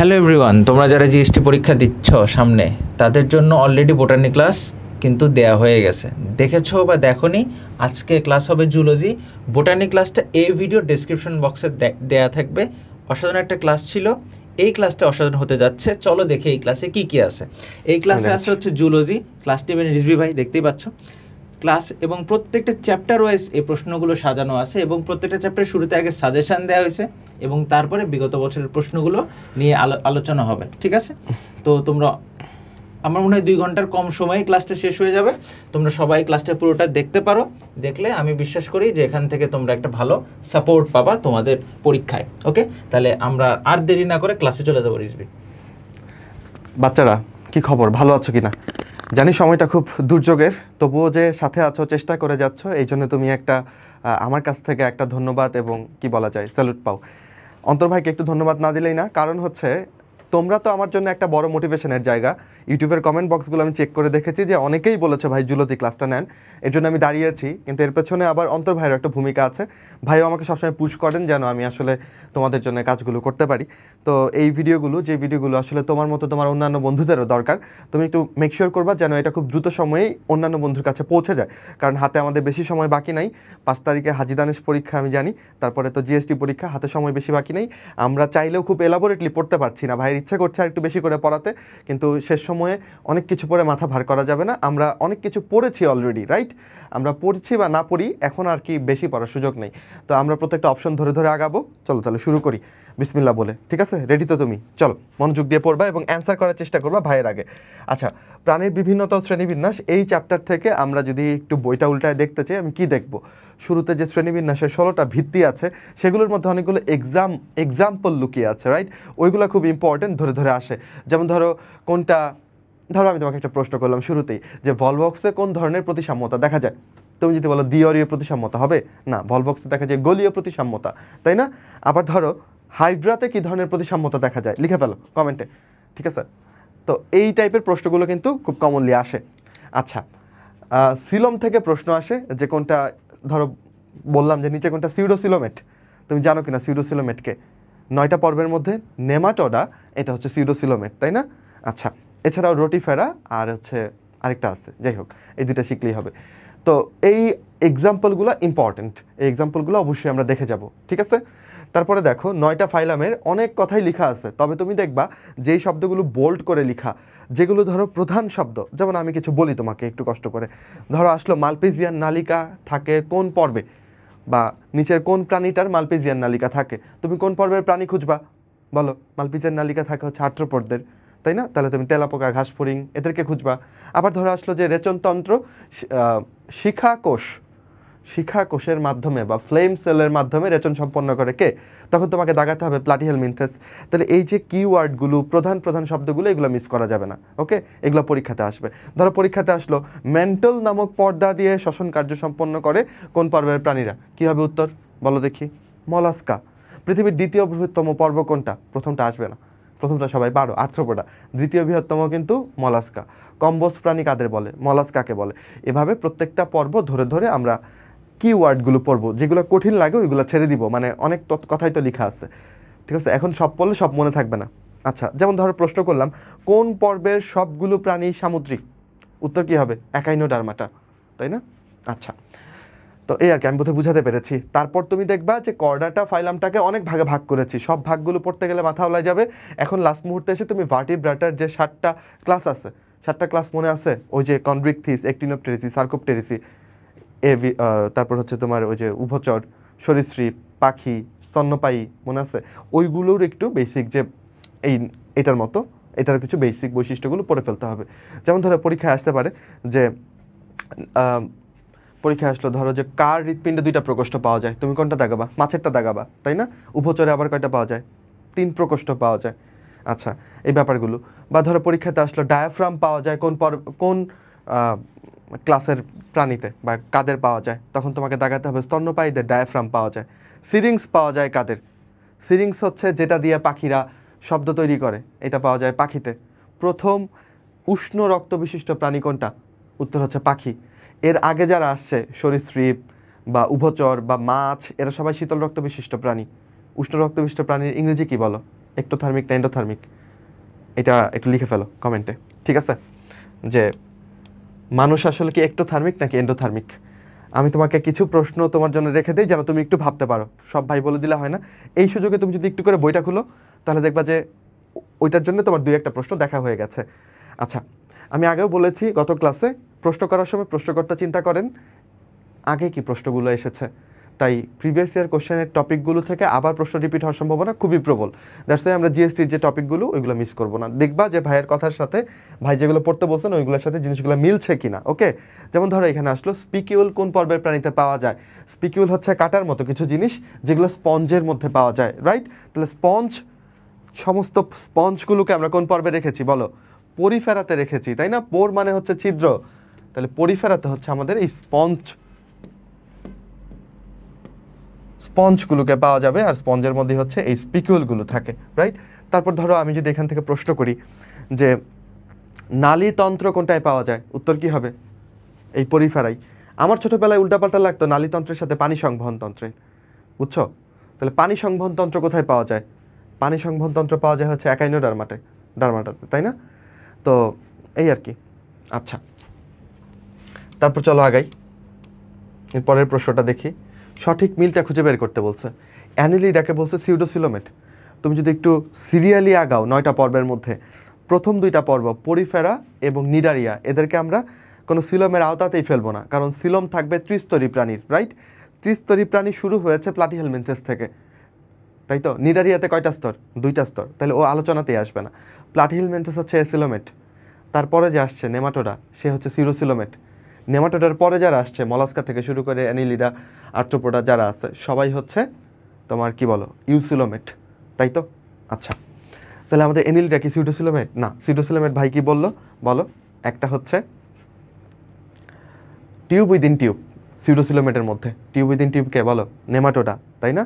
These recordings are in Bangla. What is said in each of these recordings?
হ্যালো এভরিওয়ান, তোমরা যারা জিএসটি পরীক্ষা দিচ্ছ সামনে, তাদের জন্য অলরেডি বোটানি ক্লাস কিন্তু দেয়া হয়ে গেছে। দেখেছো বা দেখোনি, আজকে ক্লাস হবে জুলজি। বোটানি ক্লাসটা এই ভিডিও ডেসক্রিপশন বক্সে দেয়া থাকবে। অসাধারণ একটা ক্লাস ছিল, এই ক্লাসটা অসাধারণ হতে যাচ্ছে। চলো দেখে এই ক্লাসে কি কি আছে। এই ক্লাসে আছে হচ্ছে জুলজি, ক্লাস টিমের রিজভি ভাই, দেখতেই পাচ্ছ ক্লাস, এবং প্রত্যেকটা চ্যাপ্টার ওয়াইজ এই প্রশ্নগুলো সাজানো আছে, এবং প্রত্যেকটা চ্যাপ্টারের শুরুতে আগে সাজেশান দেওয়া হয়েছে এবং তারপরে বিগত বছরের প্রশ্নগুলো নিয়ে আলোচনা হবে। ঠিক আছে, তো তোমরা, আমার মনে হয় 2 ঘন্টার কম সময়ে ক্লাসটা শেষ হয়ে যাবে। তোমরা সবাই ক্লাসটা পুরোটা দেখতে পারো। দেখলে আমি বিশ্বাস করি যে এখান থেকে তোমরা একটা ভালো সাপোর্ট পাবা তোমাদের পরীক্ষায়। ওকে, তাহলে আমরা আর দেরি না করে ক্লাসে চলে যাবো। রিজভি, বাচ্চারা কি খবর, ভালো আছো কিনা? জানি সময়টা খুব দুর্যোগের, তবুও যে সাথে আছো, চেষ্টা করে যাচ্ছ, এই জন্য তুমি একটা আমার কাছ থেকে একটা ধন্যবাদ এবং কি বলা যায়, স্যালুট পাও। অন্তর ভাইকে একটু ধন্যবাদ না দিলেই না, কারণ হচ্ছে তোমরা তো আমার জন্য একটা বড় মোটিভেশনের জায়গা। ইউটিউবের কমেন্ট বক্সগুলো আমি চেক করে দেখেছি যে অনেকেই বলেছে ভাই জুলজি ক্লাসটা নেন, এর জন্য আমি দাঁড়িয়েছি। কিন্তু এর পেছনে আবার অন্তর ভাইয়ের একটা ভূমিকা আছে। ভাইও আমাকে সবসময় পুশ করেন যেন আমি আসলে তোমাদের জন্য কাজগুলো করতে পারি। তো এই ভিডিওগুলো, যে ভিডিওগুলো আসলে তোমার মতো তোমার অন্যান্য বন্ধুদেরও দরকার, তুমি একটু মেক শিওর করবা যেন এটা খুব দ্রুত সময়েই অন্যান্য বন্ধুর কাছে পৌঁছে যায়। কারণ হাতে আমাদের বেশি সময় বাকি নাই। 5 তারিখে হাজি দানেশ পরীক্ষা আমি জানি, তারপরে তো জিএসটি পরীক্ষা, হাতে সময় বেশি বাকি নেই। আমরা চাইলেও খুব এলাবোরেটলি পড়তে পারছি না। ভাইয়ের ইচ্ছা করছে আর একটু বেশি করে পড়াতে, কিন্তু শেষ সময়ে অনেক কিছু পড়ে মাথা ভার করা যাবে না। আমরা অনেক কিছু পড়েছি অলরেডি, রাইট? আমরা পড়ছি বা না পড়ি, এখন আর কি বেশি পড়ার সুযোগ নেই। তো আমরা প্রত্যেকটা অপশন ধরে ধরে আগাবো। চলো তাহলে শুরু করি বিসমিল্লাহ বলে। ঠিক আছে, রেডি তো তুমি? চলো, মনোযোগ দিয়ে পড়বা এবং অ্যান্সার করার চেষ্টা করবা ভাইয়ের আগে। আচ্ছা, প্রাণীর বিভিন্নতা ও শ্রেণীবিন্যাস, এই চ্যাপ্টার থেকে আমরা যদি একটু বইটা উল্টায় দেখতে চাই, আমি কি দেখব? শুরুতে যে শ্রেণীবিন্যাসের 16টা ভিত্তি আছে, সেগুলোর মধ্যে অনেকগুলো এক্সাম্পল লুকিয়ে আছে, রাইট? ওইগুলো খুব ইম্পর্টেন্ট, ধরে ধরে আসে। যেমন ধরো কোনটা, ধরো আমি তোমাকে একটা প্রশ্ন করলাম শুরুতেই যে ভলভক্সে কোন ধরনের প্রতিসাম্যতা দেখা যায়? তুমি যদি বলো দ্বিঅরীয় প্রতিসাম্যতা, হবে না। ভলভক্সে দেখা যায় গলীয় প্রতিসাম্যতা, তাই না? আবার ধরো হাইড্রাতে কি ধরনের প্রতিসাম্যতা দেখা যায়, লিখে ফেলো কমেন্টে। ঠিক আছে, তো এই টাইপের প্রশ্নগুলো কিন্তু খুব কমনলি আসে। আচ্ছা, সিলম থেকে প্রশ্ন আসে যে কোনটা, ধরো বললাম যে নিচে কোনটা সিউডোসিলোমেট, তুমি জানো কিনা সিউডোসিলোমেটকে? 9টা পর্বের মধ্যে নেমাটোডা, এটা হচ্ছে সিউডোসিলোমেট, তাই না? আচ্ছা, এছাড়াও রোটিফেরা আর হচ্ছে আরেকটা আছে, যাই হোক এই দুটো শিখলেই হবে। তো এই এক্সাম্পলগুলো ইম্পর্টেন্ট, এই এক্সাম্পলগুলো অবশ্যই আমরা দেখে যাব। ঠিক আছে, তারপরে দেখো 9টা ফাইলামের অনেক কথাই লেখা আছে, তবে তুমি দেখবা যেই শব্দগুলো বোল্ড করে লেখা, যেগুলো ধরো প্রধান শব্দ, যেমন আমি কিছু বলি তোমাকে একটু কষ্ট করে। ধরো আসলো মালপেজিয়ান নালিকা থাকে কোন পর্বে, বা নিচের কোন প্রাণীটার মালপেজিয়ান নালিকা থাকে, তুমি কোন পর্বের প্রাণী খুঁজবা? বলো, মালপেজিয়ান নালিকা থাকে হচ্ছে আর্থ্রোপোডদের, তাই না? তাহলে তুমি তেলাপোকা, ঘাসফড়িং এদেরকে খুঁজবা। আবার ধরো আসলো যে রেচনতন্ত্র, শিখাকোষের মাধ্যমে বা ফ্লেম সেলের মাধ্যমে রেচন সম্পন্ন করে কে, তখন তোমাকে দাগাতে হবে প্লাটিহেলমিনথেস। তাহলে এই যে কিওয়ার্ডগুলো, প্রধান প্রধান শব্দগুলো, এগুলো মিস করা যাবে না। ওকে, এগুলো পরীক্ষাতে আসবে। ধরো পরীক্ষাতে আসলো মেন্টাল নামক পর্দা দিয়ে শ্বসন কার্য সম্পন্ন করে কোন পর্বের প্রাণীরা, কি হবে উত্তর? বলো দেখি। মলাস্কা। পৃথিবীর দ্বিতীয় বৃহত্তম পর্ব কোনটা? প্রথমটা আসবে না, প্রথমটা সবাই পারো, আর্থ্রোপোডা। দ্বিতীয় বৃহত্তম কিন্তু মলাস্কা। কম্বোজ প্রাণী কাদের বলে? মলাস্কাকে বলে। এভাবে প্রত্যেকটা পর্ব ধরে ধরে আমরা কিওয়ার্ডগুলো পড়বো, যেগুলো কঠিন লাগে ওইগুলো ছেড়ে দিব, মানে অনেক কথাই তো লেখা আছে। ঠিক আছে, এখন সব পড়লে সব মনে থাকবে না। আচ্ছা, যেমন ধরো প্রশ্ন করলাম কোন পর্বের সবগুলো প্রাণী সামুদ্রিক, উত্তর কি হবে? একাইনোডার্মাটা, তাই না? আচ্ছা, তো এই আর কি, আমি বোধহয় বুঝাতে পেরেছি। তারপর তুমি দেখবা যে কর্ডাটা ফাইলামটাকে অনেক ভাগে ভাগ করেছি, সব ভাগগুলো পড়তে গেলে মাথা ওলাই যাবে। এখন লাস্ট মুহূর্তে এসে তুমি ভার্টিব্রাটার যে 7টা ক্লাস আছে, 7টা ক্লাস মনে আছে? ওই যে কনড্রিকথিস, একটিনোপটেরিসি, সার্কোপটেরিসি, তারপর হচ্ছে তোমার ওই যে উভচর, সরীসৃপ, পাখি, স্তন্যপায়ী, মনে আছে? ওইগুলোর একটু বেসিক, যে এটার মতো এটার কিছু বেসিক বৈশিষ্ট্যগুলো পড়ে ফেলতে হবে। যেমন ধরো পরীক্ষায় আসতে পারে যে পরীক্ষায় আসলো ধরো যে কার হৃৎপিণ্ডে 2টা প্রকোষ্ঠ পাওয়া যায়, তুমি কোনটা দাগাবা? মাছেরটা দাগাবা, তাই না? উভচরে আবার কয়টা পাওয়া যায়? 3 প্রকোষ্ঠ পাওয়া যায়। আচ্ছা, এই ব্যাপারগুলো। বা ধরো পরীক্ষাতে আসলো ডায়াফ্রাম পাওয়া যায় কোন ক্লাসের প্রাণীতে বা কাদের পাওয়া যায়, তখন তোমাকে দাগাতে হবে স্তন্যপায়ীদের ডায়াফ্রাম পাওয়া যায়। সিরিংস পাওয়া যায় কাদের? সিরিংস হচ্ছে যেটা দিয়ে পাখিরা শব্দ তৈরি করে, এটা পাওয়া যায় পাখিতে। প্রথম উষ্ণ রক্ত বিশিষ্ট প্রাণী কোনটা? উত্তর হচ্ছে পাখি। এর আগে যারা আসছে সরীসৃপ বা উভচর বা মাছ, এরা সবাই শীতল রক্ত বিশিষ্ট প্রাণী। উষ্ণ রক্ত বিশিষ্ট প্রাণীর ইংরেজি কি বলো? एक्टोथार्मिक ना एंडोथार्मिक এটা একটু লিখে ফেলো কমেন্টে ঠিক আছে যে মানুষ আসলে কি एक्टोथार्मिक নাকি एंडोथार्मिक আমি তোমাকে কিছু প্রশ্ন তোমার জন্য রেখে দেই যেন তুমি একটু ভাবতে পারো সব ভাই বলে দিলে হয় না এই সুযোগে তুমি যদি একটু করে বইটা খুলো তাহলে দেখবা যে ওইটার জন্য তোমার দুই একটা প্রশ্ন দেখা হয়ে গেছে আচ্ছা আমি আগেও বলেছি গত ক্লাসে প্রশ্ন করার সময় প্রশ্নকর্তা চিন্তা করেন আগে কি প্রশ্নগুলো এসেছে তাই প্রিভিয়াস ইয়ার কোশ্চেনের টপিকগুলো থেকে আবার প্রশ্ন রিপিট হওয়ার সম্ভাবনা খুবই প্রবল দ্যাটস ওয়াই আমরা জিএসটির যে টপিকগুলো ওইগুলো মিস করব না দেখবা যে ভাইয়ের কথার সাথে ভাই যেগুলো পড়তে বলছেন ওইগুলোর সাথে জিনিসগুলো মিলছে কিনা ওকে যেমন ধরো এখানে আসলো স্পিকিউল কোন পর্বের প্রাণীতে পাওয়া যায় স্পিকিউল হচ্ছে কাটার মতো কিছু জিনিস যেগুলো স্পঞ্জের মধ্যে পাওয়া যায় রাইট তাহলে স্পঞ্জ সমস্ত স্পঞ্জগুলোকে আমরা কোন পর্বে রেখেছি বলো পরিফেরাতে রেখেছি তাই না পোর মানে হচ্ছে ছিদ্র তাহলে পরিফেরাতে হচ্ছে আমাদের এই স্পঞ্জগুলোকে পাওয়া যাবে আর স্পঞ্জের মধ্যে হচ্ছে এই স্পিকিউলগুলো থাকে রাইট তারপর ধরো আমি যদি এখান থেকে প্রশ্ন করি যে নালীতন্ত্র কোনটায় পাওয়া যায় উত্তর কি হবে এই পরিফেরাই আমার ছোটবেলায় উল্টাপাল্টা লাগতো নালীতন্ত্রের সাথে পানি সংবহন তন্ত্রে বুঝছো তাহলে পানি সংবহন তন্ত্র কোথায় পাওয়া যায় পানি সংবহন তন্ত্র পাওয়া যায় হচ্ছে ডারমাটাতে তাই না তো এই আর কি আচ্ছা তারপর চলো আগাই এরপরের প্রশ্নটা দেখি সঠিক মিলটা খুঁজে বের করতে বলছে অ্যানিলিডাকে বলছে সিউডোসিলোমেট তুমি যদি একটু সিরিয়ালি আগাও 9টা পর্বের মধ্যে প্রথম 2টা পর্ব পরিফেরা এবং নিডারিয়া এদেরকে আমরা কোনো সিলোমের আওতাতেই ফেলবো না কারণ সিলোম থাকবে ত্রিস্তরী প্রাণীর রাইট ত্রিস্তরী প্রাণী শুরু হয়েছে প্লাটিহেলমিনথেস থেকে তাই তো নিডারিয়াতে কয়টা স্তর 2টা স্তর তাহলে ও আলোচনাতেই আসবে না প্লাটিহেলমিনথেস হচ্ছে এসিলোমেট তারপরে যে আসছে নেমাটোডা সে হচ্ছে সিউডোসিলোমেট নেমাটোডার পরে যারা আসছে মলাস্কা থেকে শুরু করে অ্যানিলিডা আর্থ্রোপোডা যারা আছে সবাই হচ্ছে তোমার কি বলো ইউসিলোমেট তাই তো আচ্ছা তাহলে আমাদের অ্যানিলিডা কি সিউডোসিলোমেট না সিউডোসিলোমেট ভাই কি বললো বলো একটা হচ্ছে টিউব উইদিন টিউব সিউডোসিলোমেটের মধ্যে টিউব উইদিন টিউবকে বলো নেমাটোডা তাই না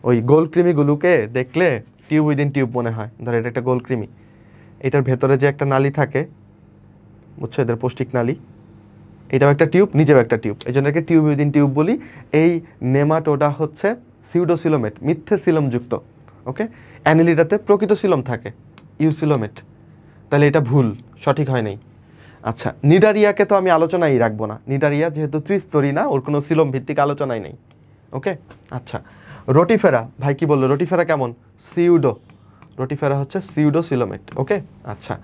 ওই গোল কৃমিগুলোকে দেখলে টিউব উইদিন টিউব মনে হয় ধর এটা একটা গোল কৃমি এটার ভেতরে যে একটা নালী থাকে বুঝছো এদের পৌষ্টিক নালী এটাও একটা টিউব নিজেও একটা টিউব এই জন্য একে টিউব উইদিন টিউব বলি এই নেমাটোডা হচ্ছে সিউডোসিলোমেট মিথ্যে সিলোমযুক্ত ওকে অ্যানিলিডাতে প্রকৃত সিলোম থাকে ইউসিলোমেট তাহলে এটা ভুল সঠিক হয় নাই আচ্ছা নিডারিয়াকে তো আমি আলোচনাই রাখবো না নিডারিয়া যেহেতু ত্রিস্তরী না ওর কোনো সিলোম ভিত্তিক আলোচনাই নেই ওকে আচ্ছা রোটিফেরা ভাই কি বললো রোটিফেরা কেমন রোটিফেরা হচ্ছে সিউডোসিলোমেট ওকে আচ্ছা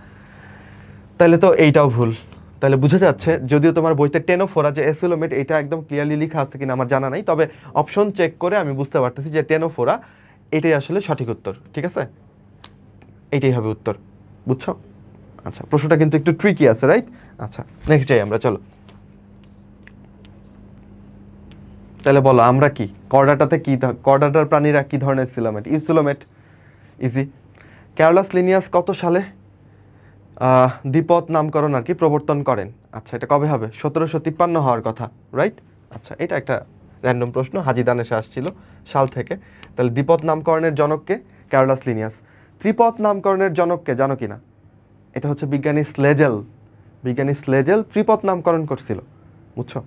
তাহলে তো এইটাও ভুল তাহলে বুঝা যাচ্ছে যদিও তোমার বইতে টেনোফোরা যে এসিলোমেট এটা একদম ক্লিয়ারলি লেখা আছে কিনা আমার জানা নাই তবে অপশন চেক করে আমি বুঝতে পারতেছি যে টেনোফোরা এটাই আসলে সঠিক উত্তর ঠিক আছে এইটাই হবে উত্তর বুঝছো আচ্ছা প্রশ্নটা কিন্তু একটু ট্রিকি আছে রাইট আচ্ছা নেক্সট যাই আমরা চলো তাহলে বলো আমরা কি কর্ডাটাতে কি কর্ডাটার প্রাণীরা কি ধরনের সিলোমেট ইউসিলোমেট ইজি ক্যারোলাস লিনিয়াস কত সালে দ্বিপদ নামকরণ আর কি প্রবর্তন করেন আচ্ছা এটা কবে হবে 1753 হওয়ার কথা রাইট আচ্ছা এটা একটা র্যান্ডম প্রশ্ন হাজি দানেশে আসছিল সাল থেকে তাহলে দ্বিপদ নামকরণের জনককে ক্যারোলাস লিনিয়াস ত্রিপদ নামকরণের জনককে জানো কি না এটা হচ্ছে বিজ্ঞানী স্লেজেল ত্রিপদ নামকরণ করছিল বুঝছো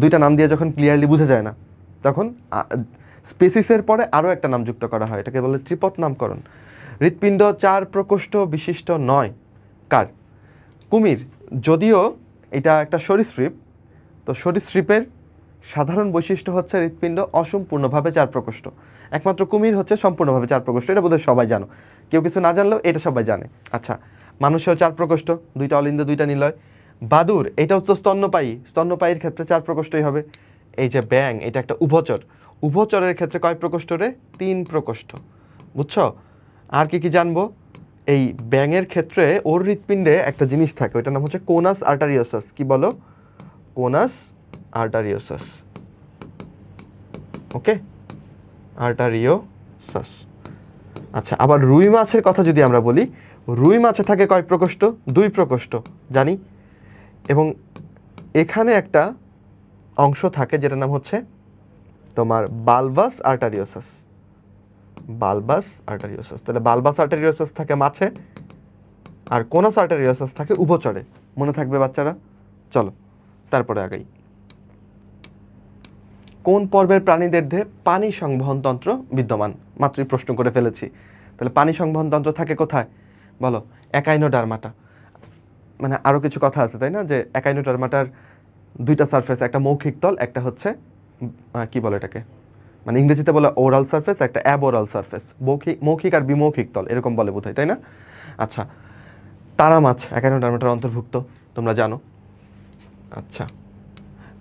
দুইটা নাম দিয়ে যখন ক্লিয়ারলি বোঝা যায় না তখন স্পেসিসের পরে আরও একটা নাম যুক্ত করা হয় এটাকে বলে ত্রিপদ নামকরণ হৃৎপিণ্ড 4 প্রকোষ্ঠ বিশিষ্ট নয় কার কুমির যদিও এটা একটা সরীসৃপ তো সরীসৃপের সাধারণ বৈশিষ্ট্য হচ্ছে হৃৎপিণ্ড অসম্পূর্ণভাবে 4 প্রকোষ্ঠ একমাত্র কুমির হচ্ছে সম্পূর্ণভাবে 4 প্রকোষ্ঠ এটা বোধহয় সবাই জানো কেউ কিছু না জানলেও এটা সবাই জানে আচ্ছা মানুষেও 4 প্রকোষ্ঠ 2টা অলিন্দ 2টা নিলয় বাদুর এটা হচ্ছে স্তন্যপায়ীর ক্ষেত্রে 4 প্রকোষ্ঠই হবে এই যে ব্যাং এটা একটা উভচরের ক্ষেত্রে কয় প্রকোষ্ঠ রে 3 প্রকোষ্ঠ বুঝছো আর কি জানবো এই ব্যাঙের ক্ষেত্রে ওর হৃৎপিণ্ডে একটা জিনিস থাকে ওইটার নাম হচ্ছে কোনাস আর্টারিওসাস কি বলো কোনাস আর্টারিওসাস ওকে আর্টারিওসাস আচ্ছা আবার রুই মাছের কথা যদি আমরা বলি রুই মাছে থাকে কয় প্রকোষ্ঠ 2 প্রকোষ্ঠ জানি এবং এখানে একটা অংশ থাকে যেটার নাম হচ্ছে তোমার বালভাস আর্টারিওসাস তাহলে বালভাস আর্টারিওসাস থাকে মাছে আর কোনাস আর্টারিওসাস থাকে উভচরে মনে থাকবে বাচ্চারা চলো তারপরে আগাই কোন পর্বের প্রাণীদের দেহে পানি সংবহন তন্ত্র বিদ্যমান মাত্রই প্রশ্ন করে ফেলেছি তাহলে পানি সংবহন তন্ত্র থাকে কোথায় বলো? একাইনোডার্মাটা। মানে আরও কিছু কথা আছে তাই না, যে একাইনোডার্মাটার দুইটা সারফেস, একটা মৌখিক তল, একটা হচ্ছে কি বলে এটাকে, মানে ইংরেজিতে বলে ওরাল সারফেস, একটা অ্যাবোরাল সারফেস, মৌখিক আর বিমৌখিক তল এরকম বলে বোধহয়, তাই না? আচ্ছা, তারা মাছ একাইনোডার্মাটার অন্তর্ভুক্ত, তোমরা জানো। আচ্ছা,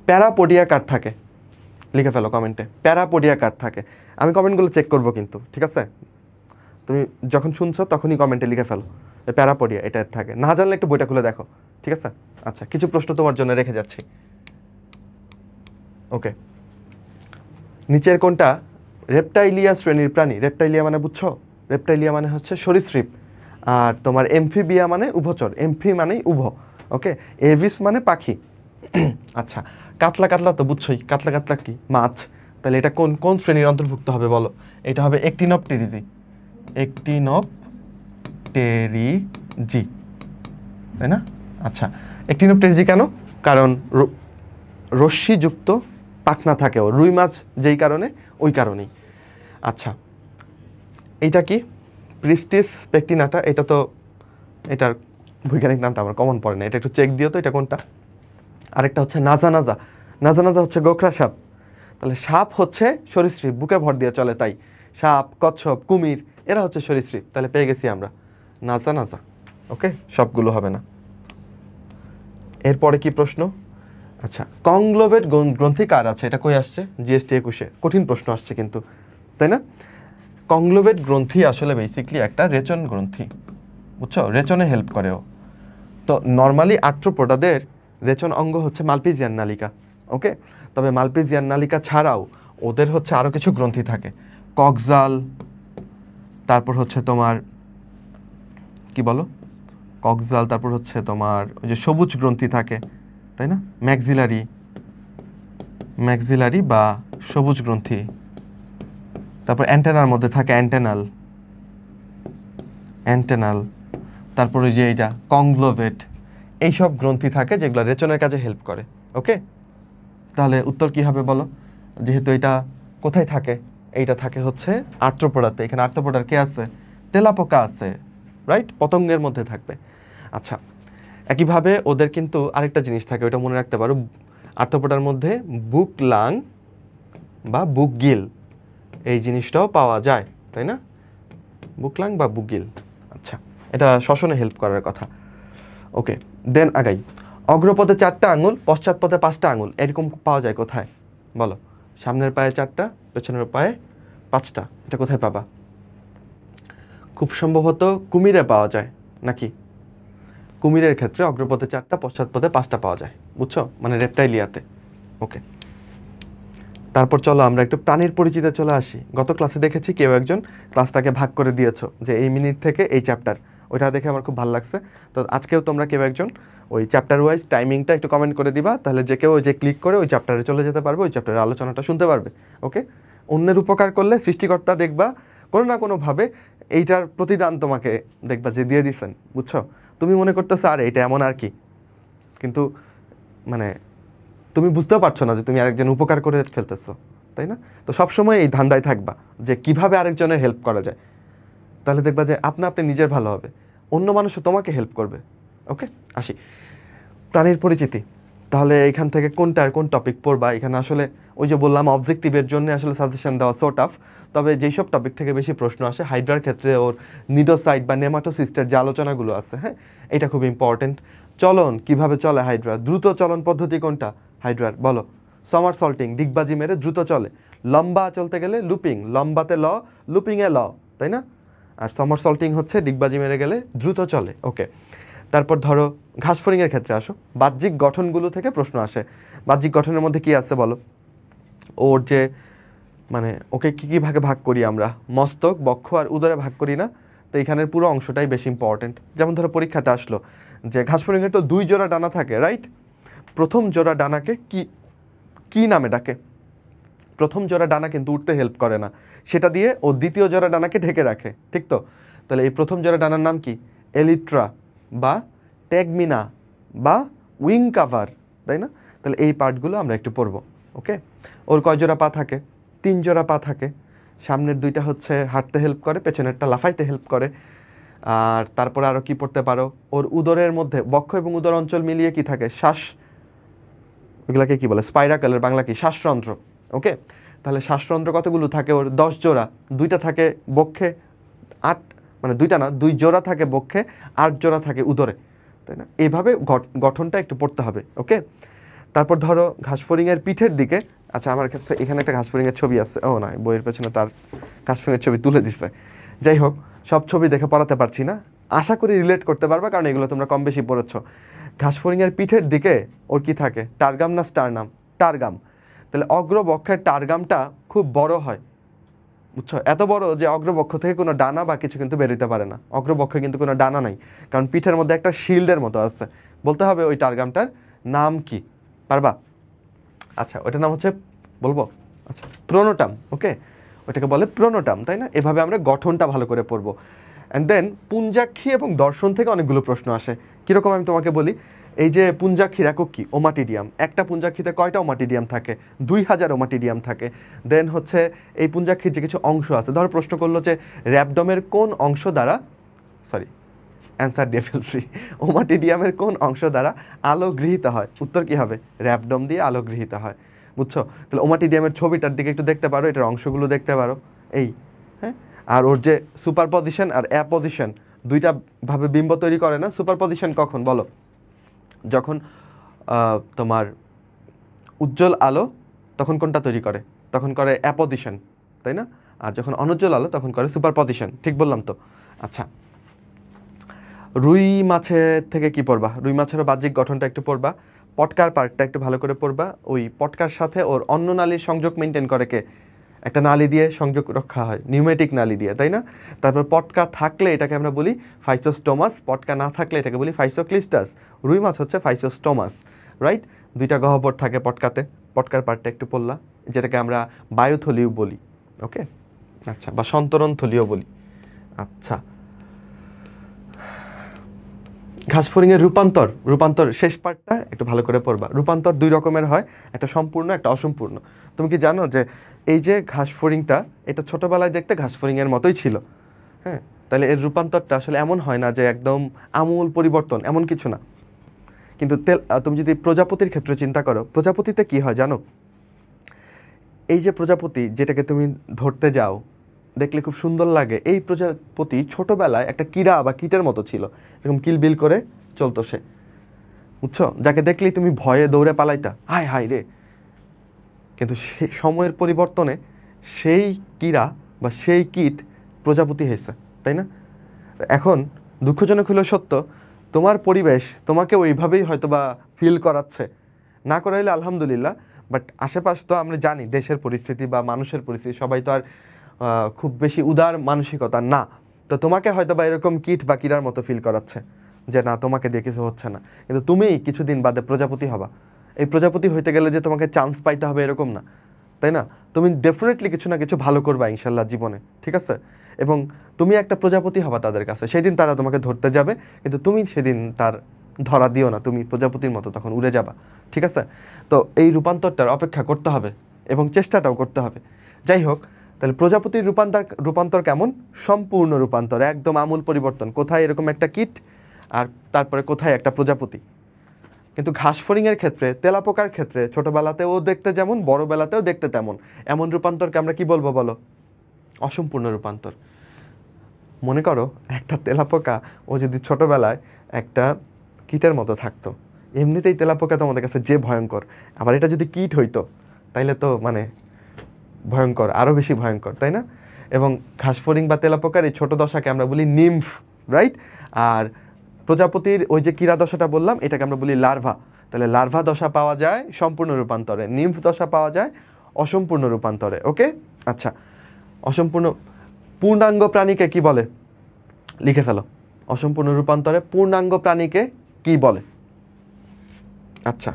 প্যারাপোডিয়া কার থাকে? লিখে ফেলো কমেন্টে, প্যারাপোডিয়া কার থাকে। আমি কমেন্টগুলো চেক করব কিন্তু, ঠিক আছে? তুমি যখন শুনছো তখনই কমেন্টে লিখে ফেলো প্যারাপোডিয়া এটা থাকে। না জানলে একটু বইটা খুলে দেখো, ঠিক আছে? আচ্ছা, কিছু প্রশ্ন তোমার জন্য রেখে যাচ্ছি। ওকে, নিচের কোনটা রেপ্টাইলিয়া শ্রেণীর প্রাণী? রেপ্টাইলিয়া মানে বুঝছো? রেপ্টাইলিয়া মানে হচ্ছে সরীসৃপ, আর তোমার এমফিবিয়া মানে উভচর, এমফি মানেই উভ, ওকে, এভিস মানে পাখি। আচ্ছা, কাতলা, কাতলা তো বুঝছোই, কাতলা কাতলা কি মাছ, তাহলে এটা কোন কোন শ্রেণীর অন্তর্ভুক্ত হবে বলো? এটা হবে একটিনোপটেরিজি, একটিনোপটেরিজি, তাই না? আচ্ছা, একটিনোপটেরিজি কেন? কারণ রশ্মিযুক্ত পাখনা থাকে ও, রুই মাছ যেই কারণে, ওই কারণেই। আচ্ছা, এইটা কি প্রিস্টিস পেকটিনাটা? এটা তো, এটার বৈজ্ঞানিক নামটা আমার কমন পড়ে না, এটা একটু চেক দিও তো, এটা কোনটা? আরেকটা হচ্ছে নাজা নাজা, নাজা নাজা হচ্ছে গোখরা সাপ। তাহলে সাপ হচ্ছে সরীসৃপ, বুকে ভর দিয়ে চলে, তাই সাপ, কচ্ছপ, কুমির এরা হচ্ছে সরীসৃপ। তাহলে পেয়ে গেছি আমরা নাজা নাজা, ওকে, সবগুলো হবে না। এরপরে কি প্রশ্ন? আচ্ছা, কংগ্লোভেট গ্রন্থি কার আছে? এটা কই আসছে? জিএসটি 21-এ কঠিন প্রশ্ন আসছে কিন্তু, তাই না? কংগ্লোভেট গ্রন্থি আসলে বেসিকলি একটা রেচন গ্রন্থি, বুঝছো? রেচনে হেল্প করে ও। তো নর্মালি আর্থ্রোপোডাদের রেচন অঙ্গ হচ্ছে মালপিজিয়ান নালিকা, ওকে। তবে মালপিজিয়ান নালিকা ছাড়াও ওদের হচ্ছে আরও কিছু গ্রন্থি থাকে, কক্সাল, তারপর হচ্ছে তোমার কি বলো, কক্সাল, তারপর হচ্ছে তোমার ওই যে সবুজ গ্রন্থি থাকে, তাই না? ম্যাক্সিলারি, ম্যাক্সিলারি বা সবুজ গ্রন্থি, তারপর অ্যান্টেনার মধ্যে থাকে অ্যান্টেনাল, অ্যান্টেনাল, তারপর ওই যে এইটা কংগ্লোভেট, এইসব গ্রন্থি থাকে যেগুলো রেচনের কাজে হেল্প করে, ওকে। তাহলে উত্তর কি হবে বলো? যেহেতু এটা কোথায় থাকে, এইটা থাকে হচ্ছে আর্থ্রোপোডাতে। এখানে আর্থ্রোপোডার কে আছে? তেলাপোকা আছে, রাইট, পতঙ্গের মধ্যে থাকবে। আচ্ছা, একইভাবে ওদের কিন্তু আরেকটা জিনিস থাকে, ওটা মনে রাখতে পারো, আর্থ্রোপোডার মধ্যে বুক লাং বা বুক গিল এই জিনিসটাও পাওয়া যায়, তাই না? বুকলাং বা বুকগিল। আচ্ছা, এটা শ্বসনে হেল্প করার কথা, ওকে। দেন আগাই, অগ্রপথে 4টা আঙুল, পশ্চাৎপথে 5টা আঙুল, এরকম পাওয়া যায় কোথায় বলো? সামনের পায়ে 4টা, পেছনের পায়ে 5টা, এটা কোথায় পাবা? খুব সম্ভবত কুমিরে পাওয়া যায় নাকি? কুমিরের ক্ষেত্রে অগ্রপথে 4টা, পশ্চাৎপথে 5টা পাওয়া যায়, বুঝছো? মানে রেপ্টাইলিয়াতে, ওকে। তারপর চলো আমরা একটু প্রাণীর পরিচিতি চলে আসি। গত ক্লাসে দেখেছি কেউ একজন ক্লাসটাকে ভাগ করে দিয়েছো যে এই মিনিট থেকে এই চ্যাপ্টার, ওইটা দেখে আমার খুব ভালো লাগছে। তো আজকেও তোমরা কেউ একজন ওই চ্যাপ্টার ওয়াইজ টাইমিংটা একটু কমেন্ট করে দিবা, তাহলে যে কেউ যে ক্লিক করে ওই চ্যাপ্টারে চলে যেতে পারবে, ওই চ্যাপ্টারের আলোচনাটা শুনতে পারবে, ওকে। অন্যের উপকার করলে সৃষ্টিকর্তা দেখবা কোনো না কোনোভাবে এইটার প্রতিদান তোমাকে দেখবা যে দিয়ে দিচ্ছেন, বুঝছো? তুমি মনে করতেছো আর এটা এমন আর কি, কিন্তু মানে তুমি বুঝতেও পারছো না যে তুমি আরেকজন উপকার করে ফেলতেছো, তাই না? তো সবসময় এই ধান্দায় থাকবা যে কিভাবে আরেকজনের হেল্প করা যায়, তাহলে দেখবা যে আপনি নিজের ভালো হবে, অন্য মানুষও তোমাকে হেল্প করবে, ওকে। আসি প্রাণীর পরিচিতি, তাহলে এখান থেকে কোনটার কোন টপিক পড়বা? এখানে আসলে ওই যে বললাম অবজেক্টিভের জন্য আসলে সাজেশন দেওয়া সো টাফ, তবে যেই সব টপিক থেকে বেশি প্রশ্ন আসে, হাইড্রার ক্ষেত্রে ওর নিডোসাইট বা নেমাটোসিস্টের যে আলোচনাগুলো আছে, হ্যাঁ, এটা খুব ইম্পর্টেন্ট। চলন কিভাবে চলে হাইড্রা? দ্রুত চলন পদ্ধতি কোনটা হাইড্রার বলো? সমারসল্টিং, ডিগবাজি মেরে দ্রুত চলে। লম্বা চলতে গেলে লুপিং, লম্বাতে ল, লুপিংয়ে ল, তাই না? আর সমারসল্টিং হচ্ছে ডিগবাজি মেরে গেলে দ্রুত চলে, ওকে। তারপর ধরো ঘাসফড়িংয়ের ক্ষেত্রে আসো, বাহ্যিক গঠনগুলো থেকে প্রশ্ন আসে। বাহ্যিক গঠনের মধ্যে কি আছে বলো? ওর যে মানে ওকে কী কী ভাগে ভাগ করি আমরা? মস্তক, বক্ষ আর উদরে ভাগ করি না? তো এখানের পুরো অংশটাই বেশি ইম্পর্টেন্ট। যেমন ধরো পরীক্ষাতে আসলো যে ঘাসফড়িংয়ের তো 2 জোড়া ডানা থাকে, রাইট? প্রথম জোড়া ডানাকে কি কি নামে ডাকে? প্রথম জোড়া ডানা কিন্তু উঠতে হেল্প করে না, সেটা দিয়ে ও দ্বিতীয় জোড়া ডানাকে ঢেকে রাখে, ঠিক তো? তাহলে এই প্রথম জোড়া ডানার নাম কি? এলিট্রা বা ট্যাগমিনা বা উইং কাভার, তাই না? তাহলে এই পার্টগুলো আমরা একটু পড়বো, ওকে। ওর কয় জোড়া পা থাকে? 3 জোড়া পা থাকে। সামনের দুইটা হচ্ছে হাঁটতে হেল্প করে, পেছনেরটা লাফাইতে হেল্প করে। আর তারপরে আরও কি পড়তে পারো, ওর উদরের মধ্যে বক্ষ এবং উদর অঞ্চল মিলিয়ে কি থাকে, শ্বাস, ওগুলাকে কি বলে, স্পাইরাকেলের বাংলা কি, শ্বাসরন্ধ্র। ওকে, তাহলে শ্বাসরন্ধ্র কতগুলো থাকে ওর, 10 জোড়া, 2টা থাকে বক্ষে, 8 মানে 2টা না, 2 জোড়া থাকে বক্ষে, 8 জোড়া থাকে উদরে, তাই না? এইভাবে গঠনটা একটু পড়তে হবে। ওকে, তারপর ধরো ঘাসফড়িংয়ের পিঠের দিকে, আচ্ছা আমার কাছে এখানে একটা ঘাসফড়িংয়ের ছবি আছে, ও না বইয়ের পেছনে তার ঘাসফড়িংয়ের ছবি তুলে দিছে। যাই হোক, সব ছবি দেখে পড়াতে পারছি না, আশা করি রিলেট করতে পারবা, কারণ এগুলো তোমরা কম বেশি পড়েছো। ঘাসফড়িংয়ের পিঠের দিকে ওর কি থাকে, টারগাম না স্টারনাম, টারগাম। তাহলে অগ্রবক্ষের টারগামটা খুব বড় হয়, বুঝছো, এত বড় যে অগ্রবক্ষ থেকে কোনো ডানা বা কিছু কিন্তু বেরোতে পারে না, অগ্রবক্ষে কিন্তু কোনো ডানা নাই, কারণ পিঠের মধ্যে একটা শিল্ডের মতো আছে। বলতে হবে ওই টারগামটার নাম কি, পারবা? আচ্ছা, ওটার নাম হচ্ছে, বলবো, আচ্ছা প্রোনোটাম। ওকে, ওটাকে বলে প্রোনোটাম, তাই না? এভাবে আমরা গঠনটা ভালো করে পড়বো। অ্যান্ড দেন পুঞ্জাক্ষী এবং দর্শন থেকে অনেকগুলো প্রশ্ন আসে। কীরকম আমি তোমাকে বলি, এই যে পুঞ্জাক্ষীর একক কি, ওমাটিডিয়াম। একটা পুঞ্জাক্ষীতে কয়টা ওমাটিডিয়াম থাকে, 2000 ওমাটিডিয়াম থাকে। দেন হচ্ছে এই পুঞ্জাক্ষীর যে কিছু অংশ আছে, ধরো প্রশ্ন করলো যে র্যাবডমের কোন অংশ দ্বারা, সরি অ্যান্সার দিয়ে ফেলছি, ওমাটিডিয়ামের কোন অংশ দ্বারা আলো গৃহীত হয়, উত্তর কি হবে, র্যাবডম দিয়ে আলো গৃহীত হয়। বুঝছো? তাহলে ওমাটিডিয়ামের ছবিটার দিকে একটু দেখতে পারো, এটার অংশগুলো দেখতে পারো, এই, হ্যাঁ। আর ওর যে সুপার পজিশন আর অ্যাপোজিশন, দুইটা ভাবে বিম্ব তৈরি করে না? সুপার পজিশন কখন বলো, যখন তোমার উজ্জ্বল আলো, তখন কোনটা তৈরি করে, তখন করে অ্যাপোজিশন, তাই না? আর যখন অনুজ্জ্বল আলো তখন করে সুপার পজিশন, ঠিক বললাম তো? আচ্ছা, রুই মাছের থেকে কি পড়বা, রুই মাছেরও বাহ্যিক গঠনটা একটু পড়বা, পটকার পার্টটা একটু ভালো করে পড়বা। ওই পটকার সাথে ওর অন্য নালীর সংযোগ মেনটেন করে কে, একটা নালী দিয়ে সংযোগ রক্ষা হয়, নিউমেটিক নালী দিয়ে, তাই না? তারপর পটকা থাকলে এটাকে আমরা বলি ফাইসোস্টোমাস, পটকা না থাকলে এটাকে বলি ফাইসোক্লিস্টাস। রুই মাছ হচ্ছে ফাইসোস্টোমাস, রাইট? 2টা গহ্বর থাকে পটকাতে, পটকার পার্টটা একটু পড়লা, যেটাকে আমরা বায়ুথলিও বলি। ওকে, আচ্ছা, বা সন্তরণ থলিও বলি। আচ্ছা, ঘাসফড়িংয়ের রূপান্তর, রূপান্তর শেষ পার্টটা একটু ভালো করে পড়বা। রূপান্তর 2 রকমের হয়, একটা সম্পূর্ণ, একটা অসম্পূর্ণ। তুমি কি জানো যে এই যে ঘাসফড়িংটা, এটা ছোটোবেলায় দেখতে ঘাসফড়িংয়ের মতোই ছিল, হ্যাঁ? তাহলে এর রূপান্তরটা আসলে এমন হয় না যে একদম আমূল পরিবর্তন, এমন কিছু না। কিন্তু তুমি যদি প্রজাপতির ক্ষেত্রে চিন্তা করো, প্রজাপতিতে কি হয় জানো? এই যে প্রজাপতি যেটাকে তুমি ধরতে যাও, দেখলে খুব সুন্দর লাগে, এই প্রজাপতি ছোটবেলায় একটা কীড়া বা কীটের মতো ছিল, এরকম কিলবিল করে চলতো সে, বুঝছো? যাকে দেখলেই তুমি ভয়ে দৌড়ে পালাইতা, হায় হায় রে। কিন্তু সে সময়ের পরিবর্তনে সেই কীড়া বা সেই কীট প্রজাপতি হয়েছে, তাই না? এখন দুঃখজনক হলেও সত্য, তোমার পরিবেশ তোমাকে ওইভাবেই হয়তো বা ফিল করাচ্ছে, না করাইলে আলহামদুলিল্লাহ, বাট আশেপাশ তো আমরা জানি দেশের পরিস্থিতি বা মানুষের পরিস্থিতি, সবাই তো আর খুব বেশি উদার মানসিকতা না। তো তোমাকে হয়তো বা এরকম কীট বা কীড়ার মতো ফিল করাচ্ছে যে না, তোমাকে দিয়ে কিছু হচ্ছে না, কিন্তু তুমি কিছুদিন বাদে প্রজাপতি হবা। এই প্রজাপতি হইতে গেলে যে তোমাকে চান্স পাইতে হবে এরকম না, তাই না? তুমি ডেফিনেটলি কিছু না কিছু ভালো করবা ইনশাল্লাহ জীবনে, ঠিক আছে? এবং তুমি একটা প্রজাপতি হবা তাদের কাছে, সেদিন তারা তোমাকে ধরতে যাবে, কিন্তু তুমি সেদিন তার ধরা দিও না, তুমি প্রজাপতির মতো তখন উড়ে যাবা, ঠিক আছে? তো এই রূপান্তরটার অপেক্ষা করতে হবে এবং চেষ্টাটাও করতে হবে। যাই হোক, তাহলে প্রজাপতির রূপান্তর কেমন? সম্পূর্ণ রূপান্তর, একদম আমূল পরিবর্তন। কোথায় এরকম একটা কীট আর তারপরে কোথায় একটা প্রজাপতি। কিন্তু ঘাসফড়িংয়ের ক্ষেত্রে, তেলাপোকার ক্ষেত্রে ছোটবেলাতেও দেখতে যেমন, বড়বেলাতেও দেখতে তেমন, এমন রূপান্তরকে আমরা কি বলবো বলো? অসম্পূর্ণ রূপান্তর। মনে করো একটা তেলাপোকা, ও যদি ছোটবেলায় একটা কীটের মতো থাকতো, এমনিতেই তেলাপোকা তো আমাদের কাছে যে ভয়ঙ্কর, আবার এটা যদি কীট হইতো তাইলে তো মানে ভয়ঙ্কর, আরও বেশি ভয়ঙ্কর, তাই না? এবং ঘাসফড়িং বা তেলাপোকার এই ছোটো দশাকে আমরা বলি নিম্ফ, রাইট? আর প্রজাপতির ওই যে কীড়া দশাটা বললাম, এটাকে আমরা বলি লার্ভা। তাহলে লার্ভা দশা পাওয়া যায় সম্পূর্ণ রূপান্তরে, নিম্ফ দশা পাওয়া যায় অসম্পূর্ণ রূপান্তরে। ওকে, আচ্ছা, অসম্পূর্ণ পূর্ণাঙ্গ প্রাণীকে কি বলে? লিখে ফেলো, অসম্পূর্ণ রূপান্তরে পূর্ণাঙ্গ প্রাণীকে কি বলে? আচ্ছা,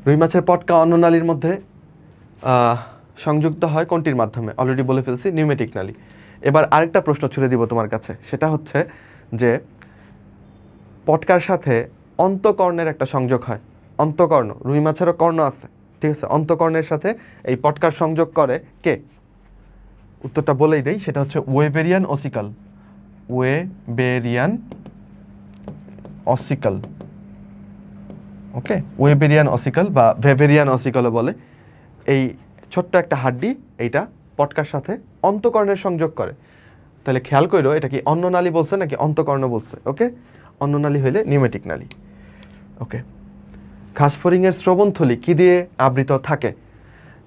রুই মাছের পটকা অন্ননালীর মধ্যে সংযুক্ত হয় কোনটির মাধ্যমে? অলরেডি বলে ফেলছি, নিউমেটিক নালী। এবার আরেকটা প্রশ্ন ছুড়ে দিব তোমার কাছে, সেটা হচ্ছে যে পটকার সাথে অন্তকর্ণের একটা সংযোগ হয়। অন্তকর্ণ, রুই মাছেরও কর্ণ আছে, ঠিক আছে, অন্তঃকরণের সাথে এই পটকার সংযোগ করে কে? উত্তরটা বলেই দেই, সেটা হচ্ছে ওয়েবেরিয়ান অসিকাল। ওয়েবেরিয়ান অসিকাল, ওকে, ওয়েবেরিয়ান অসিকাল বা ভেবেরিয়ান অসিকালও বলে। এই ছোট্ট একটা হাড্ডি এইটা পটকার সাথে অন্তঃকরণের সংযোগ করে। তাহলে খেয়াল করো এটা কি অন্ননালী বলছে নাকি অন্তঃকর্ণ বলছে? ওকে, অন্ননালী হইলে নিউমেটিক নালী। ওকে, ঘাসফড়িংয়ের শ্রবণথলি কি দিয়ে আবৃত থাকে?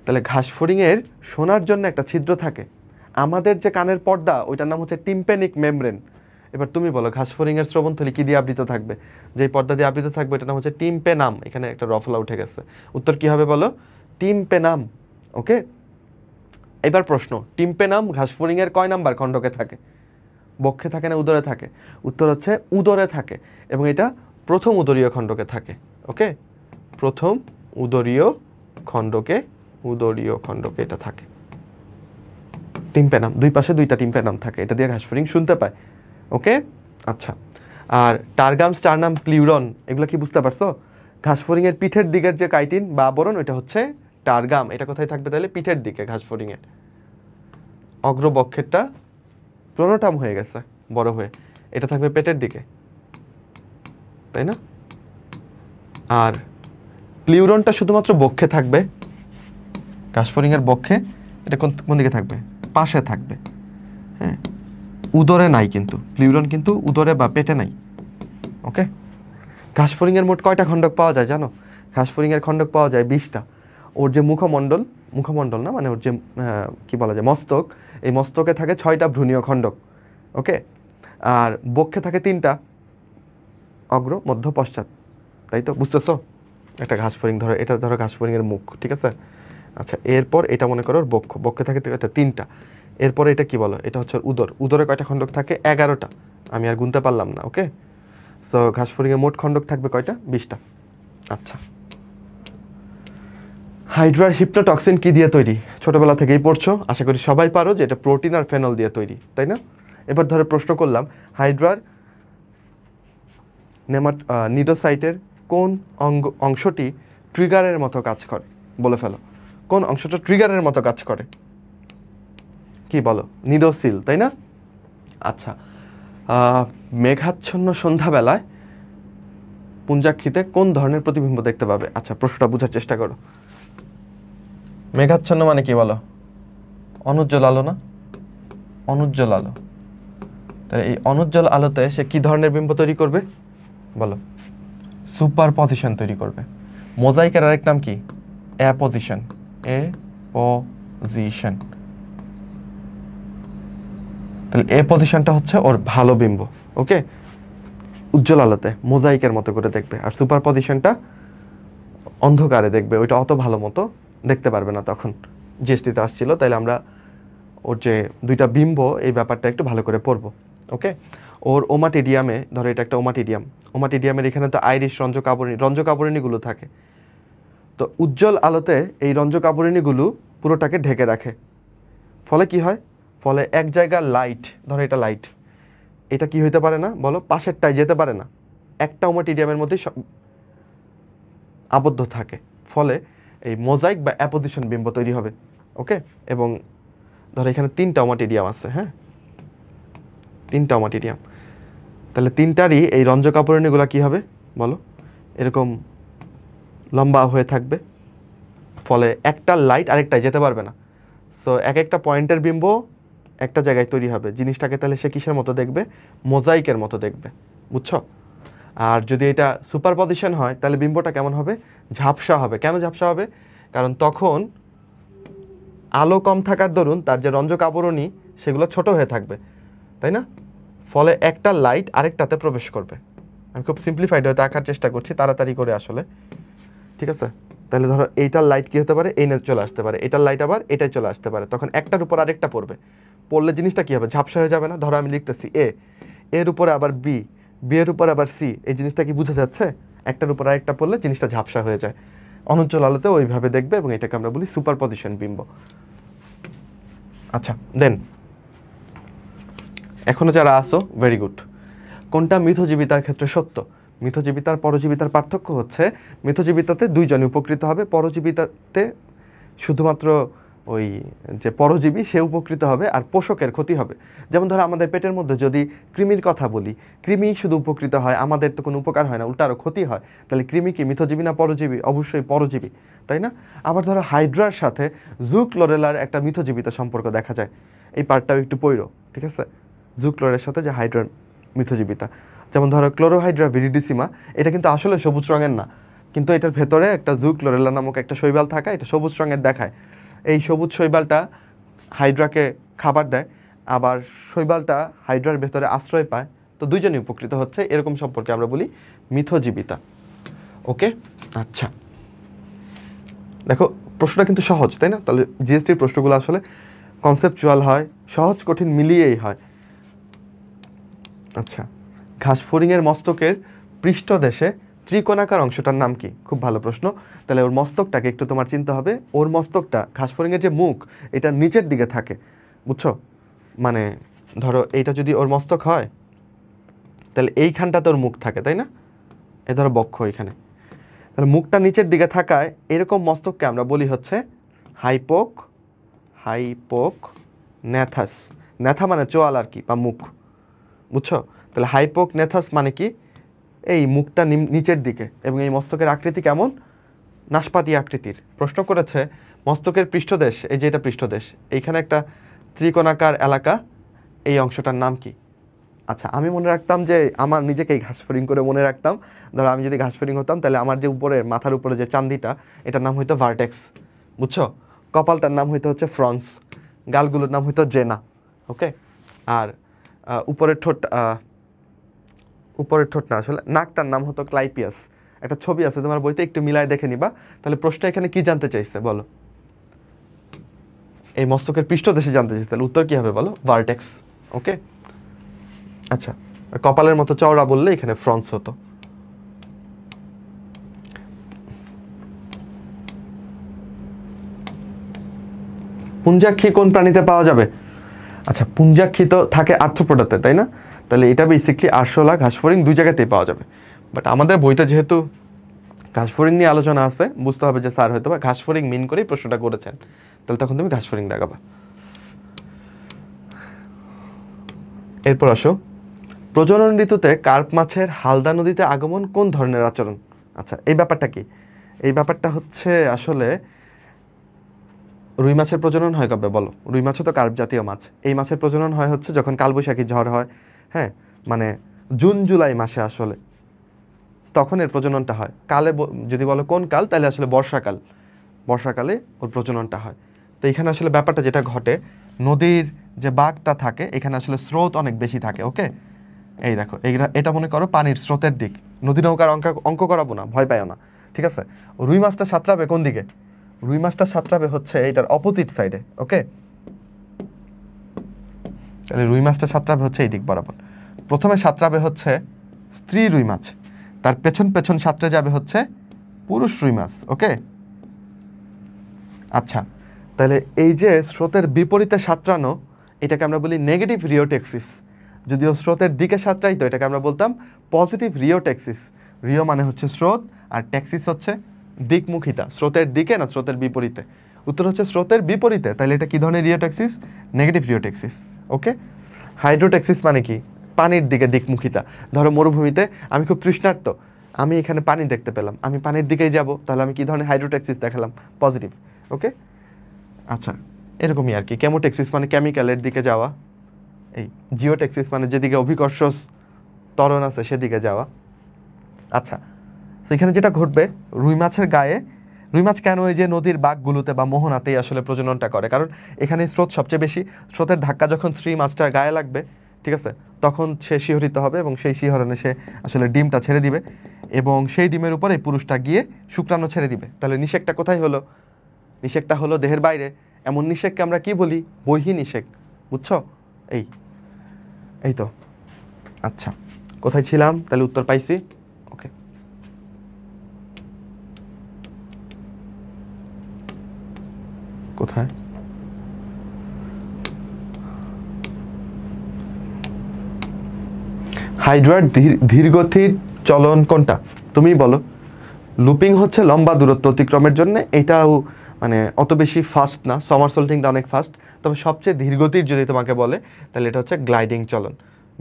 তাহলে ঘাসফড়িংয়ের শোনার জন্য একটা ছিদ্র থাকে। আমাদের যে কানের পর্দা ওইটার নাম হচ্ছে টিম্প্যানিক মেমব্রেন। এবার তুমি বলো ঘাসফড়িংয়ের শ্রবণথলি কি দিয়ে আবৃত থাকবে? যেই পর্দা দিয়ে আবৃত থাকবে এটার নাম হচ্ছে টিম্পেনাম। এখানে একটা রফলা উঠে গেছে, উত্তর কি হবে বলো? টিম্পেনাম। ওকে, এবার প্রশ্ন, টিম্পেনাম ঘাসফড়িংয়ের কয় নাম্বার খণ্ডকে থাকে? বক্ষে থাকে না উদরে থাকে? উত্তর হচ্ছে উদরে থাকে, এবং এটা প্রথম উদরীয় খণ্ডকে থাকে। ওকে, প্রথম উদরীয় খণ্ডকে, উদরীয় খণ্ডকে এটা থাকে টিম্পেনাম। দুই পাশে দুইটা টিম্পেনাম থাকে, এটা দিয়ে ঘাসফড়িং শুনতে পায়। ওকে, আচ্ছা, আর টার্গাম, স্টারনাম, প্লিউরন এগুলো কি বুঝতে পারছো? ঘাসফড়িংয়ের পিঠের দিকের যে কাইটিন বা আবরণ ওইটা হচ্ছে টার্গাম। এটা কোথায় থাকবে তাহলে? পিঠের দিকে ঘাসফড়িংয়ের। অগ্রবক্ষেরটা প্রোনোটাম হয়ে গেছে বড় হয়ে, এটা থাকবে পেটের দিকে, তাই না? আর প্লিউরনটা শুধুমাত্র বক্ষে থাকবে, ঘাসফড়িংয়ের বক্ষে। এটা কোন দিকে থাকবে? পাশে থাকবে। হ্যাঁ, উদরে নাই কিন্তু প্লিউরন, কিন্তু উদরে বা পেটে নাই। ওকে, ঘাসফড়িংয়ের মোট কয়টা খণ্ডক পাওয়া যায় জানো? ঘাসফড়িংয়ের খণ্ডক পাওয়া যায় 20টা। ওর যে মুখমণ্ডল না, মানে ওর যে কি বলা যায় মস্তক, এই মস্তকে থাকে 6টা ভ্রূণীয় খণ্ডক। ওকে, আর বক্ষে থাকে 3টা, অগ্র, মধ্য, পশ্চাৎ। তাই তো, বুঝতেছো? একটা ঘাসফড়িং ধরো, এটা ধরো ঘাসফড়িংয়ের মুখ, ঠিক আছে? আচ্ছা, এরপর এটা মনে করো বক্ষে থাকে 3টা। এরপরে এটা কি বলো? এটা হচ্ছে উদর। উদরে কয়টা খণ্ডক থাকে? 11টা। আমি আর গুনতে পারলাম না। ওকে, সো ঘাসফড়িংয়ের মোট খণ্ডক থাকবে কয়টা? 20টা। আচ্ছা, হাইড্রার হিপনোটক্সিন কি দিয়ে তৈরি? ছোটবেলা থেকেই পড়ছো, আশা করি সবাই পারো যে এটা প্রোটিন আর ফেনল দিয়ে তৈরি, তাই না? এবার ধরে প্রশ্ন করলাম, হাইড্রার নিডোসাইটের কোন অংশটি ট্রিগারের মতো কাজ করে? বলে ফেলো, কোন অংশটা ট্রিগারের মতো কাজ করে? কি বলো? নিডোসিল, তাই না? আচ্ছা, মেঘাচ্ছন্ন সন্ধ্যাবেলায় পুঞ্জাক্ষীতে কোন ধরনের প্রতিবিম্ব দেখতে পাবে? আচ্ছা, প্রশ্নটা বোঝার চেষ্টা করো। মেঘাচ্ছন্ন মানে কি বলো? অনুজ্জ্বল আলো না? অনুজ্জ্বল আলো। তাহলে এই অনুজ্জ্বল আলোতে সে কি ধরনের বিম্ব তৈরি করবে বলো? সুপার পজিশন তৈরি করবে। মোজাইকের আরেক নাম কি? অ্যাপোজিশন। অ্যাপোজিশন। তাহলে এ পজিশনটা হচ্ছে ওর ভালো বিম্ব। ওকে, উজ্জ্বল আলোতে মোজাইকের মতো করে দেখবে, আর সুপার পজিশনটা অন্ধকারে দেখবে, ওইটা অত ভালো মতো দেখতে পারবে না। তখন জিএসটিতে আসছিল, তাইলে আমরা ওর যে দুইটা বিম্ব এই ব্যাপারটা একটু ভালো করে পড়বো। ওকে, ওর ওমাটিডিয়ামে, ধরো এটা একটা ওমাটিডিয়াম, ওমাটিডিয়ামের এখানে তো আইরিশ রঞ্জক আবরণীগুলো থাকে। তো উজ্জ্বল আলোতে এই রঞ্জক আবরণীগুলো পুরোটাকে ঢেকে রাখে। ফলে কি হয়? ফলে এক জায়গার লাইট, ধরো এটা লাইট, এটা কি হইতে পারে না বলো? পাশেরটায় যেতে পারে না, একটা ওমাটিডিয়ামের মধ্যেই আবদ্ধ থাকে। ফলে এই মোজাইক বা অ্যাপোজিশন বিম্ব তৈরি হবে। ওকে, এবং ধরো এখানে 3টা ওমাটিডিয়াম আছে। হ্যাঁ, 3টা ওমাটিডিয়াম, তাহলে 3টারই এই রঞ্জক আবরণীগুলো কি হবে বলো? এরকম লম্বা হয়ে থাকবে। ফলে একটা লাইট আরেকটায় যেতে পারবে না। সো এক একটা পয়েন্টের বিম্ব একটা জায়গায় তৈরি হবে। জিনিসটাকে তাহলে সে কিসের মতো দেখবে? মোজাইকের মতো দেখবে, বুঝছো? আর যদি এটা সুপার পজিশন হয় তাহলে বিম্বটা কেমন হবে? ঝাপসা হবে। কেন ঝাপসা হবে? কারণ তখন আলো কম থাকার দরুন তার যে রঞ্জক আবরণী সেগুলো ছোট হয়ে থাকবে, তাই না? ফলে একটা লাইট আরেকটাতে প্রবেশ করবে। আমি খুব সিম্পলিফাইড হয়তো আঁকার চেষ্টা করছি, তাড়াতাড়ি করে আসলে, ঠিক আছে? তাহলে ধরো এইটার লাইট কি হতে পারে? এই না চলে আসতে পারে, এটার লাইট আবার এটাই চলে আসতে পারে। তখন একটার উপর আরেকটা পড়লে জিনিসটা কি হবে? ঝাপসা হয়ে যাবে না? ধরো আমি লিখতেছি এর উপরে আবার বি এর উপরে আবার সি, এই জিনিসটা কি বোঝা যাচ্ছে? একটার উপর আরেকটা পড়লে জিনিসটা ঝাপসা হয়ে যায়। অনুজ্জ্বল আলোতে ওইভাবে দেখবে, এবং এটাকে আমরা বলি সুপার পজিশন বিম্ব। আচ্ছা, দেন এখনো যারা আসো ভেরি গুড। কোনটা মিথজীবিতার ক্ষেত্রে সত্য? মিথজীবিতার পরজীবিতার পার্থক্য হচ্ছে মিথজীবিতাতে দুইজনই উপকৃত হবে, পরজীবিতাতে শুধুমাত্র ওই যে পরজীবী সে উপকৃত হবে আর পোষকের ক্ষতি হবে। যেমন ধরো আমাদের পেটের মধ্যে যদি কৃমির কথা বলি, কৃমি শুধু উপকৃত হয়, আমাদের তো কোনো উপকার হয় না, উল্টা আরও ক্ষতি হয়। তাহলে কৃমি কি মিথজীবী না পরজীবী? অবশ্যই পরজীবী, তাই না? আবার ধরো হাইড্রার সাথে জুক্লোরেলার একটা মিথজীবিতা সম্পর্ক দেখা যায়, এই পার্টটাও একটু পড়ো, ঠিক আছে? জুক্লোরের সাথে যে হাইড্রার মিথজীবিতা, যেমন ধরো ক্লোরোহাইড্রা ভিরিডিসিমা, এটা কিন্তু আসলে সবুজ রঙের না, কিন্তু এটার ভেতরে একটা জুক্লোরেলা নামক একটা শৈবাল থাকা, এটা সবুজ রঙের দেখায়। এই সবুজ শৈবালটা হাইড্রাকে খাবার দেয়, আবার শৈবালটা হাইড্রার ভেতরে আশ্রয় পায়, তো দুইজনই উপকৃত হচ্ছে, এরকম সম্পর্কে আমরা বলি মিথজীবিতা। ওকে, আচ্ছা দেখো প্রশ্নটা কিন্তু সহজ, তাই না? তাহলে জিএসটির প্রশ্নগুলো আসলে কনসেপচুয়াল হয়, সহজ কঠিন মিলিয়েই হয়। আচ্ছা, ঘাসফড়িংয়ের মস্তকের পৃষ্ঠদেশে ত্রিকোণাকার অংশটার নাম কি? খুব ভালো প্রশ্ন। তাহলে ওর মস্তকটাকে একটু তোমার চিন্তা হবে, ওর মস্তকটা ঘাসফড়িংয়ের যে মুখ এটা নিচের দিকে থাকে, বুঝছো? মানে ধরো এইটা যদি ওর মস্তক হয় তাহলে এইখানটাতে ওর মুখ থাকে, তাই না? এ ধরো বক্ষ এখানে, তাহলে মুখটা নিচের দিকে থাকায় এরকম মস্তককে আমরা বলি হচ্ছে হাইপোকনেথাস। নেথা মানে চোয়াল আর কি, বা মুখ, বুঝছো? তাহলে হাইপোকনেথাস মানে কি? এই মুখটা নিচের দিকে, এবং এই মস্তকের আকৃতি কেমন? নাশপাতি আকৃতির। প্রশ্ন করেছে মস্তকের পৃষ্ঠদেশ, এই যে এটা পৃষ্ঠদেশ, এইখানে একটা ত্রিকোণাকার এলাকা, এই অংশটার নাম কি? আচ্ছা, আমি মনে রাখতাম যে আমার নিজেকেই ঘাসফড়িং করে মনে রাখতাম, ধরো আমি যদি ঘাসফড়িং হতাম তাহলে আমার যে উপরে মাথার উপরে যে চান্দিটা, এটার নাম হইতো ভার্টেক্স, বুঝছো? কপালটার নাম হইতো হচ্ছে ফ্রন্স, গালগুলোর নাম হইতো জেনা, ওকে? আর উপরের ঠোঁট না, আসলে নাকটার নাম হতো ক্লাইপিয়াস। একটা ছবি আছে তোমার বইতে, একটু মিলায় দেখে নিবা। তাহলে প্রশ্ন এখানে কি জানতে চাইছে বলো? এই মস্তকের পৃষ্ঠদেশে জানতে চাইছে, তাহলে উত্তর কি হবে বলো? ভার্টেক্স, ওকে? আচ্ছা, কপালের মতো চওড়া বললে এখানে ফ্রন্স হতো। পুঞ্জাক্ষী কোন প্রাণীতে পাওয়া যাবে? আচ্ছা, পুঞ্জাক্ষী তো থাকে আর্থ্রোপোডাতে, তাই না? তাহলে এটা বেসিকলি আরশোলা, ঘাসফড়িং দুই জায়গাতেই পাওয়া যাবে। বাট আমাদের বইতে যেহেতু ঘাসফড়িং নিয়ে আলোচনা আছে, বুঝতে হবে যে স্যার হয়তো বা ঘাসফড়িং মিন করেই প্রশ্নটা করেছেন, তাহলে তখন তুমি ঘাসফড়িং দেখাবা। এরপর আসো, প্রজনন ঋতুতে কার্প মাছের হালদা নদীতে আগমন কোন ধরনের আচরণ? আচ্ছা, এই ব্যাপারটা কি? এই ব্যাপারটা হচ্ছে আসলে রুই মাছের প্রজনন হয় কবে বলো? রুই মাছও তো কার্প জাতীয় মাছ। এই মাছের প্রজনন হয় হচ্ছে যখন কালবৈশাখী ঝড় হয়, হ্যাঁ, মানে জুন জুলাই মাসে আসলে তখন এর প্রজননটা হয়। কালে যদি বলো কোন কাল, তাহলে আসলে বর্ষাকালে ওর প্রজননটা হয়। তো এখানে আসলে ব্যাপারটা যেটা ঘটে, নদীর যে বাঁকটা থাকে এখানে আসলে স্রোত অনেক বেশি থাকে, ওকে? এই দেখো, এটা মনে করো পানির স্রোতের দিক। নদী নৌকার অঙ্ক করাবো না, ভয় পাইও না, ঠিক আছে? রুই মাছটা সাঁতরাবে কোন দিকে? রুই মাছটা সাঁতরাবে হচ্ছে এটার অপোজিট সাইডে, ওকে? তাহলে রুই মাছটা সাঁতরাবে হচ্ছে এই দিক বরাবর। প্রথমে সাঁতরাবে হচ্ছে স্ত্রী রুই মাছ, তার পেছন পেছন সাঁতরে যাবে হচ্ছে পুরুষ রুই মাছ, ওকে? আচ্ছা, তাহলে এই যে স্রোতের বিপরীতে সাঁতরানো, এটাকে আমরা বলি নেগেটিভ রিওটেক্সিস। যদিও স্রোতের দিকে সাঁতরাই তো এটাকে আমরা বলতাম পজিটিভ রিওটেক্সিস। রিও মানে হচ্ছে স্রোত, আর ট্যাক্সিস হচ্ছে দিকমুখিতা, স্রোতের দিকে না স্রোতের বিপরীতে। উত্তর হচ্ছে স্রোতের বিপরীতে। তাহলে এটা কি ধরনের রিওটেক্সিস? নেগেটিভ রিওটেক্সিস, ওকে? হাইড্রোটেক্সিস মানে কি? পানির দিকে দিকমুখিতা। ধরো মরুভূমিতে আমি খুব তৃষ্ণার্ত, আমি এখানে পানি দেখতে পেলাম, আমি পানির দিকেই যাব, তাহলে আমি কি ধরনের হাইড্রোটেক্সিস দেখালাম? পজিটিভ, ওকে? আচ্ছা, এরকমই আর কি। কেমোটেক্সিস মানে কেমিক্যালের দিকে যাওয়া। এই জিওটেক্সিস মানে যেদিকে অভিকর্ষ ত্বরণ আছে সেদিকে যাওয়া। আচ্ছা, তো এখানে যেটা ঘটবে, রুই মাছের গায়ে, রুই মাছ কেন এই যে নদীর বাঁকগুলোতে বা মোহনাতেই আসলে প্রজননটা করে? কারণ এখানে স্রোত সবচেয়ে বেশি। স্রোতের ধাক্কা যখন স্ত্রী মাছটার গায়ে লাগবে, ঠিক আছে, তখন সে শিহরিত হবে এবং সেই শিহরণে সে আসলে ডিমটা ছেড়ে দিবে, এবং সেই ডিমের উপরে পুরুষটা গিয়ে শুক্রাণু ছেড়ে দিবে। তাহলে নিষেকটা কোথায় হলো? নিষেকটা হলো দেহের বাইরে। এমন নিষেককে আমরা কি বলি? বহি নিষেক, বুঝছো? এই তো। আচ্ছা, কোথায় ছিলাম? তাহলে উত্তর পাইছি, ওকে? কোথায়? হাইড্রার ধীরগতির চলন কোনটা তুমিই বলো। লুপিং হচ্ছে লম্বা দূরত্ব অতিক্রমের জন্য, এটাও মানে অত বেশি ফাস্ট না, সমারসল্টিংটা অনেক ফাস্ট। তবে সবচেয়ে ধীরগতির যদি তোমাকে বলে তাহলে এটা হচ্ছে গ্লাইডিং চলন।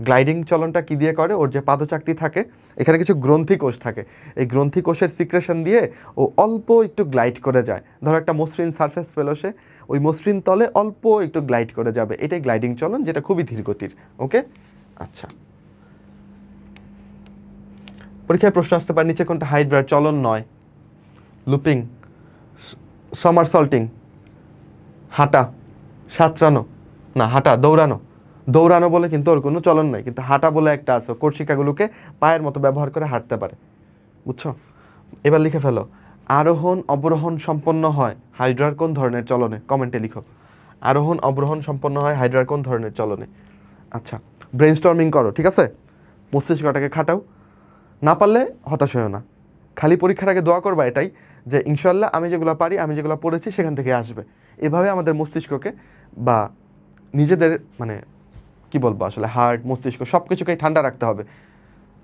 গ্লাইডিং চলনটা কি দিয়ে করে, ওর যে পাদচাকতি থাকে এখানে কিছু গ্রন্থি কোষ থাকে, এই গ্রন্থি কোষের সিক্রেশন দিয়ে ও অল্প একটু গ্লাইড করে যায়। ধরো একটা মসৃণ সারফেস পেলো সে, ওই মসৃণ তলে অল্প একটু গ্লাইড করে যাবে, এটাই গ্লাইডিং চলন, যেটা খুবই ধীরগতির। ওকে, আচ্ছা। পরীক্ষায় প্রশ্ন আসতে পারে নিচে কোনটা হাইড্রার চলন নয়? লুপিং, সমারসল্টিং, হাঁটা, সাঁতরানো, না হাঁটা দৌড়ানো, দৌড়ানো বলে কিন্তু ওর কোনো চলন নাই, কিন্তু হাঁটা বলে একটা আছে, কর্ষিকাগুলোকে পায়ের মতো ব্যবহার করে হাঁটতে পারে, বুঝছো? এবার লিখে ফেলো, আরোহণ অবরোহণ সম্পন্ন হয় হাইড্রার কোন ধরনের চলনে? কমেন্টে লিখো, আরোহণ অবরোহণ সম্পন্ন হয় হাইড্রার কোন ধরনের চলনে? আচ্ছা, ব্রেনস্টর্মিং করো, ঠিক আছে? মস্তিষ্কটাকে খাটাও, না পারলে হতাশ হয়েও না, খালি পরীক্ষার আগে দোয়া করবা এটাই যে ইনশাল্লাহ আমি যেগুলো পারি, আমি যেগুলো পড়েছি সেখান থেকে আসবে। এভাবে আমাদের মস্তিষ্ককে বা নিজেদের মানে কি বলবো আসলে হার্ট মস্তিষ্ক সব কিছুকেই ঠান্ডা রাখতে হবে।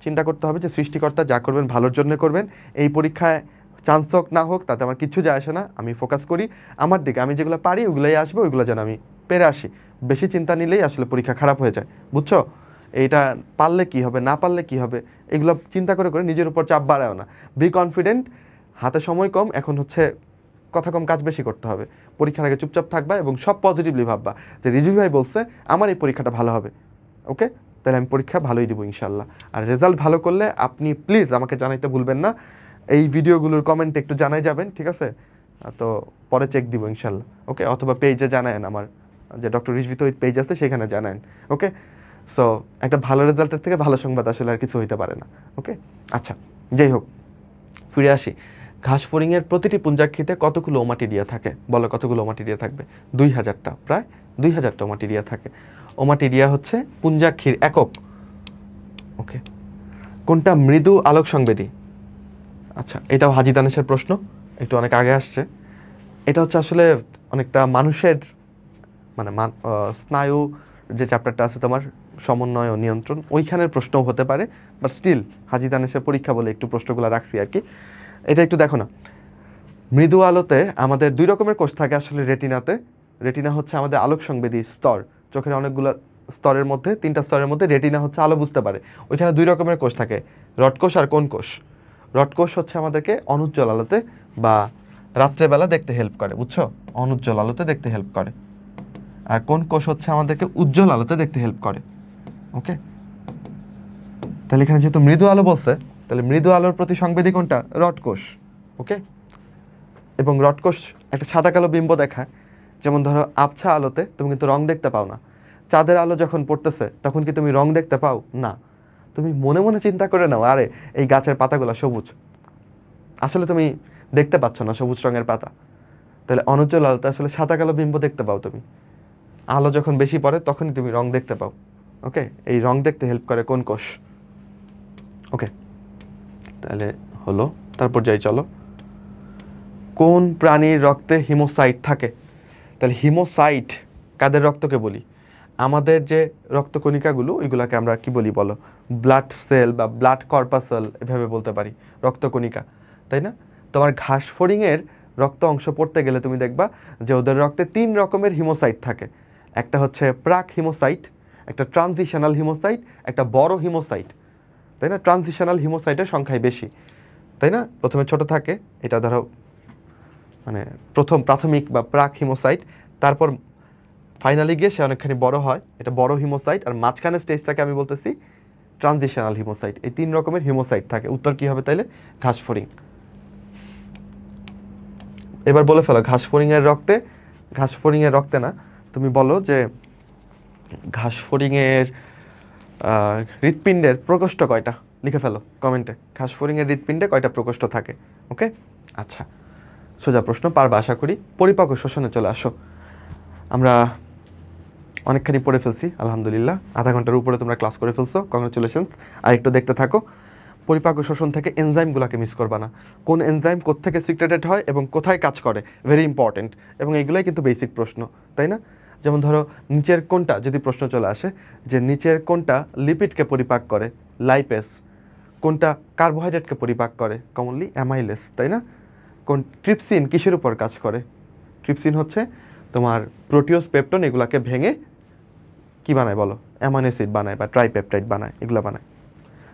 চিন্তা করতে হবে যে সৃষ্টিকর্তা যা করবেন ভালোর জন্য করবেন, এই পরীক্ষায় চান্স হোক না হোক তাতে আমার কিচ্ছু যায় আসে না, আমি ফোকাস করি আমার দিকে, আমি যেগুলো পারি ওগুলোই আসবে, ওইগুলো যেন আমি পেরে আসি। বেশি চিন্তা নিলেই আসলে পরীক্ষা খারাপ হয়ে যায়, বুঝছো? এইটা পারলে কি হবে, না পারলে কি হবে, এগুলো চিন্তা করে করে নিজের উপর চাপ বাড়াও না। বি কনফিডেন্ট, হাতে সময় কম, এখন হচ্ছে কথা কম কাজ বেশি করতে হবে। পরীক্ষার আগে চুপচাপ থাকবা এবং সব পজিটিভলি ভাববা যে রিজভি ভাই বলছে আমার এই পরীক্ষাটা ভালো হবে, ওকে, তাহলে আমি পরীক্ষা ভালোই দিব ইনশাল্লাহ। আর রেজাল্ট ভালো করলে আপনি প্লিজ আমাকে জানাইতে ভুলবেন না, এই ভিডিওগুলোর কমেন্টে একটু জানাই যাবেন, ঠিক আছে? তো পরে চেক দিব ইনশাল্লাহ, ওকে, অথবা পেজে জানায়েন, আমার যে ডক্টর রিজভি তৌহিদ পেজ আছে সেখানে জানায়েন, ওকে। সো একটা ভালো রেজাল্টের থেকে ভালো সংবাদ আসলে আর কিছু হইতে পারে না, ওকে। আচ্ছা, যাই হোক, ফিরে আসি। ঘাস ফড়িংয়ের প্রতিটি পুঞ্জাক্ষিতে কতগুলো ওমাটিরিয়া থাকে? বলো কতগুলো ওমাটিরিয়া থাকবে? 2000টা, প্রায় 2000টা ওমাটিরিয়া থাকে। ওমাটিরিয়া হচ্ছে পুঞ্জাক্ষীর একক, ওকে। কোনটা মৃদু আলোক সংবেদী? আচ্ছা, এটাও হাজি দানেশের প্রশ্ন, একটু অনেক আগে আসছে। এটা হচ্ছে আসলে অনেকটা মানুষের মানে স্নায়ু যে চ্যাপ্টারটা আছে তোমার, সমন্বয় ও নিয়ন্ত্রণ, ওইখানের প্রশ্নও হতে পারে, বাট স্টিল হাজি দানেশের পরীক্ষা বলে একটু প্রশ্নগুলো রাখছি আর কি। এটা একটু দেখো না, মৃদু আলোতে আমাদের 2 রকমের কোষ থাকে আসলে রেটিনাতে। রেটিনা হচ্ছে আমাদের আলোক সংবেদী স্তর, চোখের অনেকগুলো স্তরের মধ্যে 3টা স্তরের মধ্যে রেটিনা হচ্ছে আলো বুঝতে পারে। ওইখানে 2 রকমের কোষ থাকে, রড কোষ আর কোন কোষ। রড কোষ হচ্ছে আমাদেরকে অনুজ্জ্বল আলোতে বা রাত্রেবেলা দেখতে হেল্প করে, বুঝছো? অনুজ্জ্বল আলোতে দেখতে হেল্প করে। আর কোন কোষ হচ্ছে আমাদেরকে উজ্জ্বল আলোতে দেখতে হেল্প করে, ওকে। তাহলে এখানে যেহেতু মৃদু আলো বলছে, তাহলে মৃদু আলোর প্রতি সংবেদী কোনটা? রড কোষ, ওকে। এবং রড কোষ একটা সাদা কালো বিম্ব দেখায়, যেমন ধরো আবছা আলোতে তুমি কিন্তু রং দেখতে পাও না, চাঁদের আলো যখন পড়তেছে তখন কি তুমি রং দেখতে পাও না? তুমি মনে মনে চিন্তা করে নাও আরে এই গাছের পাতাগুলো সবুজ, আসলে তুমি দেখতে পাচ্ছ না সবুজ রঙের পাতা। তাহলে অনুজ্জ্বল আলোতে আসলে সাদা কালো বিম্ব দেখতে পাও তুমি, আলো যখন বেশি পড়ে তখনই তুমি রং দেখতে পাও, ওকে। এই রং দেখতে হেল্প করে কোন কোষ? ওকে, তাহলে হলো। তারপর যাই চলো, কোন প্রাণীর রক্তে হিমোসাইট থাকে? তাহলে হিমোসাইট কাদের রক্তকে বলি? আমাদের যে রক্তকণিকাগুলো ওইগুলোকে আমরা কি বলি বলো? ব্লাড সেল বা ব্লাড কর্পাসেল এভাবে বলতে পারি, রক্তকণিকা, তাই না? তোমার ঘাস ফড়িংয়ের রক্ত অংশ পড়তে গেলে তুমি দেখবা যে ওদের রক্তে 3 রকমের হিমোসাইট থাকে। একটা হচ্ছে প্রাক হিমোসাইট, একটা ট্রানজিশনাল হিমোসাইট, একটা বড় হিমোসাইট, তাই না? ট্রানজিশনাল হিমোসাইটের সংখ্যাই বেশি, তাই না? প্রথমে ছোট থাকে, এটা ধরো মানে প্রথম প্রাথমিক বা প্রাক হিমোসাইট, তারপর ফাইনালি গিয়ে সে অনেকখানি বড় হয়, এটা বড় হিমোসাইট। আর মাঝখানের স্টেজটাকে আমি বলতেছি ট্রানজিশনাল হিমোসাইট। এই 3 রকমের হিমোসাইট থাকে। উত্তর কি হবে তাইলে? ঘাস ফড়িং। এবার বলে ফেলো ঘাস ফড়িংয়ের রক্তে, ঘাস ফড়িংয়ের রক্তে না, তুমি বলো যে ঘাস ফড়িংয়ের হৃৎপিণ্ডের প্রকোষ্ঠ কয়টা? লিখে ফেলো কমেন্টে, ঘাস ফড়িংয়ের হৃৎপিণ্ডে কয়টা প্রকোষ্ঠ থাকে? ওকে, আচ্ছা, সোজা প্রশ্ন, পারবা আশা করি। পরিপাক ও শোষণে চলে আসো। আমরা অনেকখানি পড়ে ফেলছি আলহামদুলিল্লাহ, আধা ঘন্টার উপরে তোমরা ক্লাস করে ফেলছো, কংগ্রেচুলেশনস। আর একটু দেখতে থাকো। পরিপাক ও শোষণ থেকে এনজাইমগুলোকে মিস করবা না, কোন এনজাইম কোত্থেকে সিক্রেটেড হয় এবং কোথায় কাজ করে, ভেরি ইম্পর্টেন্ট। এবং এগুলোই কিন্তু বেসিক প্রশ্ন, তাই না? যেমন ধরো নিচের কোনটা, যদি প্রশ্ন চলে আসে যে নিচের কোনটা লিপিডকে পরিপাক করে? লাইপেস। কোনটা কার্বোহাইড্রেটকে পরিপাক করে? কমনলি অ্যামাইলেস, তাই না? কোন ট্রিপসিন কিসের উপর কাজ করে? ট্রিপসিন হচ্ছে তোমার প্রোটিওজ, পেপটন এগুলাকে ভেঙে কি বানায় বলো? অ্যামাইনো অ্যাসিড বানায় বা ট্রাইপেপটাইড বানায়, এগুলো বানায়,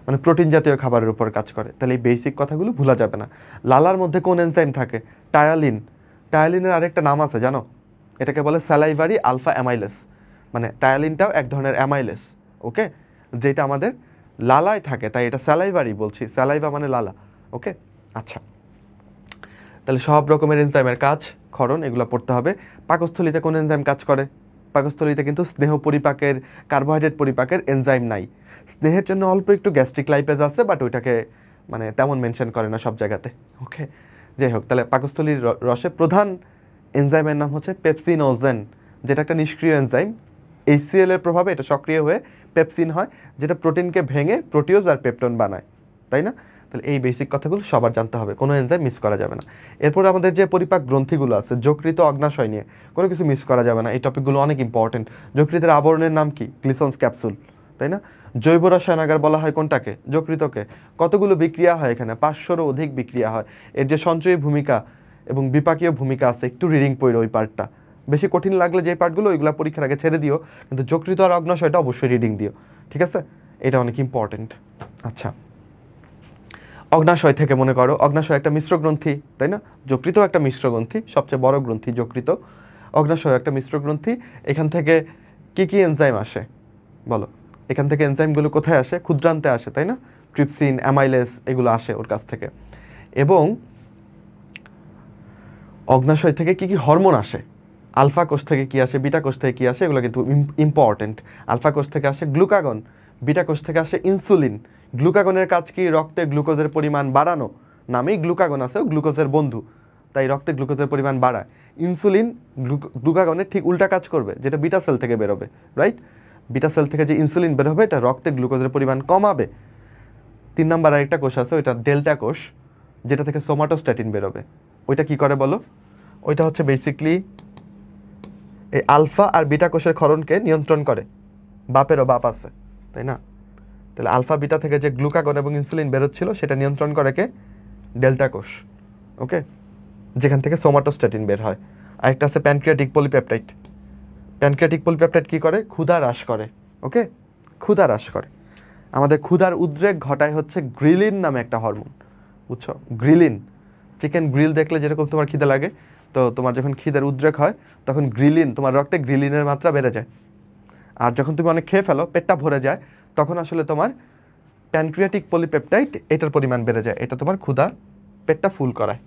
মানে প্রোটিন জাতীয় খাবারের উপর কাজ করে। তাহলে এই বেসিক কথাগুলো ভোলা যাবে না। লালার মধ্যে কোন এনজাইম থাকে? টায়ালিন। টায়ালিনের আরেকটা নাম আছে জানো? এটাকে বলে স্যালাইভারি আলফা অ্যামাইলেস, মানে টায়ালিনটাও এক ধরনের অ্যামাইলেস, ওকে, যেটা আমাদের লালায় থাকে, তাই এটা স্যালাইভারি বলছি, স্যালাইভা মানে লালা, ওকে। আচ্ছা, তাহলে সব রকমের এনজাইমের কাজ, ক্ষরণ, এগুলো পড়তে হবে। পাকস্থলীতে কোন এনজাইম কাজ করে? পাকস্থলীতে কিন্তু স্নেহ পরিপাকের, কার্বোহাইড্রেট পরিপাকের এনজাইম নাই। স্নেহের জন্য অল্প একটু গ্যাস্ট্রিক লাইপেজ আছে, বাট ওইটাকে মানে তেমন মেনশন করে না সব জায়গাতে, ওকে। যাই হোক, তাহলে পাকস্থলীর রসে প্রধান এনজাইমের নাম হচ্ছে পেপসিনোজেন, যেটা একটা নিষ্ক্রিয় এনজাইম। HCl এর প্রভাবে এটা সক্রিয় হয়ে পেপসিন হয়, যেটা প্রোটিনকে ভেঙে প্রোটিওজ আর পেপটন বানায়, তাই না? তাহলে এই বেসিক কথাগুলো সবার জানতে হবে, কোনো এনজাইম মিস করা যাবে না। এরপর আমাদের যে পরিপাক গ্রন্থিগুলো আছে, যকৃত, অগ্নাশয় নিয়ে কোনো কিছু মিস করা যাবে না, এই টপিকগুলো অনেক ইম্পর্টেন্ট। যকৃতের আবরণের নাম কি? গ্লিসন্স ক্যাপসুল, তাই না? জৈব রসায়নাগার বলা হয় কোনটাকে? যকৃতকে। কতগুলো বিক্রিয়া হয় এখানে? 500-রও অধিক বিক্রিয়া হয়। এর যে সঞ্চয়ী ভূমিকা এবং বিপাকীয় ভূমিকা আছে, একটু রিডিং পড়ো ওই পার্টটা। বেশি কঠিন লাগলে যে পার্টগুলো, ওইগুলো পরীক্ষার আগে ছেড়ে দিও, কিন্তু যকৃত আর অগ্নাশয়টা অবশ্যই রিডিং দিও, ঠিক আছে? এটা অনেক ইম্পর্টেন্ট। আচ্ছা, অগ্নাশয় থেকে মনে করো, অগ্নাশয় একটা মিশ্র গ্রন্থি, তাই না? যকৃতও একটা মিশ্র গ্রন্থি, সবচেয়ে বড় গ্রন্থি যকৃত। অগ্নাশয় একটা মিশ্র গ্রন্থি। এখান থেকে কি কি এনজাইম আসে বলো? এখান থেকে এনজাইমগুলো কোথায় আসে? ক্ষুদ্রান্তে আসে, তাই না? ট্রিপসিন, অ্যামাইলেস এগুলো আসে ওর কাছ থেকে। এবং অগ্নাশয় থেকে কি কি হরমোন আসে? আলফা কোষ থেকে কি আসে, বিটা কোষ থেকে কি আসে, এগুলো কিন্তু ইম্পর্টেন্ট। আলফা কোষ থেকে আসে গ্লুকাগন, বিটা কোষ থেকে আসে ইনসুলিন। গ্লুকাগনের কাজ কি? রক্তে গ্লুকোজের পরিমাণ বাড়ানো, নামেই গ্লুকাগন আছে, গ্লুকোজের বন্ধু, তাই রক্তে গ্লুকোজের পরিমাণ বাড়ায়। ইনসুলিন গ্লুকাগনের ঠিক উল্টা কাজ করবে, যেটা বিটা সেল থেকে বেরোবে, রাইট? বিটা সেল থেকে যে ইনসুলিন বের হবে, এটা রক্তে গ্লুকোজের পরিমাণ কমাবে। 3 নাম্বার আরেকটা কোষ আছে, ওইটা ডেল্টা কোষ, যেটা থেকে সোমাটোস্ট্যাটিন বেরোবে। ওইটা কি করে বলো? ওইটা হচ্ছে বেসিকলি এই আলফা আর বিটা কোষের ক্ষরণকে নিয়ন্ত্রণ করে। বাপেরও বাপ আছে, তাই না? তাহলে আলফা বিটা থেকে যে গ্লুকাগন এবং ইনসুলিন বেরোচ্ছিল, সেটা নিয়ন্ত্রণ করে কে? ডেল্টা কোষ, ওকে, যেখান থেকে সোমাটোস্ট্যাটিন বের হয়। আরেকটা আছে প্যানক্রিয়াটিক পলিপেপটাইড। প্যানক্রিয়াটিক পলিপেপটাইড কি করে? ক্ষুধা হ্রাস করে, ওকে, ক্ষুধা হ্রাস করে। আমাদের ক্ষুধার উদ্রেক ঘটায় হচ্ছে গ্রিলিন নামে একটা হরমোন, বুঝছো? গ্রিলিন, চিকেন গ্রিল দেখলে যেরকম তোমার খিদে লাগে, তো তোমার যখন খিদের উদ্রেক হয়, তখন গ্রিলিন, তোমার রক্তে গ্রিলিনের মাত্রা বেড়ে যায়। আর যখন তুমি অনেক খেয়ে ফেলো, পেটটা ভরে যায়, তখন আসলে তোমার প্যানক্রিয়াটিক পলিপেপটাইড এটার পরিমাণ বেড়ে যায়। এটা তোমার ক্ষুধা, পেটটা ফুল করায়।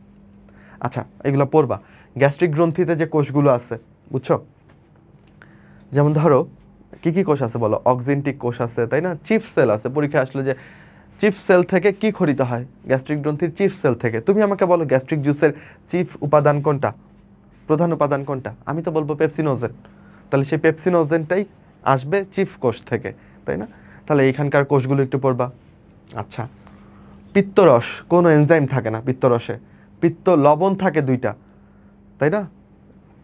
আচ্ছা, এগুলো পড়বা। গ্যাস্ট্রিক গ্রন্থিতে যে কোষগুলো আছে, বুঝছো? যেমন ধরো কি কি কোষ আছে বলো? অক্সিনটিক কোষ আছে, তাই না? চিফ সেল আছে, পরীক্ষায় আসলে যে চিফ সেল থেকে কি খরিত হয়? গ্যাস্ট্রিক গ্রন্থির চিফ সেল থেকে। তুমি আমাকে বলো গ্যাস্ট্রিক জুসের চিফ উপাদান কোনটা, প্রধান উপাদান কোনটা? আমি তো বলবো পেপসিনোজেন। তাহলে সেই পেপসিনোজেনটাই আসবে চিফ কোষ থেকে, তাই না? তাহলে এইখানকার কোষগুলো একটু পড়বা। আচ্ছা, পিত্তরস, কোনো এনজাইম থাকে না পিত্তরসে। পিত্ত লবণ থাকে 2টা, তাই না?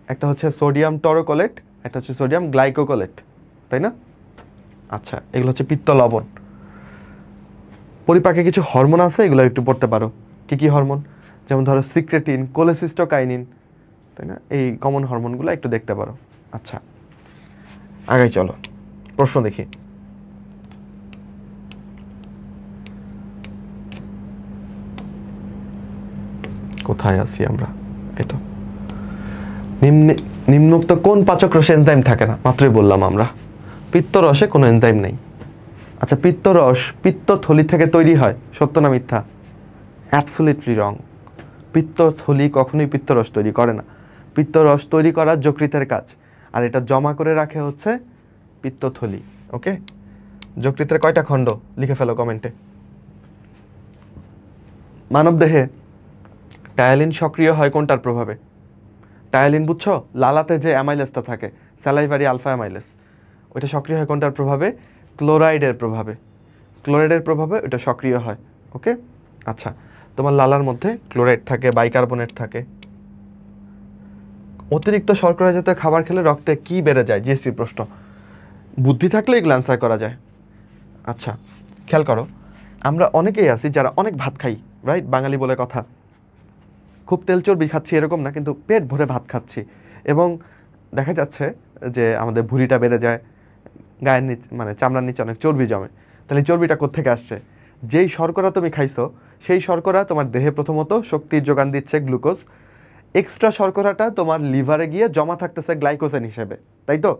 একটা হচ্ছে সোডিয়াম টরোকোলেট, একটা হচ্ছে সোডিয়াম গ্লাইকোকোলেট, তাই না? আচ্ছা, এগুলো হচ্ছে পিত্ত লবণ। পরিপাকে কিছু হরমোন আছে, এগুলো একটু পড়তে পারো। কি কি হরমোন? যেমন ধরো সিক্রেটিন, কোলেসিস্টোকাইনিন, তাই না? এই কমন হরমোনগুলো একটু দেখতে পারো। আচ্ছা, আগে চলো প্রশ্ন দেখি। কোথায় আছি আমরা? এই তো। নিম্নোক্ত কোন পাচক রসে এনজাইম থাকে না? মাত্রই বললাম আমরা, পিত্তরসে কোনো এনজাইম নেই। আচ্ছা, পিত্তরস পিত্তথলি থেকে তৈরি হয়, সত্য না মিথ্যা? অ্যাবসলিউটলি রং। পিত্তথলি কখনোই পিত্তরস তৈরি করে না। পিত্তরস তৈরি করা যকৃতের কাজ, আর এটা জমা করে রাখে হচ্ছে পিত্তথলি, ওকে। যকৃতের কয়টা খণ্ড লিখে ফেলো কমেন্টে। মানবদেহে টায়ালিন সক্রিয় হয় কোনটার প্রভাবে? টায়ালিন বুঝছো? লালাতে যে অ্যামাইলেসটা থাকে, স্যালাইভারি আলফা অ্যামাইলেস, ওইটা সক্রিয় হয় কোনটার প্রভাবে? ক্লোরাইডের প্রভাবে। ক্লোরাইডের প্রভাবে ওটা সক্রিয় হয়, ওকে। আচ্ছা, তোমার লালার মধ্যে ক্লোরাইড থাকে, বাইকার্বনেট থাকে। অতিরিক্ত শর্করা জাতীয় খাবার খেলে রক্তে কি বেড়ে যায়? জিএসটি প্রশ্ন, বুদ্ধি থাকলে এগুলো অ্যান্সার করা যায়। আচ্ছা, খেয়াল করো, আমরা অনেকেই আছি যারা অনেক ভাত খাই, রাইট? বাঙালি বলে কথা, খুব তেল চর্বি খাচ্ছি এরকম না, কিন্তু পেট ভরে ভাত খাচ্ছি এবং দেখা যাচ্ছে যে আমাদের ভুঁড়িটা বেড়ে যায়, গায়ের নিচে মানে চামড়ার নিচে অনেক চর্বি জমে। তাহলে চর্বিটা কোত্থেকে আসছে? যেই শর্করা তুমি খাইছো সেই শর্করা তোমার দেহে প্রথমত শক্তির যোগান দিচ্ছে গ্লুকোজ, এক্সট্রা শর্করাটা তোমার লিভারে গিয়ে জমা থাকতেছে গ্লাইকোজেন হিসেবে, তাই তো?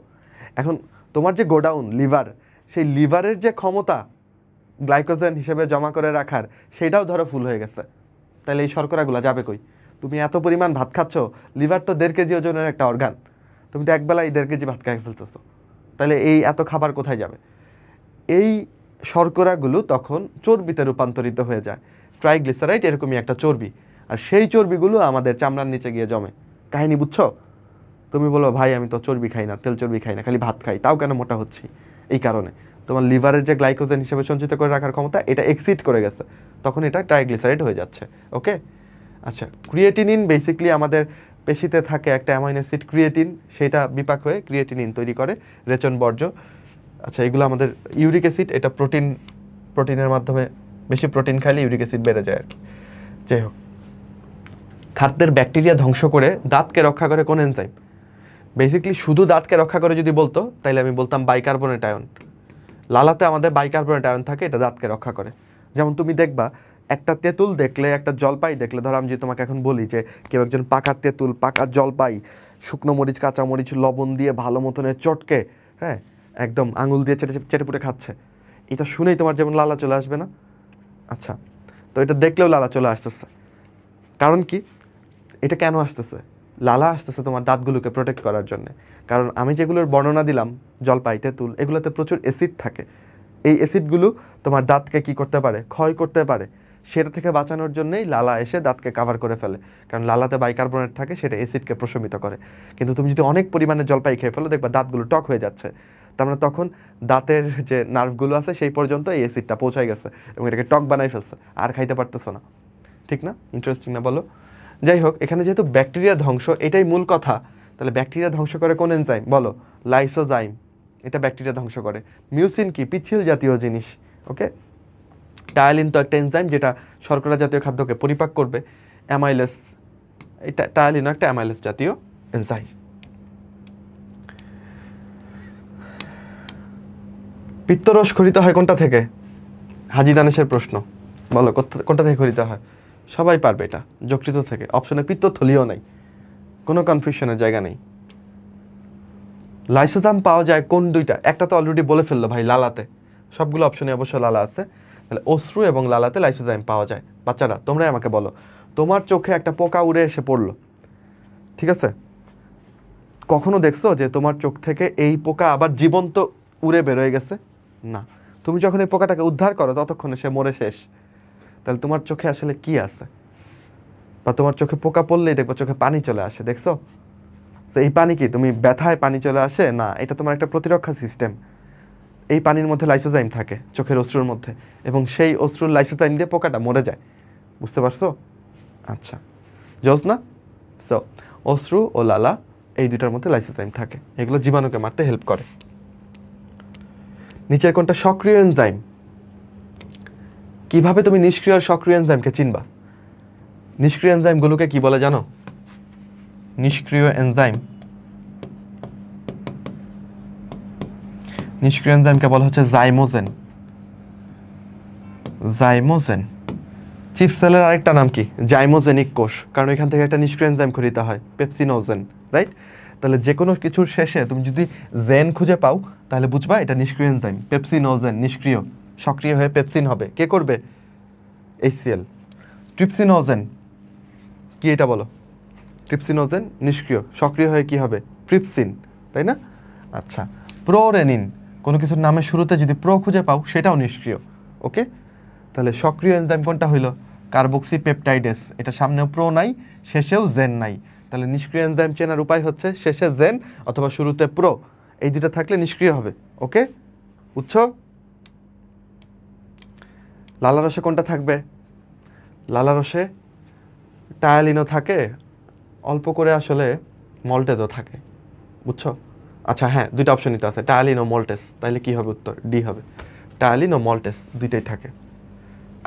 এখন তোমার যে গোডাউন লিভার, সেই লিভারের যে ক্ষমতা গ্লাইকোজেন হিসেবে জমা করে রাখার, সেটাও ধরো ফুল হয়ে গেছে। তাহলে এই শর্করাগুলো যাবে কই? তুমি এত পরিমাণ ভাত খাচ্ছ, লিভার তো 1.5 কেজি ওজনের একটা অর্গান, তুমি তো একবেলায় 1.5 কেজি ভাত খাই ফেলতেছো, তাহলে এই এত খাবার কোথায় যাবে? এই শর্করাগুলো তখন চর্বিতে রূপান্তরিত হয়ে যায়, ট্রাইগ্লিসারাইড এরকমই একটা চর্বি, আর সেই চর্বিগুলো আমাদের চামড়ার নিচে গিয়ে জমে। কাহিনী বুঝছো? তুমি বলো ভাই আমি তো চর্বি খাই না, তেল চর্বি খাই না, খালি ভাত খাই, তাও কেন মোটা হচ্ছি? এই কারণে তোমার লিভারের যে গ্লাইকোজেন হিসেবে সঞ্চিত করে রাখার ক্ষমতা, এটা এক্সিড করে গেছে, তখন এটা ট্রাইগ্লিসারাইড হয়ে যাচ্ছে। ওকে, আচ্ছা, ক্রিয়েটিনিন বেসিক্যালি আমাদের পেশিতে থাকে একটা অ্যামাইনো অ্যাসিড ক্রিয়েটিন, সেটা বিপাক হয়ে ক্রিয়েটিনিন তৈরি করে, রেচন বর্জ্য। আচ্ছা, এগুলো আমাদের ইউরিক অ্যাসিড, এটা প্রোটিনের মাধ্যমে, বেশি প্রোটিন খাইলে ইউরিক অ্যাসিড বেড়ে যায় আর কি। যাই হোক, খাদ্যের ব্যাকটেরিয়া ধ্বংস করে দাঁতকে রক্ষা করে কোন এনজাইম? বেসিক্যালি শুধু দাঁতকে রক্ষা করে যদি বলতো তাহলে আমি বলতাম বাইকার্বনেট আয়ন। লালাতে আমাদের বাইকার্বনেট আয়ন থাকে, এটা দাঁতকে রক্ষা করে। যেমন তুমি দেখবা একটা তেঁতুল দেখলে, একটা জলপাই দেখলে, ধরো আমি যদি তোমাকে এখন বলি যে কেউ একজন পাকা তেঁতুল, পাকা জলপাই, শুকনো মরিচ, কাঁচা মরিচ, লবণ দিয়ে ভালো মতনে চটকে, হ্যাঁ, একদম আঙুল দিয়ে চেটেপুটে খাচ্ছে, এটা শুনেই তোমার যেমন লালা চলে আসবে না? আচ্ছা, তো এটা দেখলেও লালা চলে আসতেছে, কারণ কি? এটা কেন আসতেছে? লালা আসতেছে তোমার দাঁতগুলোকে প্রোটেক্ট করার জন্য। কারণ আমি যেগুলোর বর্ণনা দিলাম, জলপাই, তেঁতুল, এগুলোতে প্রচুর অ্যাসিড থাকে। এই অ্যাসিডগুলো তোমার দাঁতকে কি করতে পারে? ক্ষয় করতে পারে। সেটা থেকে বাঁচানোর জন্যই লালা এসে দাঁতকে কাভার করে ফেলে, কারণ লালাতে বাইকার্বনেট থাকে, সেটা অ্যাসিডকে প্রশমিত করে। কিন্তু তুমি যদি অনেক পরিমাণে জলপাই খেয়ে ফেলো, দেখবা দাঁতগুলো টক হয়ে যাচ্ছে, তার মানে তখন দাঁতের যে নার্ভগুলো আছে সেই পর্যন্ত এই অ্যাসিডটা পৌঁছায় গেছে এবং এটাকে টক বানাই ফেলছে, আর খাইতে পারতেছো না। ঠিক না? ইন্টারেস্টিং না বলো? যাই হোক, এখানে যেহেতু ব্যাকটেরিয়া ধ্বংস এটাই মূল কথা, তাহলে ব্যাকটেরিয়া ধ্বংস করে কোন এনজাইম বলো? লাইসোজাইম, এটা ব্যাকটেরিয়া ধ্বংস করে। মিউসিন কি? পিচ্ছিল জাতীয় জিনিস। ওকে, টায়ালিন তো একটা এনজাইম যেটা শর্করা জাতীয় খাদ্যকে পরিপাক করবে। অ্যামাইলেস, এটা টায়ালিনও একটা অ্যামাইলেস জাতীয় এনজাইম। পিত্তরস খরিত হয় কোনটা থেকে? হাজি দানেশের প্রশ্ন, বলো কোনটা থেকে খরিত হয়? সবাই পারবে এটা, যকৃত থেকে। অপশনে পিত্তথলিও নাই, কোনো কনফিউশনের জায়গা নেই। লাইসোজাম পাওয়া যায় কোন দুইটা? একটা তো অলরেডি বলে ফেললো ভাই, লালাতে। সবগুলো অপশনে অবশ্য লালা আছে, তাহলে অশ্রু এবং লালাতে লাইসোজাইম পাওয়া যায়। বাচ্চারা তোমরাই আমাকে বলো, তোমার চোখে একটা পোকা উড়ে এসে পড়লো, ঠিক আছে? কখনো দেখছো যে তোমার চোখ থেকে এই পোকা আবার জীবন্ত উড়ে বেরোয় গেছে? না। তুমি যখন এই পোকাটাকে উদ্ধার করো ততক্ষণে সে মরে শেষ। তাহলে তোমার চোখে আসলে কি আছে? বা তোমার চোখে পোকা পড়লেই দেখবো চোখে পানি চলে আসে, দেখছো? তো এই পানি কি তুমি ব্যথায় পানি চলে আসে? না, এটা তোমার একটা প্রতিরক্ষা সিস্টেম। এই পানির মধ্যে লাইসোজাইম থাকে, চোখের অশ্রুর মধ্যে, এবং সেই অশ্রুর লাইসোজাইম দিয়ে পোকাটা মরে যায়। বুঝতে পারছো? আচ্ছা, জোস না? সো অশ্রু ও লালা এই দুটার মধ্যে লাইসোজাইম থাকে, এগুলো জীবাণুকে মারতে হেল্প করে। নিচের কোনটা সক্রিয় এনজাইম? কিভাবে তুমি নিষ্ক্রিয় আর সক্রিয় এনজাইমকে চিনবা? নিষ্ক্রিয় এনজাইমগুলোকে কি বলে জানো? নিষ্ক্রিয় এনজাইম, নিষ্ক্রিয় এনজাইমকে বলা হচ্ছে জাইমোজেন। জাইমোজেন। চিফ সেলের আরেকটা নাম কি? জাইমোজেনিক কোষ, কারণ এখান থেকে একটা নিষ্ক্রিয় এনজাইম খরিত হয়, পেপসিনোজেন, রাইট? তাহলে যে কোনো কিছুর শেষে তুমি যদি জেন খুঁজে পাও তাহলে বুঝবা এটা নিষ্ক্রিয় এনজাইম। পেপসিনোজেন নিষ্ক্রিয়, সক্রিয় হয়ে পেপসিন হবে। কে করবে? HCl। ট্রিপসিনোজেন কি, এটা বলো? ট্রিপসিনোজেন নিষ্ক্রিয়, সক্রিয় হয়ে কি হবে? ট্রিপসিন, তাই না? আচ্ছা, প্রোরেনিন, কোনো কিছুর নামের শুরুতে যদি প্রো খুঁজে পাও সেটাও নিষ্ক্রিয়। ওকে, তাহলে সক্রিয় এনজাইম কোনটা হইলো? কার্বক্সিপেপটাইডেস, এটা সামনেও প্রো নাই, শেষেও জেন নাই। তাহলে নিষ্ক্রিয় এনজাইম চেনার উপায় হচ্ছে শেষে জেন অথবা শুরুতে প্রো, এই দুটো থাকলে নিষ্ক্রিয় হবে। ওকে, বুঝছো? লালারসে কোনটা থাকবে? লালারসে টায়ালিনও থাকে, অল্প করে আসলে মল্টেজও থাকে, বুঝছো? আচ্ছা হ্যাঁ, দুইটা অপশনই তো আছে, টায়ালিন ও মল্টেস, তাহলে কি হবে উত্তর? ডি হবে। টায়ালিন ও মল্টেস দুইটাই থাকে।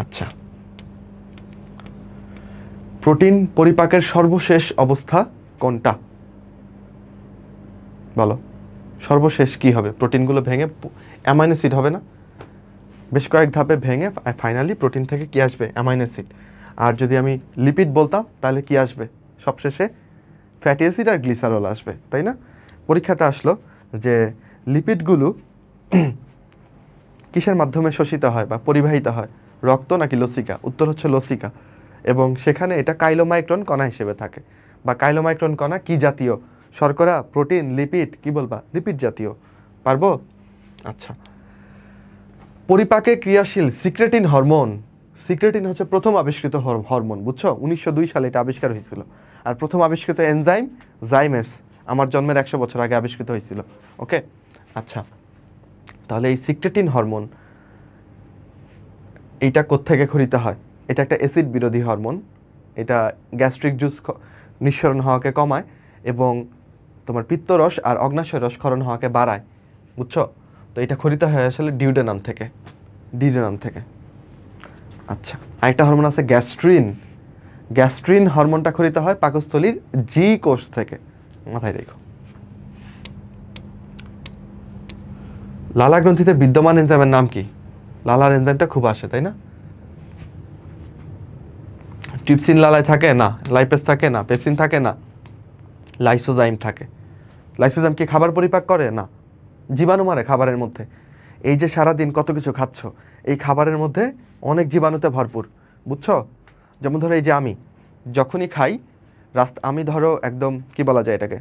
আচ্ছা, প্রোটিন পরিপাকের সর্বশেষ অবস্থা কোনটা? বলো, সর্বশেষ কি হবে? প্রোটিনগুলো ভেঙে অ্যামাইনো অ্যাসিড হবে না? বেশ কয়েক ধাপে ভেঙে ফাইনালি প্রোটিন থেকে কি আসবে? Amino acid. আর যদি আমি লিপিড বলতাম তাহলে কি আসবে? সবশেষে ফ্যাটি অ্যাসিড আর গ্লিসারল আসবে, তাই না? পরীক্ষাতে আসলো যে লিপিডগুলো কিসের মাধ্যমে শোষিত হয় বা পরিবাহিত হয়, রক্ত নাকি লসিকা? উত্তর হচ্ছে লসিকা। এবং সেখানে এটা কাইলোমাইক্রন কণা হিসেবে থাকে। বা কাইলোমাইক্রন কণা কি জাতীয়? শর্করা, প্রোটিন, লিপিড? কি বলবা? লিপিড জাতীয়। পারবো? আচ্ছা, পরিপাকে ক্রিয়াশীল সিক্রেটিন হরমোন। সিক্রেটিন হচ্ছে প্রথম আবিষ্কৃত হরমোন, বুঝছো? 1902 সালে এটা আবিষ্কার হয়েছিল। আর প্রথম আবিষ্কৃত এনজাইম জাইমেস আমার জন্মের 100 বছর আগে আবিষ্কৃত হয়েছিল। ওকে, আচ্ছা, তাহলে এই সিক্রেটিন হরমোন এইটা কোত্থেকে খরিত হয়? এটা একটা অ্যাসিড বিরোধী হরমোন। এটা গ্যাস্ট্রিক জুস নিঃসরণ হওয়াকে কমায় এবং তোমার পিত্তরস আর অগ্নাশয় রস ক্ষরণ হওয়াকে বাড়ায়, বুঝছো? তো এটা খরিত হয় আসলে ডিউডেনাম থেকে, ডিউডেনাম থেকে। আচ্ছা, আরেকটা হরমোন আছে গ্যাস্ট্রিন। গ্যাস্ট্রিন হরমোনটা খরিত হয় পাকস্থলীর জি কোষ থেকে, মাথায় রেখো। লালা গ্রন্থিতে বিদ্যমান এনজাইমের নাম কি? লালার এনজাইমটা খুব আসে, তাই না? ট্রিপসিন লালায় থাকে না, লাইপেজ থাকে না, পেপসিন থাকে না, লাইসোজাইম থাকে। লাইসোজাইম কি খাবার পরিপাক করে? না, জীবাণু মারে খাবারের মধ্যে। এই যে সারাদিন কত কিছু খাচ্ছ, এই খাবারের মধ্যে অনেক জীবাণুতে ভরপুর, বুঝছো? যেমন ধরো এই যে আমি যখনই খাই আমি ধরো একদম কি বলা যায় এটাকে,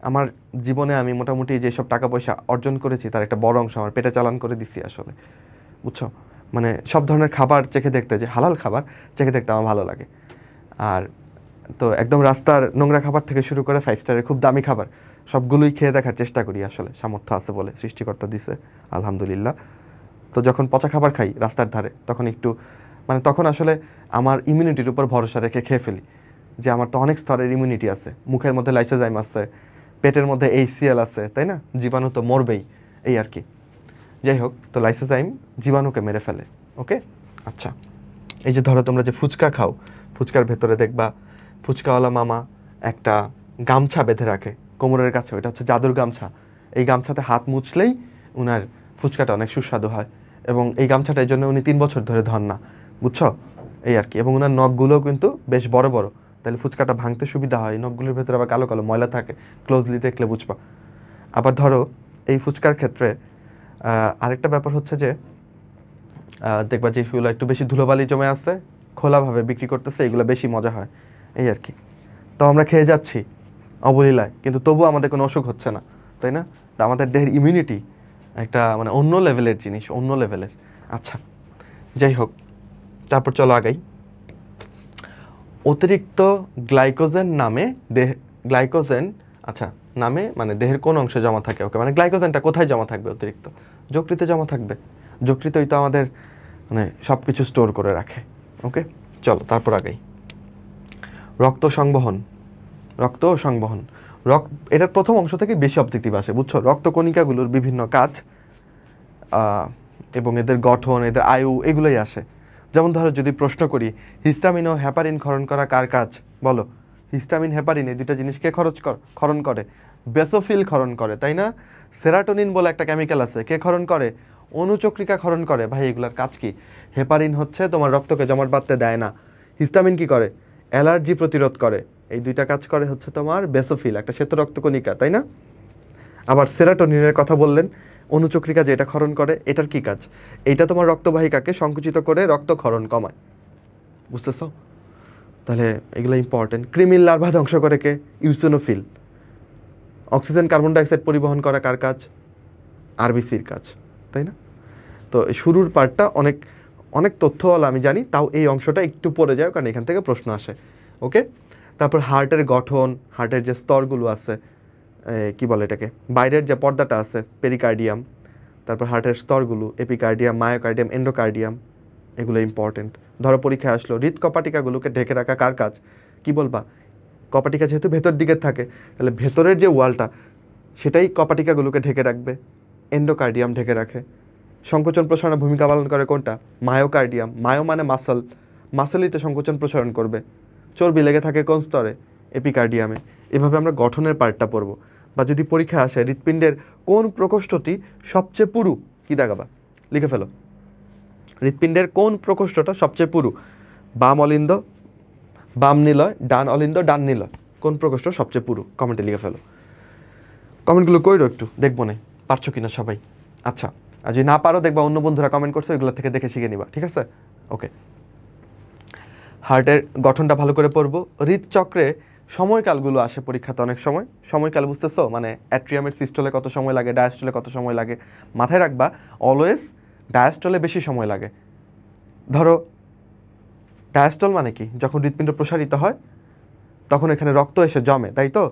আমার জীবনে আমি মোটামুটি যেসব টাকা পয়সা অর্জন করেছি তার একটা বড় অংশ আমার পেটে চালান করে দিছি আসলে, বুঝছো? মানে সব ধরনের খাবার চেখে দেখতে, যে হালাল খাবার চেখে দেখতে আমার ভালো লাগে। আর তো একদম রাস্তার নোংরা খাবার থেকে শুরু করে 5 স্টারের খুব দামি খাবার সবগুলোই খেয়ে দেখার চেষ্টা করি আসলে, সামর্থ্য আছে বলে, সৃষ্টিকর্তা দিছে আলহামদুলিল্লাহ। তো যখন পচা খাবার খাই রাস্তার ধারে তখন একটু মানে তখন আসলে আমার ইমিউনিটির উপর ভরসা রেখে খেয়ে ফেলি, যে আমার তো অনেক স্তরের ইমিউনিটি আছে, মুখের মধ্যে লাইসোজাইম আছে, পেটের মধ্যে HCl আছে, তাই না? জীবাণু তো মরবেই, এই আর কি। যাই হোক, তো লাইসোজাইম জীবাণুকে মেরে ফেলে। ওকে, আচ্ছা, এই যে ধরো তোমরা যে ফুচকা খাও, ফুচকার ভেতরে দেখবা ফুচকাওয়ালা মামা একটা গামছা বেঁধে রাখে কোমরের কাছে, ওইটা হচ্ছে জাদুর গামছা। এই গামছাতে হাত মুছলেই উনার ফুচকাটা অনেক সুস্বাদু হয়, এবং এই গামছাটা এই জন্য উনি 3 বছর ধরে ধন না, বুঝছো? এই আর কি। এবং উনার নখগুলোও কিন্তু বেশ বড় বড়, তাহলে ফুচকাটা ভাঙতে সুবিধা হয়। নখগুলোর ভেতরে আবার কালো কালো ময়লা থাকে, ক্লোজলি দেখলে বুঝবা। আবার ধরো এই ফুচকার ক্ষেত্রে আরেকটা ব্যাপার হচ্ছে যে দেখবা যে এগুলো একটু বেশি ধুলোবালি জমে আছে, খোলাভাবে বিক্রি করতেছে, এগুলো বেশি মজা হয়, এই আর কি। তো আমরা খেয়ে যাচ্ছি অবলীলায়, কিন্তু তবুও আমাদের কোনো অসুখ হচ্ছে না, তাই না? তো আমাদের দেহের ইমিউনিটি একটা মানে অন্য লেভেলের জিনিস, অন্য লেভেলের। আচ্ছা, যাই হোক, তারপর চলো আগাই। অতিরিক্ত গ্লাইকোজেন নামে গ্লাইকোজেন আচ্ছা নামে মানে দেহের কোন অংশে জমা থাকে? ওকে, মানে গ্লাইকোজেনটা কোথায় জমা থাকবে? অতিরিক্ত যকৃতে জমা থাকবে। যকৃতই তো আমাদের মানে সব কিছু স্টোর করে রাখে। ওকে, চলো তারপর আগাই। রক্ত সংবহন, রক্ত সংবহন, এটার প্রথম অংশ থেকে বেশি অবজেক্টিভ আসে, বুঝছো? রক্তকণিকাগুলোর বিভিন্ন কাজ এবং এদের গঠন, এদের আয়ু, এগুলোই আসে। যেমন ধরো যদি প্রশ্ন করি হিস্টামিন ও হেপারিন ক্ষরণ করা কার কাজ? বলো, হিস্টামিন হেপারিন এই দুটো জিনিসকে ক্ষরণ করে? বেসোফিল ক্ষরণ করে, তাই না? সেরাটোনিন বলে একটা কেমিক্যাল আছে, কে ক্ষরণ করে? অনুচক্রিকা ক্ষরণ করে। ভাই এগুলার কাজ কি? হেপারিন হচ্ছে তোমার রক্তকে জমাট বাঁধতে দেয় না, হিস্টামিন কি করে? অ্যালার্জি প্রতিরোধ করে। এই দুইটা কাজ করে হচ্ছে তোমার বেসোফিল, একটা শ্বেত রক্তকণিকা, তাই না? আবার সেরাটোনিনের কথা বললেন, অনুচক্রিকা যেটা ক্ষরণ করে, এটার কি কাজ? এইটা তোমার রক্তবাহিকাকে সংকুচিত করে রক্তক্ষরণ কমায়, বুঝতেছো? তাহলে এগুলো ইম্পর্টেন্ট। কৃমির লার্ভা ধ্বংস করে কে? ইউসিনোফিল। অক্সিজেন কার্বন ডাইঅক্সাইড পরিবহন করা কার কাজ? আরবিসির কাজ, তাই না? তো শুরুর পার্টটা অনেক অনেক তথ্যওয়ালা আমি জানি, তাও এই অংশটা একটু পড়ে যায় কারণ এখান থেকে প্রশ্ন আসে। ওকে, তারপর হার্টের গঠন, হার্টের যে স্তরগুলো আছে, কি বলে এটাকে, বাইরের যে পর্দাটা আছে পেরিকার্ডিয়াম, তারপর হার্টের স্তরগুলো এপিকার্ডিয়াম, মায়োকার্ডিয়াম, এন্ডোকার্ডিয়াম, এগুলো ইম্পর্টেন্ট। ধরো পরীক্ষায় আসলো হৃদকপাটিকাগুলোকে ঢেকে রাখা কার কাজ? কি বলবা? কপাটিকা যেহেতু ভেতর দিকে থাকে, তাহলে ভেতরের যে ওয়ালটা সেটাই কপাটিকাগুলোকে ঢেকে রাখবে, এন্ডোকার্ডিয়াম ঢেকে রাখে। সংকোচন প্রসারণে ভূমিকা পালন করে কোনটা? মায়োকার্ডিয়াম। মায়ো মানে মাসল, মাসেলই তো সংকোচন প্রসারণ করবে। চর্বি লেগে থাকে কোন স্তরে? এপিকার্ডিয়ামে। এভাবে আমরা গঠনের পার্টটা পড়ব। বা যদি পরীক্ষা আসে হৃৎপিণ্ডের কোন প্রকোষ্ঠটি সবচেয়ে পুরু, কি দেখাবা? লিখে ফেলো। হৃৎপিণ্ডের কোন প্রকোষ্ঠটা সবচেয়ে পুরু? বাম অলিন্দ, বাম নিলয়, ডান অলিন্দ, ডান নিলয়। কোন প্রকোষ্ঠ সবচেয়ে পুরু? কমেন্টে লিখে ফেলো। কমেন্টগুলো কইরো একটু, দেখবো না পারছো কিনা সবাই। আচ্ছা, আর যদি না পারো দেখবা অন্য বন্ধুরা কমেন্ট করছে, ওইগুলো থেকে দেখে শিখে নিবা, ঠিক আছে? ওকে, হার্টের গঠনটা ভালো করে পড়বো। হৃদচক্রে সময়কালগুলো আসে পরীক্ষাতে অনেক সময়। সময়কাল বুঝতেছো? মানে অ্যাট্রিয়ামের সিস্টলে কত সময় লাগে, ডায়াস্টলে কত সময় লাগে। মাথায় রাখবা অলওয়েজ ডায়াস্টলে বেশি সময় লাগে। ধরো ডায়াস্টল মানে কি? যখন হৃৎপিণ্ড প্রসারিত হয় তখন এখানে রক্ত এসে জমে, তাই তো?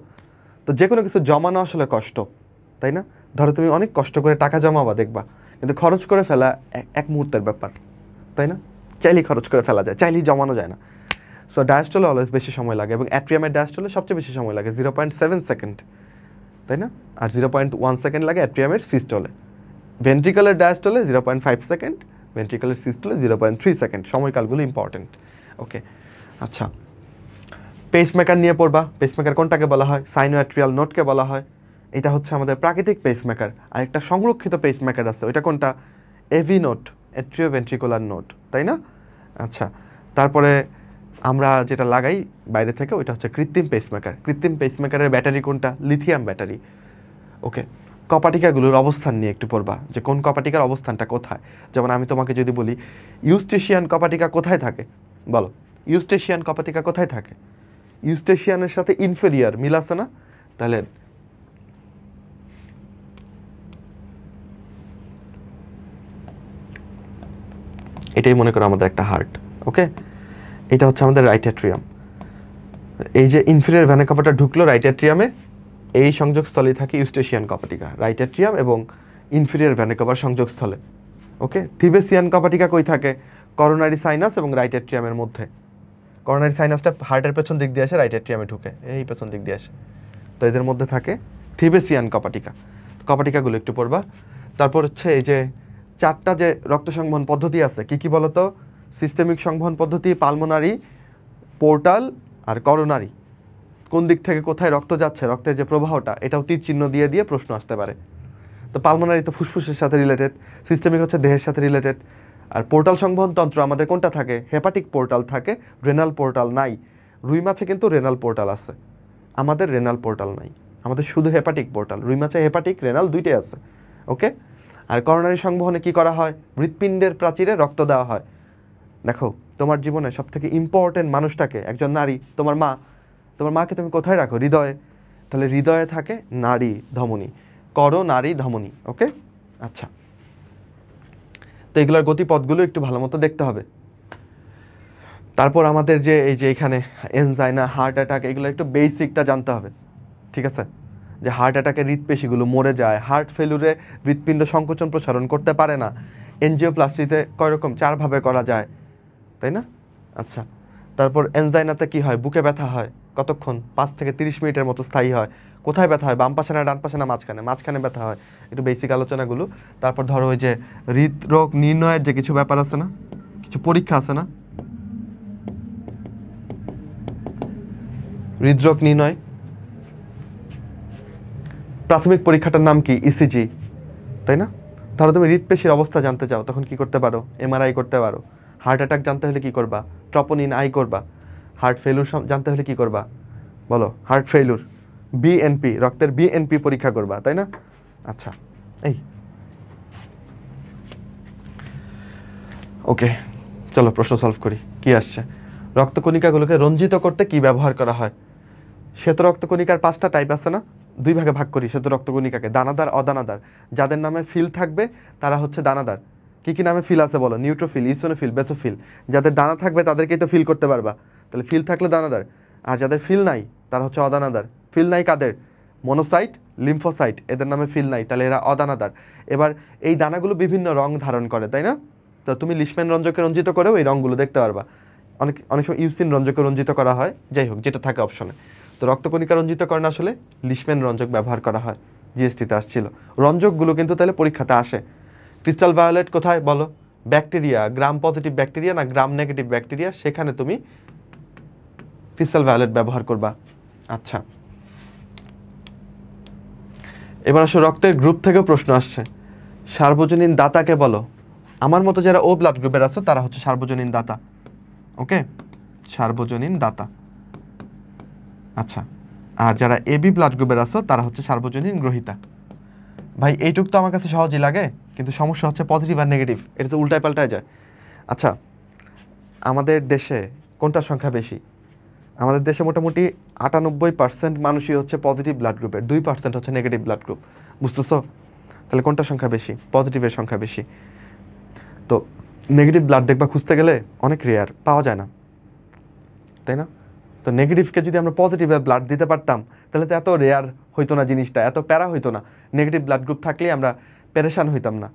তো যে কোনো কিছু জমানো আসলে কষ্ট, তাই না? ধরো তুমি অনেক কষ্ট করে টাকা জমাবা দেখবা, কিন্তু খরচ করে ফেলা এক মুহূর্তের ব্যাপার, তাই না? চাইলেই খরচ করে ফেলা যায়, চাইলেই জমানো যায় না। সো ডায়াস্টলে অলওয়েজ বেশি সময় লাগে, এবং অ্যাট্রিয়ামের ডায়াস্টলে সবচেয়ে বেশি সময় লাগে 0.7 সেকেন্ড, তাই না? আর 0.1 সেকেন্ড লাগে অ্যাট্রিয়ামের সিস্টলে। ভেন্ট্রিকলের ডায়াস্টলে 0.5 সেকেন্ড, ভেন্ট্রিকলের সিস্টলে 0.3 সেকেন্ড। সময়কালগুলো ইম্পর্টেন্ট। ওকে, আচ্ছা, পেসমেকার নিয়ে পড়বা। পেসমেকার কোনটাকে বলা হয়? সাইনোঅ্যাট্রিয়াল নোডকে বলা হয়। এটা হচ্ছে আমাদের প্রাকৃতিক পেসমেকার। আর একটা সংরক্ষিত পেসমেকার আছে, ওইটা কোনটা? এভি নোড, অ্যাট্রিওভেন্ট্রিকুলার নোড, তাই না? আচ্ছা, তারপরে আমরা যেটা লাগাই বাইরে থেকে, ওইটা হচ্ছে কৃত্রিম পেসমেকার। কৃত্রিম পেসমেকারের ব্যাটারি কোনটা? Lithium battery. ওকে, কপাটিকাগুলোর অবস্থান নিয়ে একটু পড়বা, যে কোন কপাটিকার অবস্থানটা কোথায়। যেমন আমি তোমাকে যদি বলি ইউস্টেশিয়ান কপাটিকা কোথায় থাকে, বলো ইউস্টেশিয়ান কপাটিকা কোথায় থাকে? ইউস্টেশিয়ানের সাথে ইনফেরিয়ার মিল আছে না? তাহলে এটাই মনে করো আমাদের একটা হার্ট। ওকে, এটা হচ্ছে আমাদের রাইট অ্যাট্রিয়াম। এই যে ইনফেরিয়ার ভেনা কাভাটা ঢুকলো রাইট অ্যাট্রিয়ামে, এই সংযোগস্থলে থাকে ইউস্টেশিয়ান কপাটিকা, রাইট অ্যাট্রিয়াম এবং ইনফেরিয়ার ভেনা কাভার সংযোগস্থলে। ওকে, থিবেসিয়ান কপাটিকা কই থাকে? করোনারি সাইনাস এবং রাইট অ্যাট্রিয়ামের মধ্যে। করোনারি সাইনাসটা হার্টের পেছন দিক দিয়ে আসে, রাইট অ্যাট্রিয়ামে ঢুকে এই পেছন দিক দিয়ে আসে। তো এদের মধ্যে থাকে থিবেসিয়ান কপাটিকা। কপাটিকাগুলো একটু পড়বা। তারপর হচ্ছে এই যে চারটা যে রক্ত সংবহন পদ্ধতি আছে, কি কি বলতো? সিস্টেমিক সংবহন পদ্ধতি, পালমোনারি, পোর্টাল আর করোনারি। কোন দিক থেকে কোথায় রক্ত যাচ্ছে, রক্তের যে প্রবাহটা, এটাও তীর চিহ্ন দিয়ে দিয়ে প্রশ্ন আসতে পারে। তো পালমোনারি তো ফুসফুসের সাথে রিলেটেড, সিস্টেমিক হচ্ছে দেহের সাথে রিলেটেড। আর পোর্টাল সংবহন তন্ত্র আমাদের কোনটা থাকে? হেপাটিক পোর্টাল থাকে, রেনাল পোর্টাল নাই। রুই মাছে কিন্তু রেনাল পোর্টাল আছে, আমাদের রেনাল পোর্টাল নাই, আমাদের শুধু হেপাটিক পোর্টাল। রুই মাছে হেপাটিক রেনাল দুইটাই আছে। ওকে, আর করোনারি সংবহনে কি করা হয়? হৃৎপিণ্ডের প্রাচীরে রক্ত দেওয়া হয়। দেখো তোমার জীবনে সবথেকে ইম্পর্টেন্ট মানুষটাকে, একজন নারী, তোমার মা। তোমার মাকে তুমি কোথায় রাখো? হৃদয়ে। তাহলে হৃদয়ে থাকে নারী ধমনী, করোনারি ধমনী। ওকে, আচ্ছা, তো এগুলোর গতিপথগুলো একটু ভালো মতো দেখতে হবে। তারপর আমাদের যে এই যে এখানে এনজাইনা, হার্ট অ্যাটাক, এগুলো একটু বেসিকটা জানতে হবে, ঠিক আছে? যে হার্ট অ্যাটাকে হৃৎপেশিগুলো মরে যায়, হার্ট ফেলুরে হৃৎপিণ্ড সংকোচন প্রসারণ করতে পারে না। এনজিওপ্লাস্টিতে কয় রকম? 4 ভাবে করা যায়, তাই না? আচ্ছা, তারপর এনজাইনাতে কি হয়? বুকে ব্যথা হয়, কতক্ষণ? 5 থেকে 30 মিনিটের মতো স্থায়ী হয়। কোথায় ব্যথা হয়? বাম পাশে না ডান পাশে না মাঝখানে? মাঝখানে ব্যথা হয়। একটু বেসিক আলোচনাগুলো। তারপর ধরো ওই যে হৃদরোগ নির্ণয়ের যে কিছু ব্যাপার আছে না, কিছু পরীক্ষা আছে না, হৃদরোগ নির্ণয় প্রাথমিক পরীক্ষাটার নাম কি? ইসিজি, তাই না? ধরো তুমি হৃৎপেশির অবস্থা জানতে চাও, তখন কি করতে পারো? এমআরআই করতে পারো। হার্ট অ্যাটাক জানতে হলে কি করবা? ট্রপোনিন আই করবা। হার্ট ফেলুর জানতে হলে কি করবা? বলো, হার্ট ফেলুর বিএনপি, রক্তের বিএনপি পরীক্ষা করবা, তাই না? আচ্ছা, এই ওকে, চলো প্রশ্ন সলভ করি। কি আসছে? রক্তকণিকাগুলোকে রঞ্জিত করতে কি ব্যবহার করা হয়? শ্বেত রক্তকণিকার 5টা টাইপ আছে না? 2 ভাগে ভাগ করি শ্বেত রক্তকণিকাকে, দানাদার, অদানাদার। যাদের নামে ফিল থাকবে তারা হচ্ছে দানাদার। কি কি নামে ফিল আছে বলো? Neutrophil, eosinophil, basophil. যাদের দানা থাকবে তাদেরকেই তো ফিল করতে পারবা, তাহলে ফিল থাকলে দানাদার। আর যাদের ফিল নাই তারা হচ্ছে অদানাদার। ফিল নাই কাদের? মনোসাইট, লিম্ফোসাইট, এদের নামে ফিল নাই, তাহলে এরা অদানাদার। এবার এই দানাগুলো বিভিন্ন রং ধারণ করে, তাই না? তো তুমি লিশম্যান রঞ্জকে রঞ্জিত করেও এই রঙগুলো দেখতে পারবা। অনেক অনেক সময় ইউসিন রঞ্জকে রঞ্জিত করা হয়, যাই হোক যেটা থাকে অপশনে। তো রক্তকণিকা রঞ্জিতকরণ আসলে লিশম্যান রঞ্জক ব্যবহার করা হয়, জিএসটিতে আসছিল। রঞ্জকগুলো কিন্তু তাহলে পরীক্ষাতে আসে, ক্রিস্টাল ভায়োলেট কোথায় বলো? ব্যাকটেরিয়া, গ্রাম পজিটিভ ব্যাকটেরিয়া না গ্রাম নেগেটিভ ব্যাকটেরিয়া, সেখানে তুমি ক্রিস্টাল ভায়োলেট ব্যবহার করবা। আচ্ছা, এবার আসো রক্তের গ্রুপ থেকেও প্রশ্ন আসছে। সার্বজনীন দাতাকে বলো। আমার মতো যারা ও ব্লাড গ্রুপের আছে তারা হচ্ছে সার্বজনীন দাতা। ওকে, সার্বজনীন দাতা। আচ্ছা, আর যারা এবি ব্লাড গ্রুপের আছো তারা হচ্ছে সার্বজনীন গ্রহীতা। ভাই এইটুক তো আমার কাছে সহজই লাগে, কিন্তু সমস্যা হচ্ছে পজিটিভ আর নেগেটিভ, এটা তো উল্টায় পাল্টায় যায়। আচ্ছা, আমাদের দেশে কোনটার সংখ্যা বেশি? আমাদের দেশে মোটামুটি 98% মানুষই হচ্ছে পজিটিভ ব্লাড গ্রুপের, 2% হচ্ছে নেগেটিভ ব্লাড গ্রুপ। বুঝতেছো? তাহলে কোনটার সংখ্যা বেশি? পজিটিভের সংখ্যা বেশি। তো নেগেটিভ ব্লাড দেখবা খুঁজতে গেলে অনেক রেয়ার, পাওয়া যায় না, তাই না? তো নেগেটিভকে যদি আমরা পজিটিভের ব্লাড দিতে পারতাম তাহলে তো এত রেয়ার হইতো না জিনিসটা, এত প্যারা হইতো না। নেগেটিভ ব্লাড গ্রুপ থাকলে আমরা পেরেশান হইতাম না।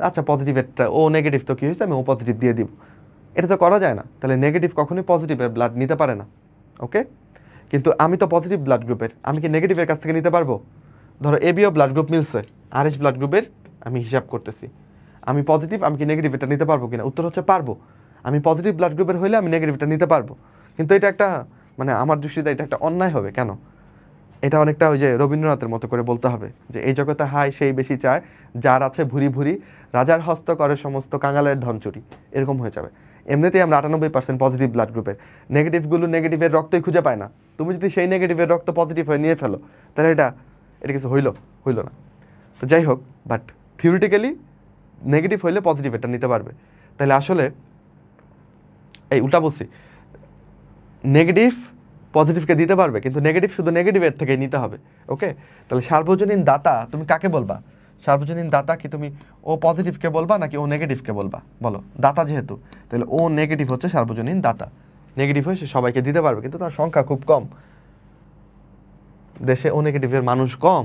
আচ্ছা, পজিটিভেরটা ও নেগেটিভ তো কী হয়েছে, আমি ও পজিটিভ দিয়ে দিব, এটা তো করা যায় না। তাহলে নেগেটিভ কখনোই পজিটিভের ব্লাড নিতে পারে না। ওকে, কিন্তু আমি তো পজিটিভ ব্লাড গ্রুপের, আমি কি নেগেটিভের কাছ থেকে নিতে পারবো? ধরো এবিও ব্লাড গ্রুপ মিলছে, আরএস ব্লাড গ্রুপের আমি হিসাব করতেছি, আমি পজিটিভ, আমি কি নেগেটিভ এটা নিতে পারবো কিনা? উত্তর হচ্ছে পারবো। আমি পজিটিভ ব্লাড গ্রুপের হইলে আমি নেগেটিভটা নিতে পারবো, কিন্তু এটা একটা মানে আমার দৃষ্টিতে এটা একটা অন্যায় হবে। কেন? এটা অনেকটা ওই যে রবীন্দ্রনাথের মতো করে বলতে হবে যে এই জগতে হায় সেই বেশি চায়, যার আছে ভুরি ভুরি, রাজার হস্ত করে সমস্ত কাঙালের ধন চুরি, এরকম হয়ে যাবে। এমনিতেই আমরা 98% পজিটিভ ব্লাড গ্রুপের, নেগেটিভগুলো নেগেটিভের রক্তই খুঁজে পায় না। তুমি যদি সেই নেগেটিভের রক্ত পজিটিভ হয়ে নিয়ে ফেলো তাহলে এটা কিছু হইল না। তো যাই হোক, বাট থিওরিটিক্যালি নেগেটিভ হইলে পজিটিভ এটা নিতে পারবে। তাহলে আসলে এই উল্টা বলছি, নেগেটিভ পজিটিভকে দিতে পারবে, কিন্তু নেগেটিভ শুধু নেগেটিভের থেকেই নিতে হবে। ওকে, তাহলে সার্বজনীন দাতা তুমি কাকে বলবা? সার্বজনীন দাতা কি তুমি ও পজিটিভকে বলবা নাকি ও নেগেটিভকে বলবা? বলো, দাতা যেহেতু, তাহলে ও নেগেটিভ হচ্ছে সার্বজনীন দাতা। নেগেটিভ হয়ে সে সবাইকে দিতে পারবে, কিন্তু তার সংখ্যা খুব কম, দেশে ও নেগেটিভের মানুষ কম,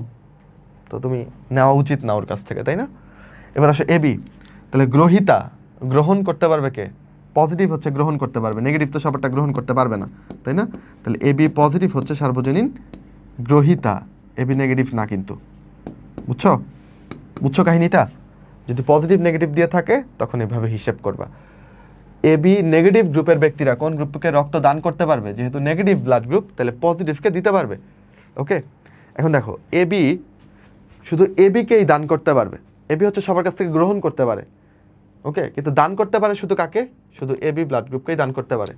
তো তুমি নেওয়া উচিত না ওর কাছ থেকে, তাই না? এবার আসো এবি, তাহলে গ্রহীতা, গ্রহণ করতে পারবে কে? পজিটিভ হচ্ছে গ্রহণ করতে পারবে, নেগেটিভ তো সবারটা গ্রহণ করতে পারবে না, তাই না? তাহলে এবি পজিটিভ হচ্ছে সার্বজনীন গ্রহীতা, এবি নেগেটিভ না। কিন্তু বুঝছো কাহিনীটা? যদি পজিটিভ নেগেটিভ দিয়ে থাকে তখন এভাবে হিসেব করবা। এবি নেগেটিভ গ্রুপের ব্যক্তিরা কোন গ্রুপকে রক্ত দান করতে পারবে? যেহেতু নেগেটিভ ব্লাড গ্রুপ, তাহলে পজিটিভকে দিতে পারবে। ওকে, এখন দেখো এবি শুধু এবিকেই দান করতে পারবে, এবি হচ্ছে সবার কাছ থেকে গ্রহণ করতে পারে। ওকে, কিন্তু দান করতে পারে শুধু কাকে? শুধু এবি ব্লাড গ্রুপকেই দান করতে পারে।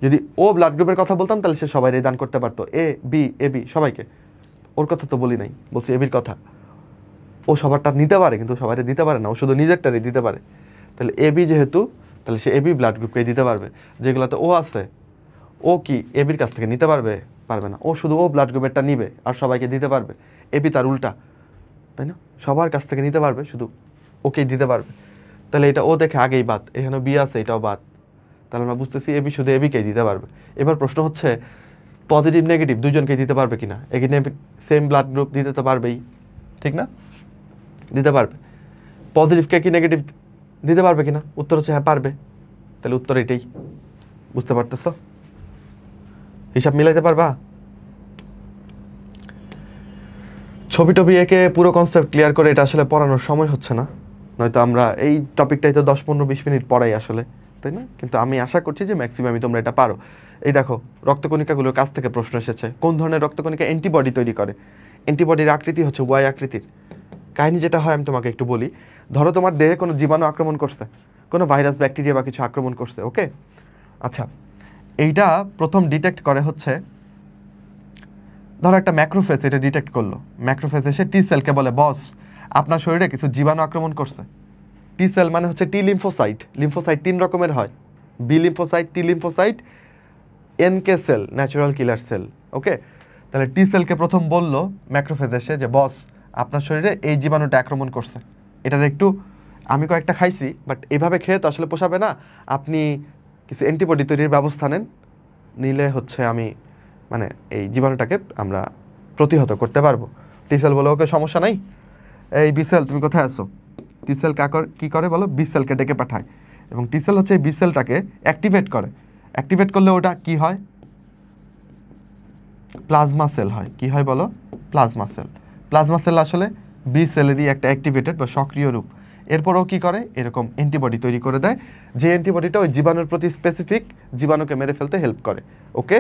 যদি ও ব্লাড গ্রুপের কথা বলতাম তাহলে সে সবাই দান করতে পারতো, এ বি এবি সবাইকে। ওর কথা তো বলি নাই, বলছি এবির কথা। ও সবারটা নিতে পারে কিন্তু সবাই দিতে পারে না, ও শুধু নিজেরটারই দিতে পারে। তাহলে এবি যেহেতু, তাহলে সে এবি ব্লাড গ্রুপকেই দিতে পারবে। যেগুলোতে ও আছে, ও কি এবির কাছ থেকে নিতে পারবে? পারবে না। ও শুধু ও ব্লাড গ্রুপেরটা নিবে আর সবাইকে দিতে পারবে। এবি তার উল্টা, তাই না? সবার কাছ থেকে নিতে পারবে, শুধু ওকেই দিতে পারবে। তাহলে এটা ও দেখে আগেই বাদ, এখানে বি আছে এটাও বাদ। তাহলে আমরা বুঝতেছি এবি শুধু এবিকেই দিতে পারবে। এবার প্রশ্ন হচ্ছে পজিটিভ নেগেটিভ দুজনকেই দিতে পারবে কিনা? এখানে সেম ব্লাড গ্রুপ দিতে তো পারবেই, ঠিক না? দিতে পারবে। পজিটিভকে কি নেগেটিভ দিতে পারবে কিনা? উত্তর হচ্ছে হ্যাঁ পারবে। তাহলে উত্তর এটাই। বুঝতে পারতেছ? হিসাব মিলাইতে পারবা? ছবি টবি একে পুরো কনসেপ্ট ক্লিয়ার করে এটা আসলে পড়ানোর সময় হচ্ছে না, নয়তো আমরা এই টপিকটাই তো 10-15-20 মিনিট পড়াই আসলে, তাই না? কিন্তু আমি আশা করছি যে ম্যাক্সিমামই তোমরা এটা পারো। এই দেখো রক্তকণিকাগুলোর কাছ থেকে প্রশ্ন এসেছে, কোন ধরনের রক্তকণিকা অ্যান্টিবডি তৈরি করে? অ্যান্টিবডির আকৃতি হচ্ছে ওয়াই আকৃতির। কাহিনী যেটা হয় আমি তোমাকে একটু বলি। ধরো তোমার দেহে কোনো জীবাণু আক্রমণ করছে, কোনো ভাইরাস ব্যাকটেরিয়া বা কিছু আক্রমণ করছে। ওকে, আচ্ছা, এইটা প্রথম ডিটেক্ট করে হচ্ছে, ধরো একটা ম্যাক্রোফেজ এটা ডিটেক্ট করলো। ম্যাক্রোফেজ এসে টি সেলকে বলে বস আপনার শরীরে কিছু জীবাণু আক্রমণ করছে। টি সেল মানে হচ্ছে টি লিম্ফোসাইট। লিম্ফোসাইট 3 রকমের হয়, B lymphocyte, T lymphocyte, NK cell, natural killer cell. Okay, তাহলে টি সেলকে প্রথম বললো ম্যাক্রোফেজ এসে যে বস আপনার শরীরে এই জীবাণুটা আক্রমণ করছে। এটার একটু আমি কয়েকটা খাইছি, বাট এভাবে খেয়ে তো আসলে পোষাবে না, আপনি কিছু অ্যান্টিবডি তৈরির ব্যবস্থা নিলে হচ্ছে আমি মানে এই জীবাণুটাকে আমরা প্রতিহত করতে পারবো। টি সেল বলে ওকে সমস্যা নাই, এই বি সেল তুমি কোথায় আছো? টি সেল কী করে বলো? বি সেলকে ডেকে পাঠায়, এবং টি সেল হচ্ছে এই বি সেলটাকে অ্যাক্টিভেট করে। অ্যাক্টিভেট করলে ওটা কি হয়? প্লাজমা সেল হয়। কি হয় বলো? Plasma sell. প্লাজমা সেল আসলে বি সেলেরই একটা অ্যাক্টিভেটেড বা সক্রিয় রূপ। এরপরও কি করে, এরকম অ্যান্টিবডি তৈরি করে দেয়, যে অ্যান্টিবডিটা ওই জীবাণুর প্রতি স্পেসিফিক, জীবাণুকে মেরে ফেলতে হেল্প করে। ওকে,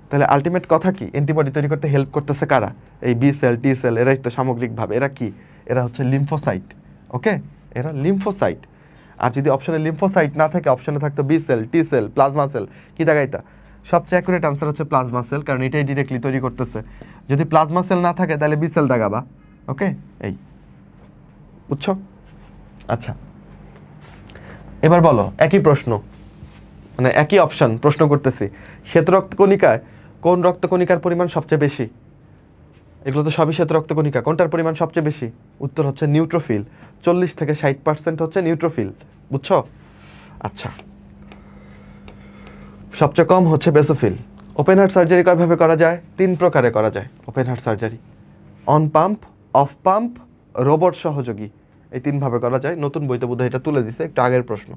তাহলে আলটিমেট কথা কি, অ্যান্টিবডি তৈরি করতে হেল্প করতেছে কারা, এই বি সেল টি সেল, এরাই তো সামগ্রিকভাবে। এরা কি, এরা হচ্ছে লিম্ফোসাইট। ওকে, এরা লিম্ফোসাইট। আর যদি অপশনে লিম্ফোসাইট না থাকে, অপশনে থাকতো B cell, T cell, plasma cell, কি দেখাইতা? সবচেয়ে অ্যাকুরেট আনসার হচ্ছে প্লাজমা সেল, কারণ এটাই ডিরেক্টলি তৈরি করতেছে। যদি প্লাজমা সেল না থাকে তাহলে বি সেল দাগাবা। ওকে, এই বুঝছো? আচ্ছা, এবার বলো, একই প্রশ্ন, মানে একই অপশন প্রশ্ন করতেছি, শ্বেত রক্তকণিকায় কোন রক্তকণিকার পরিমাণ সবচেয়ে বেশি? এগুলো তো সবই শ্বেত রক্তকণিকা, কোনটার পরিমাণ সবচেয়ে বেশি? উত্তর হচ্ছে নিউট্রোফিল। 40 থেকে 60% হচ্ছে নিউট্রোফিল। বুঝছো? আচ্ছা, সবচেয়ে কম হচ্ছে বেসোফিল। ওপেন হার্ট সার্জারি কয়ভাবে করা যায়? 3 প্রকারে করা যায় open heart surgery. On pump, of pump, robot সহযোগী, এই 3 ভাবে করা যায়। নতুন বইতে বোধহয় এটা তুলে দিছে, একটু আগের প্রশ্ন।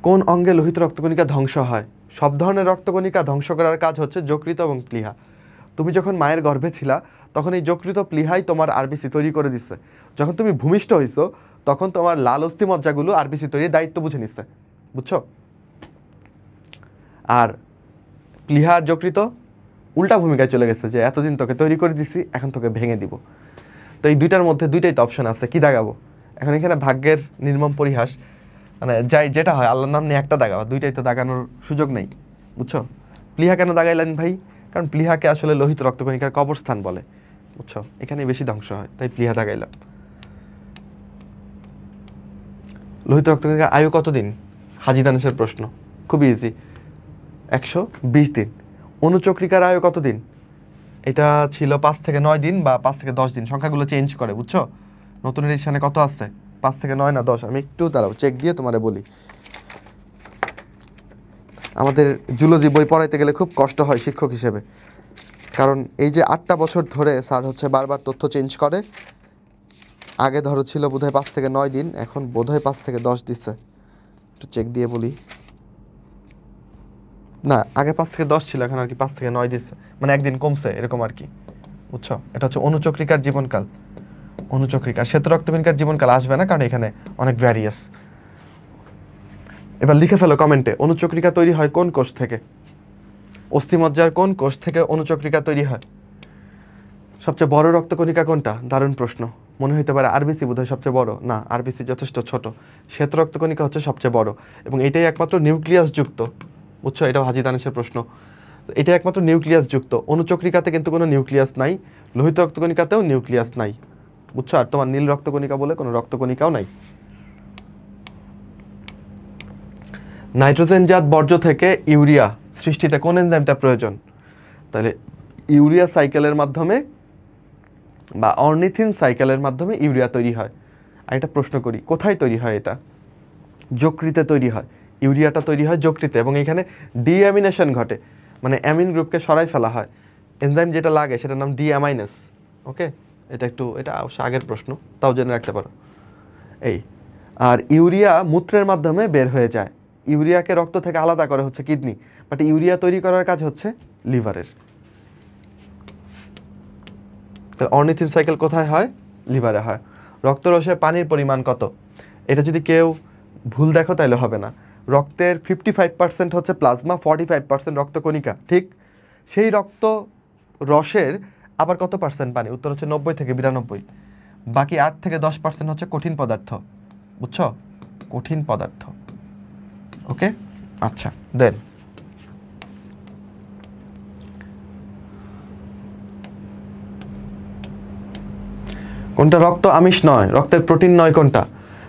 কোন অঙ্গে লোহিত রক্তকণিকা ধ্বংস হয়? সব ধরনের রক্তকণিকা ধ্বংস করার কাজ হচ্ছে যকৃত এবং প্লীহা। তুমি যখন মায়ের গর্ভে ছিলা তখন এই যকৃত প্লীহাই তোমার আরবিসি তৈরি করে দিচ্ছে। যখন তুমি ভূমিষ্ঠ হইছো তখন তোমার লাল অস্থিমজ্জাগুলো আরবিসি তৈরির দায়িত্ব বুঝে নিচ্ছে। বুঝছো? আর প্লীহা আর যকৃত উল্টা ভূমিকায় চলে গেছে, যে এতদিন তোকে তৈরি করে দিছি, এখন তোকে ভেঙে দিব। তো এই দুইটার মধ্যে দুইটাই তো অপশন আছে, কি দাগাবো? এখন এখানে ভাগ্যের নির্মম পরিহাস, মানে যাই যেটা হয় আল্লাহর নাম নিয়ে একটা দাগাবো, দুইটাই তো দাগানোর সুযোগ নেই। বুঝছো? প্লীহা কেন দাগাইলেন ভাই? কারণ প্লীহাকে আসলে লোহিত রক্তকণিকার কবরস্থান বলে। বুঝছো? এখানে বেশি ধ্বংস হয়, তাই প্লীহা দাগাইলাম। লোহিত রক্তকণিকার আয়ু কতদিন? হাজি দানেশের প্রশ্ন, খুবই ইজি, 120 দিন। অনুচক্রিকার আয়ু কতদিন? এটা ছিল 5 থেকে 9 দিন বা 5 থেকে 10 দিন, সংখ্যাগুলো চেঞ্জ করে। বুঝছো? নতুন এডিশনে কত আছে, 5 থেকে 9 না 10? আমি একটু দাঁড়াও, চেক দিয়ে তোমারে বলি। আমাদের জুলজি বই পড়াইতে গেলে খুব কষ্ট হয় শিক্ষক হিসেবে, কারণ এই যে 8টা বছর ধরে স্যার হচ্ছে বারবার তথ্য চেঞ্জ করে। আগে ধরো ছিল বোধহয় 5 থেকে 9 দিন, এখন বোধহয় 5 থেকে 10 দিচ্ছে। একটু চেক দিয়ে বলি। না, আগে 5 থেকে 10 ছিল, এখন আর কি 5 থেকে 9 দিচ্ছে, মানে একদিন কমছে এরকম আর কি। বুঝছো? এটা হচ্ছে অনুচক্রিকার জীবনকাল। অনুচক্রিকা, শ্বেত রক্তকণিকার জীবনকাল আসবে না, কারণ এখানে অনেক ভ্যারিয়াস। এবার লিখে ফেলো কমেন্টে, অনুচক্রিকা তৈরি হয় কোন কোষ থেকে? অস্থিমজ্জার কোন কোষ থেকে অনুচক্রিকা তৈরি হয়? সবচেয়ে বড় রক্তকণিকা কোনটা? দারুণ প্রশ্ন। মনে হইতে পারে আরবিসি বোধহয় সবচেয়ে বড়, না, আরবিসি যথেষ্ট ছোট। শ্বেত রক্তকণিকা হচ্ছে সবচেয়ে বড়, এবং এটাই একমাত্র নিউক্লিয়াস যুক্ত। বুঝছো? এটাও হাজি দানেশের প্রশ্ন। এটা একমাত্র নিউক্লিয়াস যুক্ত। অনুচক্রিকাতে কিন্তু কোনো নিউক্লিয়াস নাই, লোহিত রক্তকণিকাতেও নিউক্লিয়াস নাই। বুঝছো? আর তোমার নীল রক্তকণিকা বলে কোনো রক্তকণিকাও নাই। নাইট্রোজেনজাত বর্জ্য থেকে ইউরিয়া সৃষ্টিতে কোন এনজাইমটা প্রয়োজন? তাহলে ইউরিয়া সাইকেলের মাধ্যমে বা অর্নিথিন সাইকেলের মাধ্যমে ইউরিয়া তৈরি হয়। আর এটা প্রশ্ন করি, কোথায় তৈরি হয়? এটা যকৃতে তৈরি হয়। ইউরিয়াটা তৈরি হয় যকৃতে, এবং এখানে ডিঅ্যামিনেশন ঘটে, মানে অ্যামিন গ্রুপকে সরাই ফেলা হয়। এনজাইম যেটা লাগে সেটার নাম ডিঅ্যামাইনেস। ওকে, এটা অবশ্য আগের প্রশ্ন, তাও জেনে রাখতে পারো। এই, আর ইউরিয়া মূত্রের মাধ্যমে বের হয়ে যায়। ইউরিয়াকে রক্ত থেকে আলাদা করে হচ্ছে কিডনি, বাট ইউরিয়া তৈরি করার কাজ হচ্ছে লিভারের। অর্নিথিন সাইকেল কোথায় হয়? লিভারে হয়। রক্তরসে পানির পরিমাণ কত? এটা যদি কেউ ভুল দেখো তাহলে হবে না। রক্তের 55% হচ্ছে প্লাজমা, 45% রক্তকণিকা, ঠিক? সেই রক্ত রসের আবার কত পার্সেন্ট পানি? উত্তর হচ্ছে 90 থেকে 92। বাকি 8 থেকে 10% হচ্ছে কঠিন পদার্থ। বুঝছো? কঠিন পদার্থ। ওকে, আচ্ছা, দেন কোনটা রক্ত আমিষ নয়, রক্তের প্রোটিন নয় কোনটা?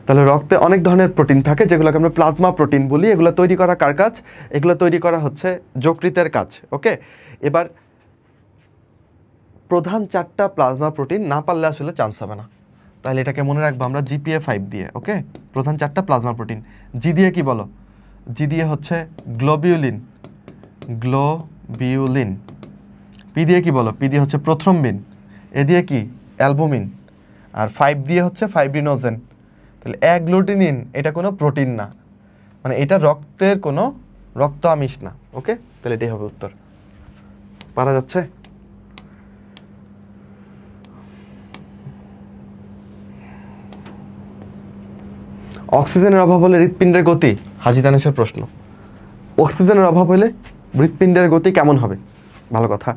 তাহলে রক্তে অনেক ধরনের প্রোটিন থাকে, যেগুলোকে আমরা প্লাজমা প্রোটিন বলি। এগুলো তৈরি করা কার কাজ? এগুলো তৈরি করা হচ্ছে যকৃতের কাজ। ওকে, এবার প্রধান 4টা প্লাজমা প্রোটিন না পারলে আসলে চান্স হবে না, তাহলে এটাকে মনে রাখবো আমরা জিপিএ 5 দিয়ে। ওকে, প্রধান 4টা প্লাজমা প্রোটিন। জি দিয়ে কি বলো? জি দিয়ে হচ্ছে গ্লোবিউলিন, গ্লোবিউলিন। পি দিয়ে কি বলো? পি দিয়ে হচ্ছে প্রথ্রম্বিন। এ দিয়ে কি? অ্যালবুমিন। আর 5 দিয়ে হচ্ছে ফাইব্রিনোজেন। তাহলে অ্যাগ্লুটিনিন এটা কোনো প্রোটিন না, মানে এটা রক্তের কোনো রক্ত আমিষ না। ওকে, তাহলে এটাই হবে উত্তর। পারা যাচ্ছে? অক্সিজেনের অভাব হলে হৃৎপিণ্ডের গতি, হাজি দানেশের প্রশ্ন, অক্সিজেনের অভাব হলে হৃৎপিণ্ডের গতি কেমন হবে? ভালো কথা।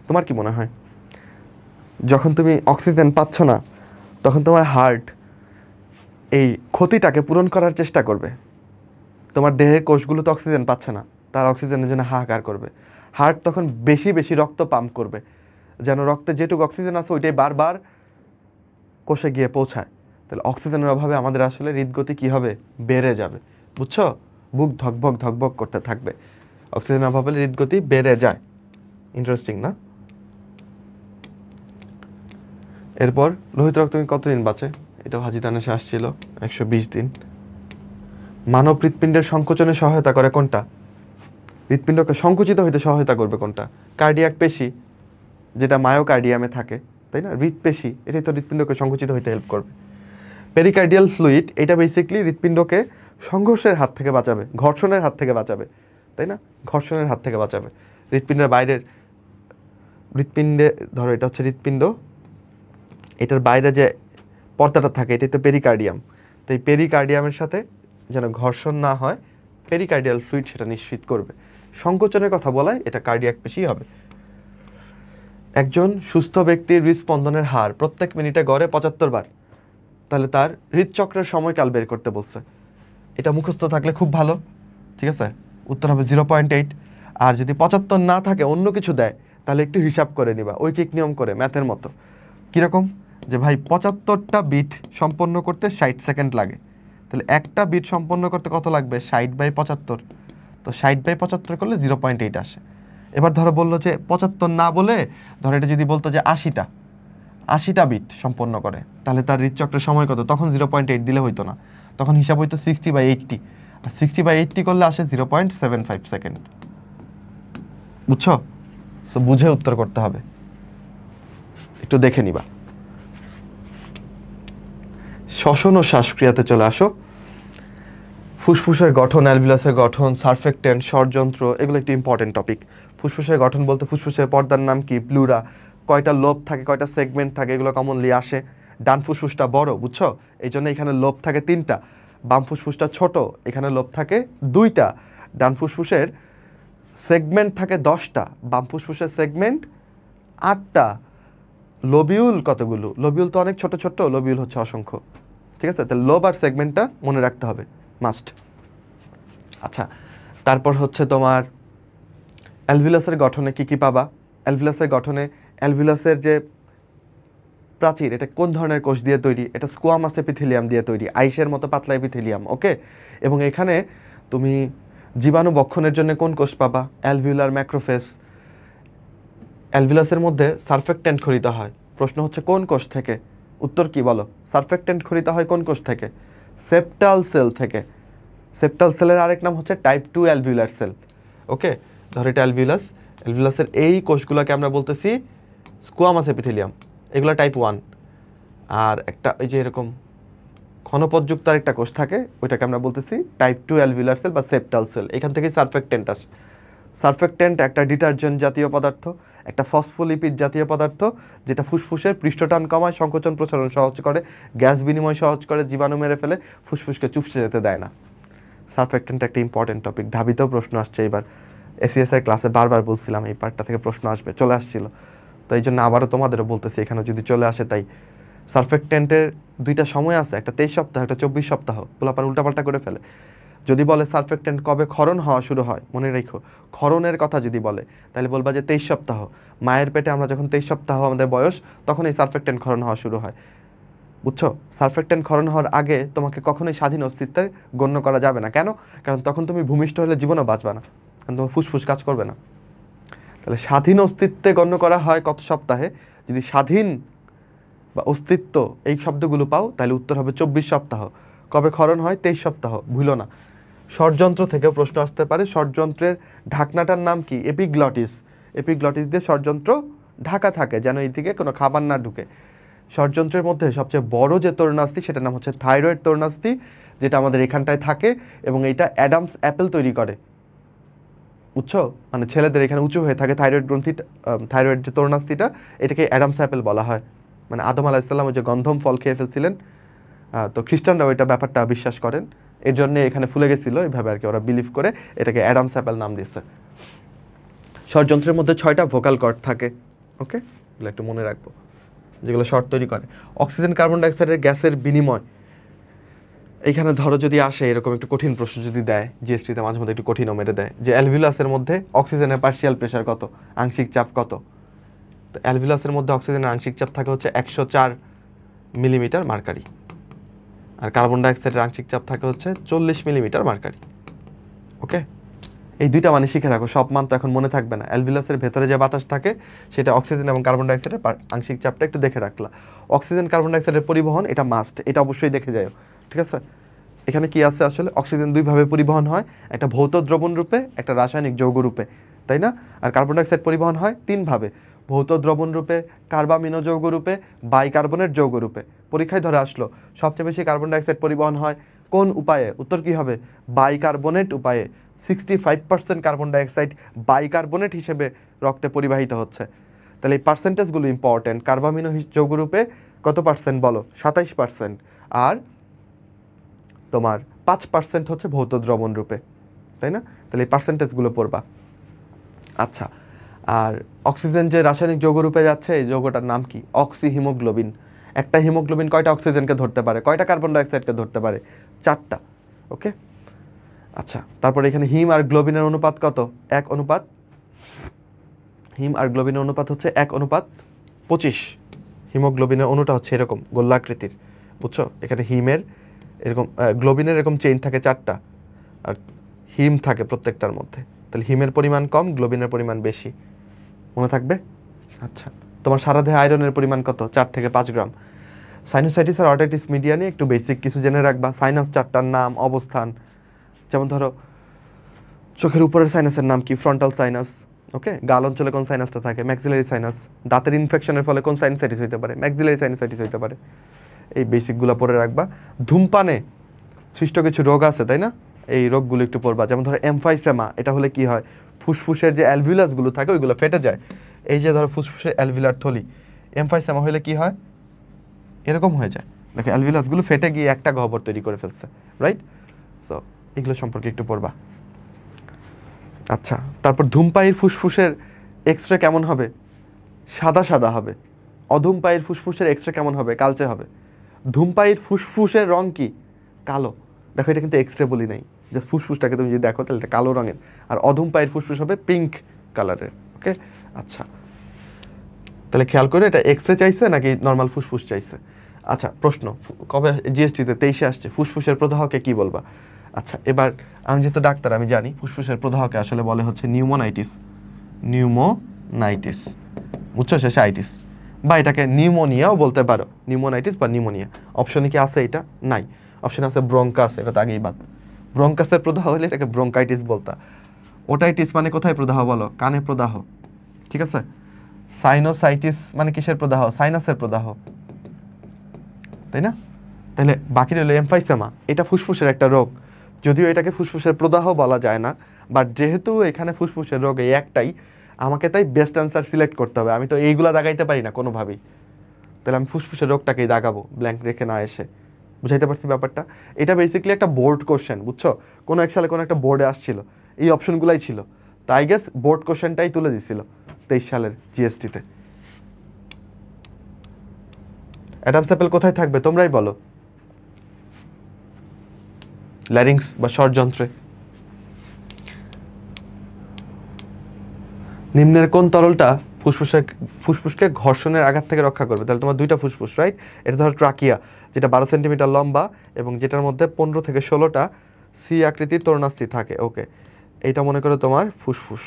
তোমার কি মনে হয় যখন তুমি অক্সিজেন পাচ্ছ না তখন তোমার হার্ট এই ক্ষতিটাকে পূরণ করার চেষ্টা করবে? তোমার দেহের কোষগুলো তো অক্সিজেন পাচ্ছে না, তার অক্সিজেনের জন্য হাহাকার করবে। হার্ট তখন বেশি বেশি রক্ত পাম্প করবে, যেন রক্তে যেটুকু অক্সিজেন আছে ওইটাই বারবার কোষে গিয়ে পৌঁছায়। তাহলে অক্সিজেনের অভাবে আমাদের আসলে হৃদগতি কী হবে? বেড়ে যাবে। বুঝছো? বুক ধকভক ধকভক করতে থাকবে। অক্সিজেনের অভাব হলে হৃদগতি বেড়ে যায়। ইন্টারেস্টিং না? এরপর লোহিত রক্তকণিকা কতদিন বাঁচে? এটাও হাজি দানেশে আসছিল, 120 দিন। মানব হৃৎপিণ্ডের সংকোচনে সহায়তা করে কোনটা? হৃৎপিণ্ডকে সংকুচিত হইতে সহায়তা করবে কোনটা? কার্ডিয়াক পেশি, যেটা মায়োকার্ডিয়ামে থাকে, তাই না? হৃৎপেশি, এটাই তো হৃৎপিণ্ডকে সংকুচিত হইতে হেল্প করবে। পেরিকার্ডিয়াল ফ্লুইড, এটা বেসিক্যালি হৃৎপিণ্ডকে সংঘর্ষের হাত থেকে বাঁচাবে, ঘর্ষণের হাত থেকে বাঁচাবে, তাই না? ঘর্ষণের হাত থেকে বাঁচাবে। হৃৎপিণ্ডের বাইরের, হৃৎপিণ্ডে ধরো এটা হচ্ছে হৃৎপিণ্ড, এটার বাইরে যে পর্দাটা থাকে এটাই তো পেরিকার্ডিয়াম। তো এই পেরিকার্ডিয়ামের সাথে যেন ঘর্ষণ না হয়, পেরিকার্ডিয়াল ফ্লুইড সেটা নিশ্চিত করবে। সংকোচনের কথা বলায় এটা কার্ডিয়াক পেশি হবে। একজন সুস্থ ব্যক্তির হৃদস্পন্দনের হার প্রত্যেক মিনিটে গড়ে 75 বার, তাহলে তার হৃদচক্রের সময়কাল বের করতে বলছে। এটা মুখস্থ থাকলে খুব ভালো, ঠিক আছে? উত্তর হবে 0.8। আর যদি 75 না থাকে অন্য কিছু দেয় তাহলে একটু হিসাব করে নিবা, ঐকিক নিয়ম করে, ম্যাথের মতো। কীরকম? যে ভাই 75টা বিট সম্পন্ন করতে 60 সেকেন্ড লাগে, তাহলে একটা বিট সম্পন্ন করতে কত লাগবে? 60/75। তো 60/75 করলে 0.8 আসে। এবার ধরো বললো যে 75 না বলে ধরো এটা যদি বলতো যে 80টা বিট সম্পন্ন করে, তাহলে তার হৃদচক্রের সময় কত? তখন 0.8 দিলে হইতো না, তখন হিসাব হইতো 60/80। আর 60/80 করলে আসে 0.75 সেকেন্ড। বুঝছো? তো বুঝে উত্তর করতে হবে, একটু দেখে নিবা। শ্বসন ও শ্বাসক্রিয়াতে চলে আসো। ফুসফুসের গঠন, অ্যালভিউলাসের গঠন, সারফেক্টেন্ট, ষড়যন্ত্র, এগুলো একটি ইম্পর্টেন্ট টপিক। ফুসফুসের গঠন বলতে ফুসফুসের পর্দার নাম কি? প্লুরা। কয়টা লোব থাকে, কয়টা সেগমেন্ট থাকে, এগুলো কমনলি আসে। ডান ফুসফুসটা বড়, বুঝছো? এই জন্য এখানে লোব থাকে 3টা। বাম ফুসফুসটা ছোট, এখানে লোব থাকে 2টা। ডান ফুসফুসের সেগমেন্ট থাকে 10টা, বাম ফুসফুসের সেগমেন্ট 8টা। লোবিউল কতগুলো? লোবিউল তো অনেক ছোট ছোট, লোবিউল হচ্ছে অসংখ্য। ঠিক আছে? তাহলে লোব আর সেগমেন্টটা মনে রাখতে হবে, মাস্ট। আচ্ছা, তারপর হচ্ছে তোমার অ্যালভিউলাসের গঠনে কি কি পাবা? অ্যালভিউলাসের গঠনে অ্যালভিউলাসের যে প্রাচীর, এটা কোন ধরনের কোষ দিয়ে তৈরি? এটা স্কোয়ামাস এপিথেলিয়াম দিয়ে তৈরি, আইসের মতো পাতলা এপিথেলিয়াম। ওকে, এবং এখানে তুমি জীবাণু বক্ষণের জন্য কোন কোষ পাবা? Alveolar macrophage. অ্যালভিউলাসের মধ্যে সারফেক্টেন্ট খরিত হয়, প্রশ্ন হচ্ছে কোন কোষ থেকে? উত্তর কি বলো? সারফেক্টেন্ট খরিত হয় কোন কোষ থেকে? সেপ্টাল সেল থেকে। সেপ্টাল সেলের আরেক নাম হচ্ছে টাইপ 2 অ্যালভিউলার সেল। ওকে, ধর এটা অ্যালভিউলাস, অ্যালভিউলাসের এই কোষগুলোকে আমরা বলতেছি স্কোয়ামাস এপিথেলিয়াম, এগুলো টাইপ 1। আর একটা এই যে এরকম ঘনপথযুক্ত আরেকটা কোষ থাকে, ওইটাকে আমরা বলতেছি টাইপ 2 অ্যালভিউলার সেল বা সেপ্টাল সেল। এখান থেকেই সারফেক্টেন্ট আসে। সারফেক্টেন্ট একটা ডিটারজেন্ট জাতীয় পদার্থ, একটা ফসফোলিপিড জাতীয় পদার্থ, যেটা ফুসফুসের পৃষ্ঠটান কমায়, সংকোচন প্রসারণ সহজ করে, গ্যাস বিনিময় সহজ করে, জীবাণু মেরে ফেলে, ফুসফুসকে চুপসে যেতে দেয় না। সারফেক্টেন্ট একটা ইম্পর্টেন্ট টপিক, ঢাবিতেও প্রশ্ন আসছে এবার। এসিএসআই ক্লাসে বারবার বলছিলাম এই পার্টটা থেকে প্রশ্ন আসবে, চলে আসছিল, তো এই জন্য আবারও তোমাদেরও বলতেছি এখানে যদি চলে আসে। তাই সারফেক্টেন্টের 2টা সময় আছে, একটা 23 সপ্তাহ, একটা 24 সপ্তাহ। পোলাপান উল্টাপাল্টা করে ফেলে। যদি বলে সারফেক্টেন্ট কবে ক্ষরণ হওয়া শুরু হয়, মনে রেখো ক্ষরণের কথা যদি বলে তাহলে বলবা যে 23 সপ্তাহ। মায়ের পেটে আমরা যখন 23 সপ্তাহ আমাদের বয়স, তখন এই সারফেক্টেন্ট ক্ষরণ হওয়া শুরু হয়। বুঝছো? সারফেক্টেন্ট ক্ষরণ হওয়ার আগে তোমাকে কখনোই স্বাধীন অস্তিত্বের গণ্য করা যাবে না। কেন? কারণ তখন তুমি ভূমিষ্ঠ হলে জীবনও বাঁচবে না, কারণ তোমার ফুসফুস কাজ করবে না। তাহলে স্বাধীন অস্তিত্বে গণ্য করা হয় কত সপ্তাহে? যদি স্বাধীন বা অস্তিত্ব এই শব্দগুলো পাও তাহলে উত্তর হবে 24 সপ্তাহ। কবে ক্ষরণ হয়? 23 সপ্তাহ, ভুলো না। ষড়যন্ত্র থেকেও প্রশ্ন আসতে পারে। ষড়যন্ত্রের ঢাকনাটার নাম কি? এপিগ্লটিস। এপিগ্লটিস দিয়ে ষড়যন্ত্র ঢাকা থাকে, যেন এই দিকে কোনো খাবার না ঢুকে। ষড়যন্ত্রের মধ্যে সবচেয়ে বড় যে তরুণাস্থি, সেটার নাম হচ্ছে থাইরয়েড তরুণাস্থি, যেটা আমাদের এখানটায় থাকে, এবং এইটা অ্যাডামস অ্যাপেল তৈরি করে। বুঝছো? মানে ছেলেদের এখানে উঁচু হয়ে থাকে থাইরয়েড গ্রন্থি, থাইরয়েড যে তরুণাস্থিটা, এটাকে অ্যাডামস অ্যাপেল বলা হয়। মানে আদম আলাহিসাল্লাম ওই যে গন্ধম ফল খেয়ে ফেলছিলেন, তো খ্রিস্টানরাও এটা ব্যাপারটা বিশ্বাস করেন, এর জন্য এখানে ফুলে গেছিলো এইভাবে আর কি, ওরা বিলিভ করে এটাকে অ্যাডামস অ্যাপেল নাম দিচ্ছে। স্বরযন্ত্রের মধ্যে 6টা ভোকাল কর্ড থাকে, ওকে, এগুলো একটু মনে রাখবো, যেগুলো স্বর তৈরি করে। অক্সিজেন কার্বন ডাইঅক্সাইডের গ্যাসের বিনিময়, এইখানে ধরো যদি আসে এরকম একটু কঠিন প্রশ্ন যদি দেয়, জিএসটিতে মাঝে মধ্যে একটু কঠিনও মেরে দেয়, যে অ্যালভিউলাসের মধ্যে অক্সিজেনের পার্শিয়াল প্রেশার কত, আংশিক চাপ কত। তো অ্যালভিউলাসের মধ্যে অক্সিজেনের আংশিক চাপ থাকে হচ্ছে 104 মিলিমিটার মার্কারি, আর কার্বন ডাইঅক্সাইডের আংশিক চাপ থাকে হচ্ছে 40 মিলিমিটার মার্কারি। ওকে, এই দুইটা মানে শিখে রাখো, সব মান তো এখন মনে থাকবে না। অ্যালভিউলাসের ভেতরে যে বাতাস থাকে সেটা অক্সিজেন এবং কার্বন ডাইঅক্সাইডের আংশিক চাপটা একটু দেখে রাখলা। অক্সিজেন কার্বন ডাইঅক্সাইডের পরিবহন এটা মাস্ট, এটা অবশ্যই দেখে যাও, ঠিক আছে। এখানে কি আছে আসলে, অক্সিজেন দুইভাবে পরিবহন হয়, একটা ভৌত দ্রবণ রূপে, একটা রাসায়নিক যৌগ রূপে, তাই না? আর কার্বন ডাইঅক্সাইড পরিবহন হয় তিনভাবে, ভৌত দ্রবণ রূপে, কার্বামিনো যৌগ রূপে, বাইকার্বনেট যৌগ রূপে। পরীক্ষায় ধরে আসলো সবচেয়ে বেশি কার্বন ডাইঅক্সাইড পরিবহন হয় কোন উপায়ে? উত্তর কি হবে? বাইকার্বনেট উপায়ে। 65% কার্বন ডাইঅক্সাইড বাইকার্বনেট হিসেবে রক্তে পরিবাহিত হচ্ছে। তাহলে এই পার্সেন্টেজগুলো ইম্পর্টেন্ট। কার্বামিনো যৌগরূপে কত পার্সেন্ট বলো? 27%। আর তোমার 5% হচ্ছে ভৌত দ্রবণ রূপে, তাই না? তাহলে এই পার্সেন্টেজগুলো পড়বা। আচ্ছা, আর অক্সিজেন যে রাসায়নিক যৌগরূপে যাচ্ছে, এই যৌগটার নাম কি? Oxy haemoglobin. একটা হিমোগ্লোবিন কয়টা অক্সিজেনকে ধরতে পারে, কয়টা কার্বন ডাইঅক্সাইডকে ধরতে পারে? 4টা। ওকে, আচ্ছা, তারপরে এখানে হিম আর গ্লোবিনের অনুপাত কত? 1:, হিম আর গ্লোবিনের অনুপাত হচ্ছে 1:25। হিমোগ্লোবিনের অণুটা হচ্ছে এরকম গোল্লাকৃতির, বুঝছো? এখানে হিমের এরকম, গ্লোবিনের এরকম চেইন থাকে 4টা, আর হিম থাকে প্রত্যেকটার মধ্যে। তাহলে হিমের পরিমাণ কম, গ্লোবিনের পরিমাণ বেশি, মনে থাকবে? আচ্ছা, তোমার সারা দেহে আয়রনের পরিমাণ কত? 4 থেকে 5 গ্রাম। সাইনোসাইটিস আর অটাইটিস মিডিয়া নিয়ে একটু বেসিক কিছু জেনে রাখবা। সাইনাস 4টার নাম, অবস্থান, যেমন ধরো চোখের উপরের সাইনাসের নাম কি? Frontal sinus. ওকে, গাল অঞ্চলে কোন সাইনাসটা থাকে? Maxillary sinus. দাঁতের ইনফেকশনের ফলে কোন সাইনাসাইটিস হতে পারে? ম্যাক্সিলারি সাইনাসাইটিস হতে পারে। এই বেসিকগুলো পড়ে রাখবা। ধূমপানে সৃষ্ট কিছু রোগ আছে, তাই না? এই রোগগুলো একটু পড়বা। যেমন ধরো এমফাইসেমা, এটা হলে কি হয়? ফুসফুসের যে অ্যালভিউলাসগুলো থাকে ওইগুলো ফেটে যায়। এই যে ধরো ফুসফুসের অ্যালভিউলার থলি, এমফাইসেমা হলে কি হয়? এরকম হয়ে যায়, দেখো অ্যালভিউলাসগুলো ফেটে গিয়ে একটা গহ্বর তৈরি করে ফেলছে, রাইট? সো এগুলো সম্পর্কে একটু পড়বা। আচ্ছা, তারপর ধূমপায়ীর ফুসফুসের এক্সরে কেমন হবে? সাদা সাদা হবে। অধূমপায়ীর ফুসফুসের এক্সরে কেমন হবে? কালচে হবে। ধূমপায়ীর ফুসফুসের রং কি? কালো। দেখো এটা কিন্তু এক্সরে বলি নাই, জাস্ট ফুসফুসটাকে তুমি যদি দেখো তাহলে এটা কালো রঙের। আর অধূমপায়ীর ফুসফুস হবে পিঙ্ক কালারের। ওকে, আচ্ছা, তাহলে খেয়াল করে এটা এক্সরে চাইছে নাকি নর্মাল ফুসফুস চাইছে? আচ্ছা, প্রশ্ন কবে জিএসটিতে 23-এ আসছে, ফুসফুসের প্রদাহকে কি বলবা? আচ্ছা, এবার আমি যেহেতু ডাক্তার আমি জানি ফুসফুসের প্রদাহকে আসলে বলে হচ্ছে নিউমোনাইটিস। নিউমোনাইটিস, বুঝছো? শেষে আইটিস, বা এটাকে নিউমোনিয়াও বলতে পারো, নিউমোনাইটিস বা নিউমোনিয়া। অপশনে কি আছে? এটা নাই। অপশনে আছে ব্রঙ্কাস, এটা তো আগেই বাদ। ব্রঙ্কাসের প্রদাহ হলে এটাকে ব্রঙ্কাইটিস বলতা। ওটাইটিস মানে কোথায় প্রদাহ বলো? কানে প্রদাহ, ঠিক আছে। সাইনোসাইটিস মানে কিসের প্রদাহ? সাইনাসের প্রদাহ, তাই না? তাহলে বাকি রইল এমফাইসেমা, এটা ফুসফুসের একটা রোগ, যদিও এটাকে ফুসফুসের প্রদাহ বলা যায় না, বাট যেহেতু এখানে ফুসফুসের রোগ এই একটাই, আমাকে তাই বেস্ট অ্যান্সার সিলেক্ট করতে হবে। আমি তো এইগুলা দাগাইতে পারি না কোনোভাবেই, তাহলে আমি ফুসফুসের রোগটাকেই দাগাবো, ব্ল্যাঙ্ক রেখে না এসে। বুঝাইতে পারছি ব্যাপারটা? এটা বেসিক্যালি একটা বোর্ড কোশ্চেন, বুঝছো? কোনো এক সালে কোনো একটা বোর্ডে আসছিল, এই অপশনগুলাই ছিল, তাই গেস বোর্ড কোশ্চেনটাই তুলে দিছিল 23 সালের জিএসটিতে। অ্যাডামস অ্যাপেল কোথায় থাকবে তোমরাই বলো? ল্যারিংস বা স্বরযন্ত্রে। নিম্নের কোন তরলটা ফুসফুসকে ঘর্ষণের আঘাত থেকে রক্ষা করবে? তাহলে তোমার 2টা ফুসফুস, রাইট? এটা ধরো ট্রাকিয়া, যেটা 12 সেন্টিমিটার লম্বা এবং যেটার মধ্যে 15 থেকে 16টা সি আকৃতির তরুণাস্থি থাকে। ওকে, এইটা মনে করো তোমার ফুসফুস,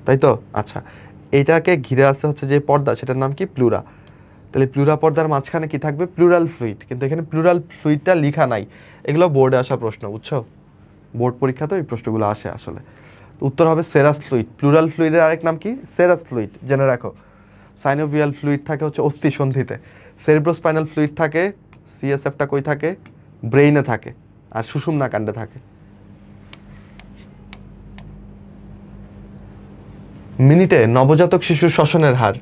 তাই তো? আচ্ছা, এইটাকে ঘিরে আছে হচ্ছে যে পর্দা, সেটার নাম কি? প্লুরা। তাহলে প্লুরা পর্দার মাঝখানে কি থাকবে? Plural fluid. কিন্তু এখানে প্লুরাল ফ্লুইডটা লেখা নাই। এগুলো বোর্ডে আসা প্রশ্ন, বুঝছো? বোর্ড পরীক্ষাতে এই প্রশ্নগুলো আসে আসলে। উত্তর হবে সেরাস ফ্লুইড। প্লুরাল ফ্লুইডের আরেক নাম কি? সেরাস ফ্লুইড, জেনে রাখো। সাইনোভিয়াল ফ্লুইড থাকে হচ্ছে অস্থি সন্ধিতে। সেরিব্রোস্পাইনাল ফ্লুইড থাকে, সিএসএফটা কই থাকে? ব্রেইনে থাকে, আর সুষুম্না কাণ্ডে থাকে। মিনিটে নবজাতক শিশুর শ্বসনের হার,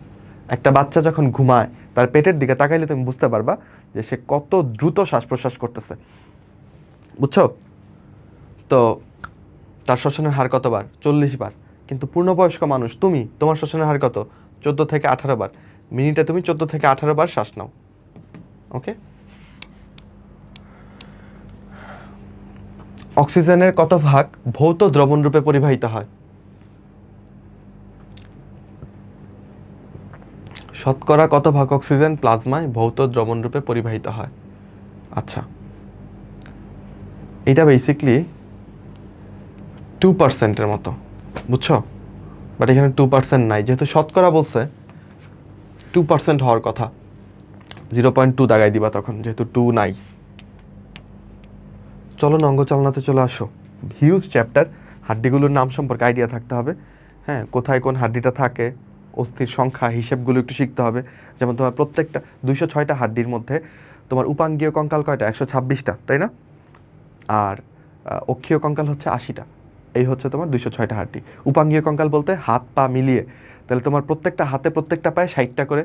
একটা বাচ্চা যখন ঘুমায় তার পেটের দিকে তাকাইলে তুমি বুঝতে পারবা যে সে কত দ্রুত শ্বাস প্রশ্বাস করতেছে, বুঝছো? তো তার শ্বসনের হার কতবার? 40 বার। কিন্তু পূর্ণবয়স্ক মানুষ তুমি, তোমার শ্বসনের হার কত? 14 থেকে 18 বার। মিনিটে তুমি 14 থেকে 18 বার শ্বাস নাও। ওকে, অক্সিজেনের কত ভাগ ভৌত দ্রবণ রূপে পরিবাহিত হয়? শতকরা কত ভাগ অক্সিজেন প্লাজমায় ভৌত দ্রবণ রূপে পরিবাহিত হয়? আচ্ছা, এটা বেসিকলি 2%-এর মতো, বুঝছো? বাট এখানে 2% নাই, যেহেতু শতকরা বলছে 2% হওয়ার কথা, 0.2 দাগাই দিবা তখন, যেহেতু 2 নাই। চলো অঙ্গ চালনাতে চলে আসো। হিউজ চ্যাপ্টার, হাড্ডিগুলোর নাম সম্পর্কে আইডিয়া থাকতে হবে। হ্যাঁ, কোথায় কোন হাড্ডিটা থাকে, অস্থির সংখ্যা হিসেবগুলো একটু শিখতে হবে। যেমন তোমার প্রত্যেকটা 206টা হাড্ডির মধ্যে তোমার উপাঙ্গীয় কঙ্কাল কয়টা? 126টা, তাই না? আর অক্ষীয় কঙ্কাল হচ্ছে 80টা। এই হচ্ছে তোমার 206টা হাড্ডি। উপাঙ্গীয় কঙ্কাল বলতে হাত পা মিলিয়ে, তাহলে তোমার প্রত্যেকটা হাতে প্রত্যেকটা পায়ে 60টা করে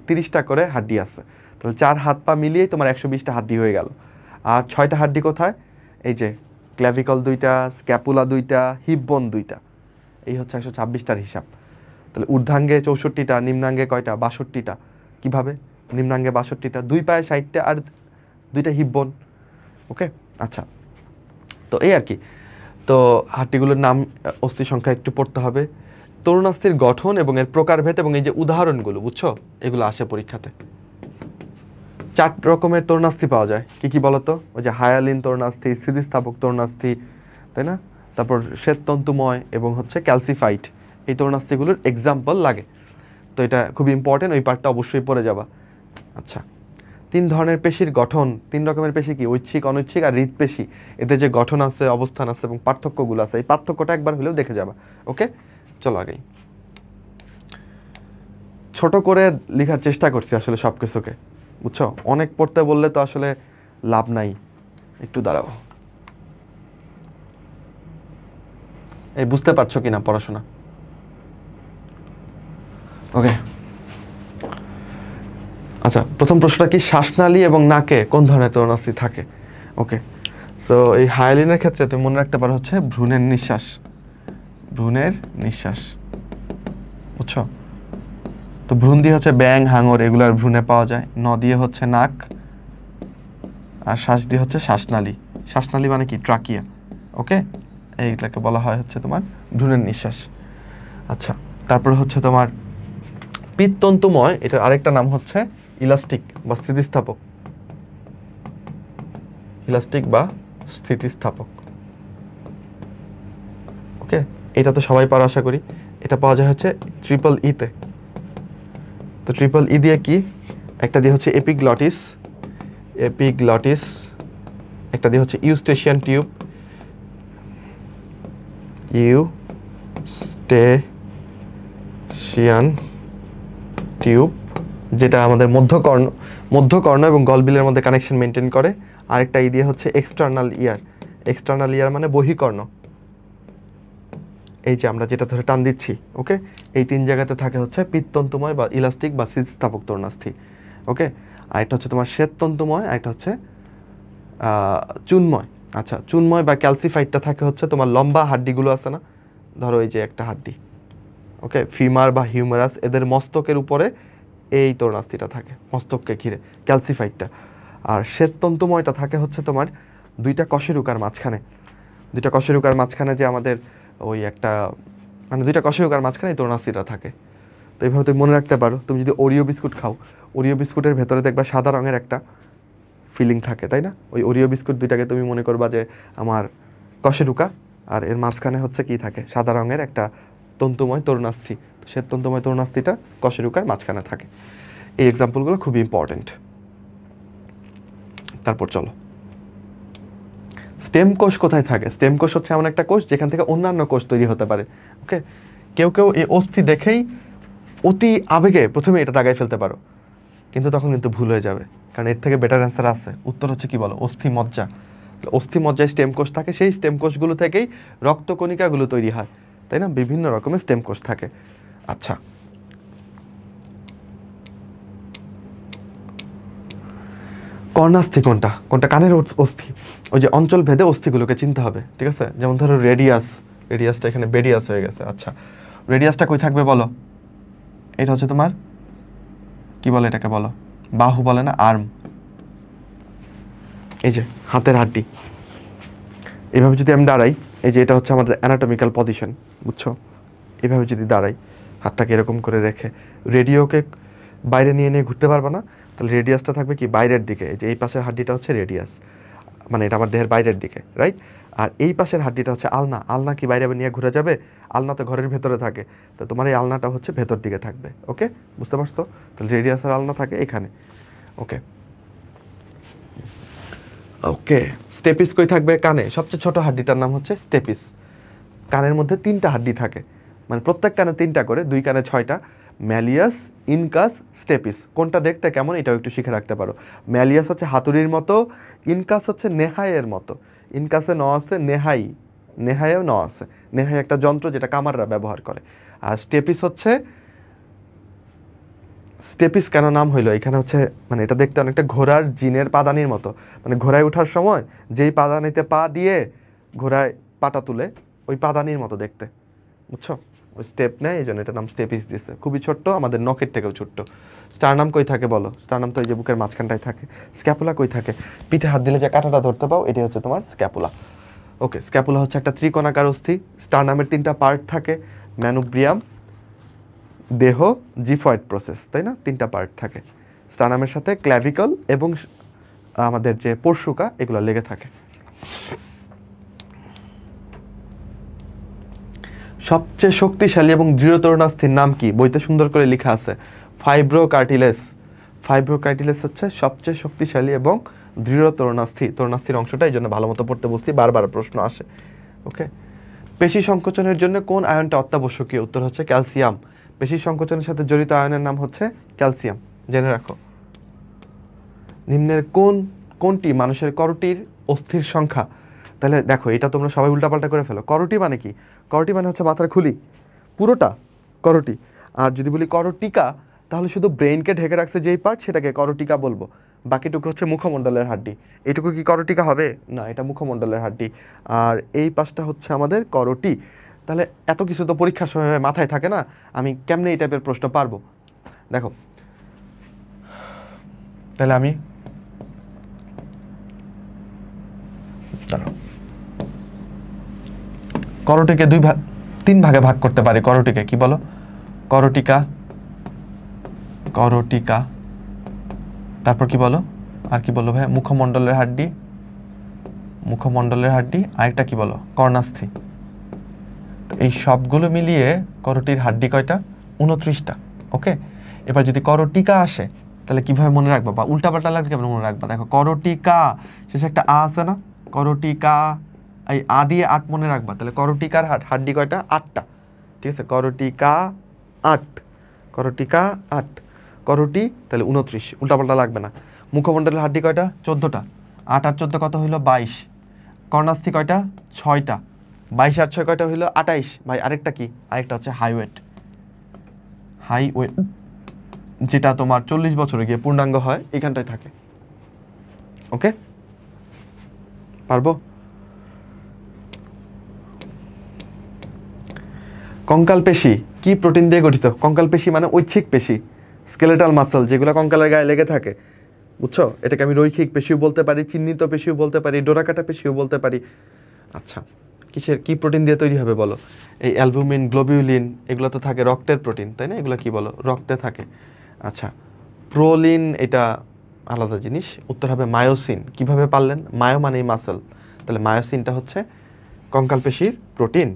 30টা করে হাড্ডি আছে। তাহলে 4 হাত পা মিলিয়েই তোমার 120টা হাড্ডি হয়ে গেল। আর 6টা হাড্ডি কোথায়? এই যে ক্ল্যাভিকল 2টা, স্ক্যাপুলা 2টা, হিপ বোন 2টা। এই হচ্ছে 126টার হিসাব। তাহলে ঊর্ধ্বাঙ্গে 64টা, নিম্নাঙ্গে কয়টা? 62টা। কিভাবে? নিম্নাঙ্গে 62টা, 2 পায়ে 60টা আর 2টা হিপ বোন। ওকে, আচ্ছা, তো এই আর কি। তো হাড্ডিগুলোর নাম, অস্থি সংখ্যা একটু পড়তে হবে। তরুণাস্থির গঠন এবং এর প্রকারভেদ এবং এই যে উদাহরণগুলো, বুঝছো, এগুলো আসে পরীক্ষাতে। 4 রকমের তরুণাস্থি পাওয়া যায়, কি কি বলতো? ওই যে হায়ালিন তরুণাস্থি, স্থিতিস্থাপক তরুণাস্থি, তাই না? তারপর শ্বেততন্তুময় এবং হচ্ছে ক্যালসিফাইড, এই তরুণাস্থিগুলোর এক্সাম্পল লাগে। তো এটা খুব ইম্পর্টেন্ট, ওই পার্টটা অবশ্যই পড়ে যাবা। আচ্ছা, 3 ধরনের পেশির গঠন, 3 রকমের পেশি কি? ঐচ্ছিক, অনৈচ্ছিক আর হৃদপেশি। এতে যে গঠন আছে, অবস্থান আছে এবং পার্থক্যগুলো আছে, এই পার্থক্যটা একবার হলেও দেখে যাবা। ওকে, চলো আগেই। ছোট করে লেখার চেষ্টা করছি আসলে সব কিছুকে, বুঝছো? অনেক পড়তে বললে তো আসলে লাভ নাই। একটু দাঁড়াও, এই বুঝতে পারছো কিনা পড়াশোনা? ওকে, আচ্ছা, প্রথম প্রশ্নটা কি? শ্বাসনালী এবং নাকে কোন ধরনের তরুণাস্থি থাকে? ওকে, সো এই হায়ালিনের ক্ষেত্রে তুমি মনে রাখতে পারো হচ্ছে ভ্রূণের নিঃশ্বাস, ভ্রূণের নিঃশ্বাস, বুঝছো? তো ভ্রূণ দিয়ে হচ্ছে ব্যাং, হাঙর, এগুলার ভ্রূণে পাওয়া যায়। ন দিয়ে হচ্ছে নাক, আর শ্বাস দিয়ে হচ্ছে শ্বাসনালী। শ্বাসনালী মানে কি? ট্রাকিয়া। ওকে, এইটাকে বলা হয় হচ্ছে তোমার ভ্রূণের নিঃশ্বাস। আচ্ছা, তারপর হচ্ছে তোমার পিত্তন্তময়, এটার আরেকটা নাম হচ্ছে ইলাস্টিক বা স্থিতিস্থাপক, ইলাস্টিক বা স্থিতিস্থাপক। ওকে, এটা তো সবাই পারো আশা করি। এটা পাওয়া যায় হচ্ছে ট্রিপল ইতে। তো ট্রিপল ই দিয়ে কি? একটা দিয়ে হচ্ছে এপিগ্লটিস, এপিগ্লটিস, একটা দিয়ে হচ্ছে ইউস্টেশিয়ান টিউব, ইউস্টেশিয়ান টিউব, যেটা আমাদের মধ্যকর্ণ এবং গলবিলের মধ্যে কানেকশন মেনটেন করে। আরেকটা ই দিয়ে হচ্ছে এক্সটার্নাল ইয়ার, এক্সটার্নাল ইয়ার মানে বহিকর্ণ, এই যে আমরা যেটা ধরে টান দিচ্ছি। ওকে, এই 3 জায়গাতে থাকে হচ্ছে পিত্তন্তময় বা ইলাস্টিক বা স্থিতিস্থাপক তরুণাস্থি। ওকে, আর এটা হচ্ছে তোমার শ্বেততন্তুময়, আর এটা হচ্ছে চুনময়। আচ্ছা, চুনময় বা ক্যালসিফাইডটা থাকে হচ্ছে তোমার লম্বা হাড্ডিগুলো আছে না, ধরো এই যে একটা হাড্ডি, ওকে, ফিমার বা হিউমেরাস, এদের মস্তকের উপরে এই তরুণাস্থিটা থাকে, মস্তককে ঘিরে, ক্যালসিফাইডটা। আর শ্বেততন্তুময়টা থাকে হচ্ছে তোমার 2টা কশেরুকার মাঝখানে, 2টা কশেরুকার মাঝখানে যে আমাদের ওই একটা, মানে 2টা কশেরুকার মাঝখানে এই তরুণাস্থিটা থাকে। তো এইভাবে তুমি মনে রাখতে পারো। তুমি যদি ওরিও বিস্কুট খাও, ওরিও বিস্কুটের ভেতরে দেখবা সাদা রঙের একটা ফিলিং থাকে, তাই না? ওই ওরিও বিস্কুট 2টাকে তুমি মনে করবা যে আমার কশেরুকা, আর এর মাঝখানে হচ্ছে কি থাকে? সাদা রঙের একটা তন্তুময় তরুণাস্থি। সে তন্তুময় তরুণাস্থিটা কশেরুকার মাঝখানে থাকে। এই এক্সাম্পলগুলো খুবই ইম্পর্টেন্ট। তারপর চলো, স্টেম কোষ কোথায় থাকে? স্টেম কোষ হচ্ছে এমন একটা কোষ যেখান থেকে অন্যান্য কোষ তৈরি হতে পারে। ওকে, কেউ কেউ এই অস্থি দেখেই অতি আবেগে প্রথমে এটা দাগাই ফেলতে পারো, কিন্তু তখন কিন্তু ভুল হয়ে যাবে, কারণ এর থেকে বেটার অ্যান্সার আছে। উত্তর হচ্ছে কি বলো? অস্থি মজ্জা। অস্থি মজ্জায় স্টেম কোষ থাকে, সেই স্টেম কোষগুলো থেকেই রক্তকণিকাগুলো তৈরি হয়, তাই না? বিভিন্ন রকমের স্টেম কোষ থাকে। আচ্ছা, কর্ণাস্থি কোনটা, কোনটা কানের অস্থি, ওই যে অঞ্চল ভেদে অস্থিগুলোকে চিনতে হবে, ঠিক আছে? যেমন ধরো রেডিয়াসটা এখানে বেডিয়াস হয়ে গেছে। আচ্ছা, রেডিয়াসটা কই থাকবে বলো? এটা হচ্ছে তোমার কি বলে, এটাকে বলো বাহু বলে না, আর্ম। এই যে হাতের হাড্ডি, এইভাবে যদি আমি দাঁড়াই, এই যে এটা হচ্ছে আমাদের অ্যানাটমিক্যাল পজিশন, বুঝছো? এইভাবে যদি দাঁড়াই, হাতটাকে এরকম করে রেখে, রেডিওকে বাইরে নিয়ে নিয়ে ঘুরতে পারবে না, তাহলে রেডিয়াসটা থাকবে কি বাইরের দিকে। এই যে এই পাশের হাড্ডিটা হচ্ছে রেডিয়াস, মানে এটা আমার দেহের বাইরের দিকে, রাইট? আর এই পাশের হাড্ডিটা হচ্ছে আলনা। আলনা কি বাইরে নিয়ে ঘুরে যাবে? আলনা তো ঘরের ভেতরে থাকে, তো তোমার এই আলনাটা হচ্ছে ভেতর দিকে থাকবে। ওকে, বুঝতে পারছো? তাহলে রেডিয়াস আর আলনা থাকে এখানে। ওকে ওকে, স্টেপিস কই থাকবে? কানে। সবচেয়ে ছোট হাড্ডিটার নাম হচ্ছে স্টেপিস। কানের মধ্যে 3টা হাড্ডি থাকে, মানে প্রত্যেক কানে 3টা করে, 2 কানে 6টা। Malleus, incus, stapes. কোনটা দেখতে কেমন এটাও একটু শিখে রাখতে পারো। ম্যালিয়াস হচ্ছে হাতুড়ির মতো, ইনকাস হচ্ছে নেহাইয়ের মতো। ইনকাসে ন আছে, নেহাইয়েও ন আছে। নেহাই একটা যন্ত্র যেটা কামাররা ব্যবহার করে। আর স্টেপিস কেন নাম হইলো? এখানে হচ্ছে মানে এটা দেখতে অনেকটা ঘোড়ার জিনের পাদানির মতো, মানে ঘোড়ায় ওঠার সময় যেই পাদানিতে পা দিয়ে ঘোড়ায় পাটা তুলে, ওই পাদানির মতো দেখতে, বুঝছো? ওই স্টেপ নেয়, এই জন্য এটার নাম স্টেপিস দিছে। খুবই ছোট্ট, আমাদের নখের থেকেও ছোট্ট। স্টারনাম কই থাকে বলো? স্টারনাম তো এই যে বুকের মাঝখানটায় থাকে। স্ক্যাপুলা কই থাকে? পিঠে হাত দিলে যে কাঁটাটা ধরতে পাও, এটাই হচ্ছে তোমার স্ক্যাপুলা। ওকে, স্ক্যাপুলা হচ্ছে একটা ত্রিকোণাকার অস্থি। স্টারনামের 3টা পার্ট থাকে, ম্যানুব্রিয়াম, দেহ, জিফয়েড প্রসেস, তাই না? 3টা পার্ট থাকে। স্টারনামের সাথে ক্ল্যাভিকল এবং আমাদের যে পরশুকা এগুলো লেগে থাকে। সবচেয়ে শক্তিশালী এবং দৃঢ়তর অস্থির নাম কি? বইতে সুন্দর করে লেখা আছে, ফাইব্রোকার্টিলেস। ফাইব্রোকার্টিলেস হচ্ছে সবচেয়ে শক্তিশালী এবং দৃঢ়তর অস্থি। তরুণাস্থির অংশটা এই জন্য ভালো মতো পড়তে বলছি, বারবার প্রশ্ন আসে। ওকে, পেশি সংকোচনের জন্য কোন আয়নটা অত্যাবশ্যকীয়? উত্তর হচ্ছে ক্যালসিয়াম। পেশি সংকোচনের সাথে জড়িত আয়নের নাম হচ্ছে ক্যালসিয়াম, জেনে রাখো। নিম্নের কোনটি মানুষের করটির অস্থির সংখ্যা? তাহলে দেখো, এটা তোমরা সবাই উল্টাপাল্টা করে ফেলো। করটি মানে কি? করটি মানে হচ্ছে মাথার খুলি, পুরোটা করটি। আর যদি বলি করটিকা, তাহলে শুধু ব্রেইনকে ঢেকে রাখছে যেই পার্ট, সেটাকে করটিকা বলবো। বাকিটুকু হচ্ছে মুখমণ্ডলের হাড্ডি। এইটুকু কি করটিকা হবে? না, এটা মুখমণ্ডলের হাড্ডি। আর এই পাশটা হচ্ছে আমাদের করটি। তাহলে এত কিছু তো পরীক্ষার সময় মাথায় থাকে না, আমি কেমনে এই টাইপের প্রশ্ন পারবো? দেখো, তাহলে আমি করটিকে 3 ভাগে ভাগ করতে পারি। করটিকে কি বলো? করটিকা, তারপর কি বলো? আর কি বলো ভাই? মুখমণ্ডলের হাড্ডি, আরেকটা কি বলো? কর্ণাস্থি। এই সবগুলো মিলিয়ে করটির হাড্ডি কয়টা? 29টা। ওকে, এবার যদি করটিকা আসে, তাহলে কিভাবে মনে রাখবা? বা উল্টাপাল্টা লাগলে কেমন মনে রাখবা? দেখো, করটিকা শেষে একটা আ আছে না? করটিকা, এই আ দিয়ে 8 মনে রাখবা। তাহলে করটিকার হাড্ডি কয়টা? 8টা। ঠিক আছে, করটিকা 8, করটি তাহলে 29, উল্টাপাল্টা লাগবে না। মুখমণ্ডলের হাড্ডি কয়টা? 14টা। 8 আর 14 কত হইলো? 22। কর্ণাস্থি কয়টা? 6টা। 22 আর 6 কয়টা হইলো? 28। ভাই আরেকটা কি? আরেকটা হচ্ছে হাইওয়েট, যেটা তোমার 40 বছরে গিয়ে পূর্ণাঙ্গ হয়, এখানটায় থাকে। ওকে, পারবো? কঙ্কাল পেশি কি প্রোটিন দিয়ে গঠিত? কঙ্কাল পেশি মানে ঐচ্ছিক পেশি, স্কেলেটাল মাসল, যেগুলো কঙ্কালের গায়ে লেগে থাকে, বুঝছো? এটাকে আমি রৈখিক পেশিও বলতে পারি, চিহ্নিত পেশিও বলতে পারি, ডোরাকাটা পেশিও বলতে পারি। আচ্ছা, কি প্রোটিন দিয়ে তৈরি হবে বলো? এই অ্যালবুমিন, গ্লোবিউলিন, এগুলো তো থাকে রক্তের প্রোটিন, তাই না? এগুলো কি বলো? রক্তে থাকে। আচ্ছা, প্রোলিন এটা আলাদা জিনিস। উত্তর হবে মায়োসিন। কিভাবে পারলেন? মায়ো মানেই মাসল, তাহলে মায়োসিনটা হচ্ছে কঙ্কাল পেশির প্রোটিন।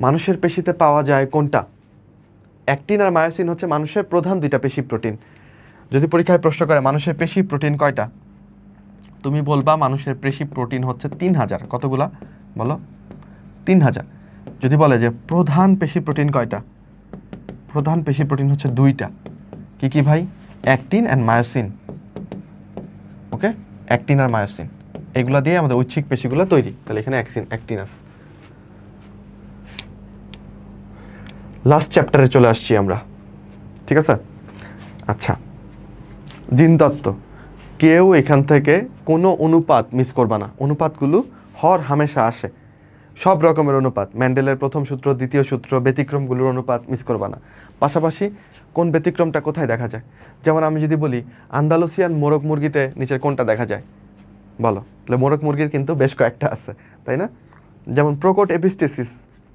মানুষের পেশিতে পাওয়া যায় কোনটা? অ্যাক্টিন আর মায়োসিন হচ্ছে মানুষের প্রধান 2টা পেশি প্রোটিন। যদি পরীক্ষায় প্রশ্ন করে মানুষের পেশি প্রোটিন কয়টা, তুমি বলবা মানুষের পেশি প্রোটিন হচ্ছে 3000। কতগুলা বলো? 3000। যদি বলে যে প্রধান পেশি প্রোটিন কয়টা, প্রধান পেশি প্রোটিন হচ্ছে 2টা। কি কি ভাই? Actin and myosin. Okay, actin আর মায়োসিন, এগুলা দিয়ে আমাদের ঐচ্ছিক পেশিগুলো তৈরি। তাহলে এখানে অ্যাক্টিন আছে। লাস্ট চ্যাপ্টারে চলে আসছি আমরা, ঠিক আছে? আচ্ছা, জিনতত্ত্ব কেউ এখান থেকে কোনো অনুপাত মিস করবা না। অনুপাতগুলো হর হামেশা আসে, সব রকমের অনুপাত, ম্যান্ডেলের প্রথম সূত্র, দ্বিতীয় সূত্র, ব্যতিক্রমগুলোর অনুপাত মিস করবা না। পাশাপাশি কোন ব্যতিক্রমটা কোথায় দেখা যায়, যেমন আমি যদি বলি আন্দালুসিয়ান মোরগ মুরগিতে নিচের কোনটা দেখা যায় বলো, তাহলে মোরগ মুরগির কিন্তু বেশ কয়েকটা আছে, তাই না? যেমন প্রকট এপিস্টেসিস,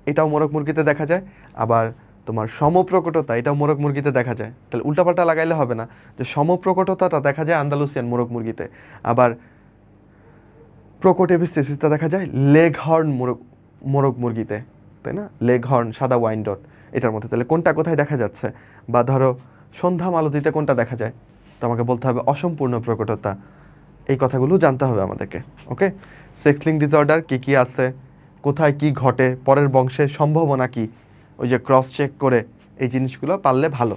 এটাও মোরগ মুরগিতে দেখা যায়, আবার তোমার সমপ্রকটতা, এটাও মোরগ মুরগিতে দেখা যায়। তাহলে উল্টাপাল্টা লাগাইলে হবে না, যে সমপ্রকটতাটা দেখা যায় আন্দালুসিয়ান মোরগ মুরগিতে, আবার প্রকট এপিস্টেসিসটা দেখা যায় লেগ হর্ন মোরগ মুরগিতে, তাই না? লেগ হর্ন, সাদা ওয়াইন ডট, এটার মধ্যে। তাহলে কোনটা কোথায় দেখা যাচ্ছে, বা ধরো সন্ধ্যা মালতীতে কোনটা দেখা যায়, তো আমাকে বলতে হবে অসম্পূর্ণ প্রকটতা। এই কথাগুলো জানতে হবে আমাদেরকে। ওকে, সেক্স লিঙ্ক ডিসঅর্ডার কী কী আছে, কোথায় কি ঘটে, পরের বংশের সম্ভাবনা কি, ওই যে ক্রস চেক করে এই জিনিসগুলো পারলে ভালো।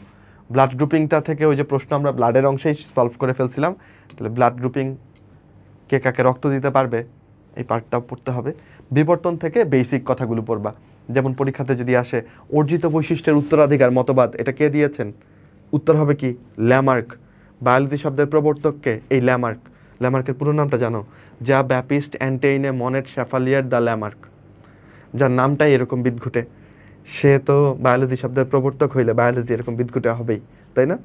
ব্লাড গ্রুপিংটা থেকে ওই যে প্রশ্ন আমরা ব্লাডের অংশেই সলভ করে ফেলছিলাম, তাহলে ব্লাড গ্রুপিং কে কাকে রক্ত দিতে পারবে এই পার্টটাও পড়তে হবে। বিবর্তন থেকে বেসিক কথাগুলো পড়বা, যেমন পরীক্ষাতে যদি আসে অর্জিত বৈশিষ্ট্যের উত্তরাধিকার মতবাদ, এটা কে দিয়েছেন, উত্তর হবে কি ল্যামার্ক। বায়োলজি শব্দের প্রবর্তককে এই ল্যামার্ক। ল্যামার্কের পুরো নামটা জানো, যা ব্যাপিস্ট অ্যান্টেইনে মনেট শ্যাফালিয়ার দ্য ল্যামার্ক, যার নামটাই এরকম বিদঘুটে, সে তো বায়োলজি শব্দের প্রবর্তক হইলে বায়োলজি এরকম বিদঘুটে হবেই, তাই না?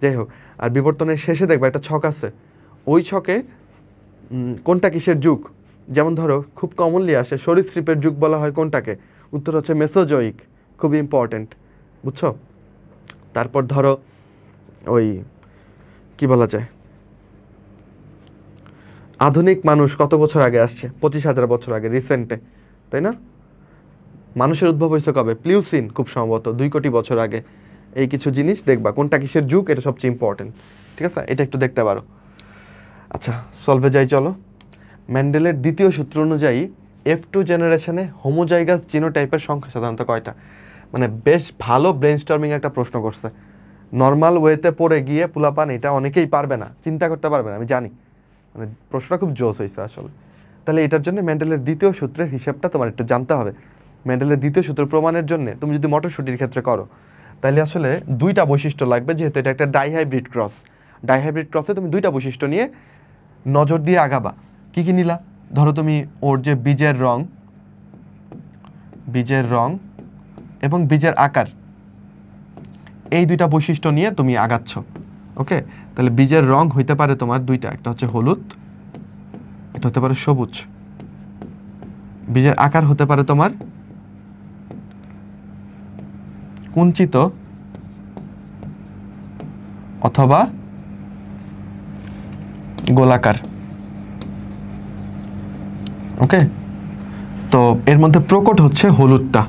যাই হোক, আর বিবর্তনের শেষে দেখবা একটা ছক আছে, ওই ছকে কোনটা কিসের যুগ, যেমন ধরো খুব কমনলি আসে সরীসৃপের যুগ বলা হয় কোনটাকে, উত্তর হচ্ছে মেসোজোইক, খুবই ইম্পর্টেন্ট, বুঝছো? তারপর ধরো ওই কি বলা যায়, আধুনিক মানুষ কত বছর আগে আসছে, 25,000 বছর আগে, রিসেন্টে, তাই না? মানুষের উদ্ভব হয়েছে কবে, প্লিউসিন, খুব সম্ভবত 2 কোটি বছর আগে। এই কিছু জিনিস দেখবা, কোনটা কিসের যুগ, এটা সবচেয়ে ইম্পর্টেন্ট, ঠিক আছে? এটা একটু দেখতে পারো। আচ্ছা, সলভে যাই চলো। ম্যান্ডেলের দ্বিতীয় সূত্র অনুযায়ী F2 জেনারেশনে হোমোজাইগাস জিনোটাইপের সংখ্যা সাধারণত কয়টা? মানে বেশ ভালো ব্রেনস্টর্মিং একটা প্রশ্ন করছে। নর্মাল ওয়েতে পড়ে গিয়ে পুলাপান এটা অনেকেই পারবে না, চিন্তা করতে পারবে না, আমি জানি, মানে প্রশ্নটা খুব জোস হয়েছে আসলে। তাহলে এটার জন্য ম্যান্ডেলের দ্বিতীয় সূত্রের হিসাবটা তোমার একটু জানতে হবে। ম্যান্ডেলের দ্বিতীয় সূত্র প্রমাণের জন্য তুমি যদি মটরশুটির ক্ষেত্রে করো, তাহলে আসলে 2টা বৈশিষ্ট্য লাগবে, যেহেতু এটা একটা ডাইহাইব্রিড ক্রস। ডাইহাইব্রিড ক্রসে তুমি 2টা বৈশিষ্ট্য নিয়ে নজর দিয়ে আগাবা। কি কি নিলা, ধরো তুমি ওর যে বীজের রং এবং বীজের আকার, এই 2টা বৈশিষ্ট্য নিয়ে তুমি আগাচ্ছ। ওকে, তাহলে বীজের রং হইতে পারে তোমার 2টা, একটা হচ্ছে হলুদ, এটা হতে পারে সবুজ। বীজের আকার হতে পারে তোমার কুঞ্চিত অথবা গোলাকার। ওকে, তো এর মধ্যে প্রকট হচ্ছে হলুদটা,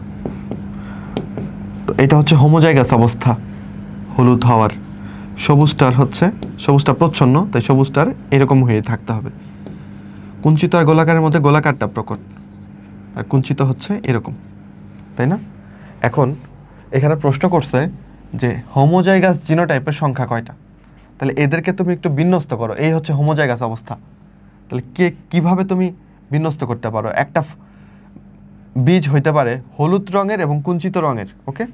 তো এটা হচ্ছে হোমোজাইগাস অবস্থা হলুদ হওয়ার। সবুজটা প্রচ্ছন্ন, তাই সবুজটার এরকম হয়ে থাকতে হবে। কুঞ্চিত আর গোলাকারের মধ্যে গোলাকারটা প্রকট, আর কুঞ্চিত হচ্ছে এরকম, তাই না? এখন এখানে প্রশ্ন করছে যে হোমোজাইগাস জিনোটাইপের সংখ্যা কয়টা, তাহলে এদেরকে তুমি একটু বিন্যস্ত করো। এই হচ্ছে হোমোজাইগাস অবস্থা, তাহলে কিভাবে তুমি বিন্যস্ত করতে পারো? একটা বীজ হইতে পারে হলুদ রঙের এবং কুঞ্চিত রঙের। ওকে,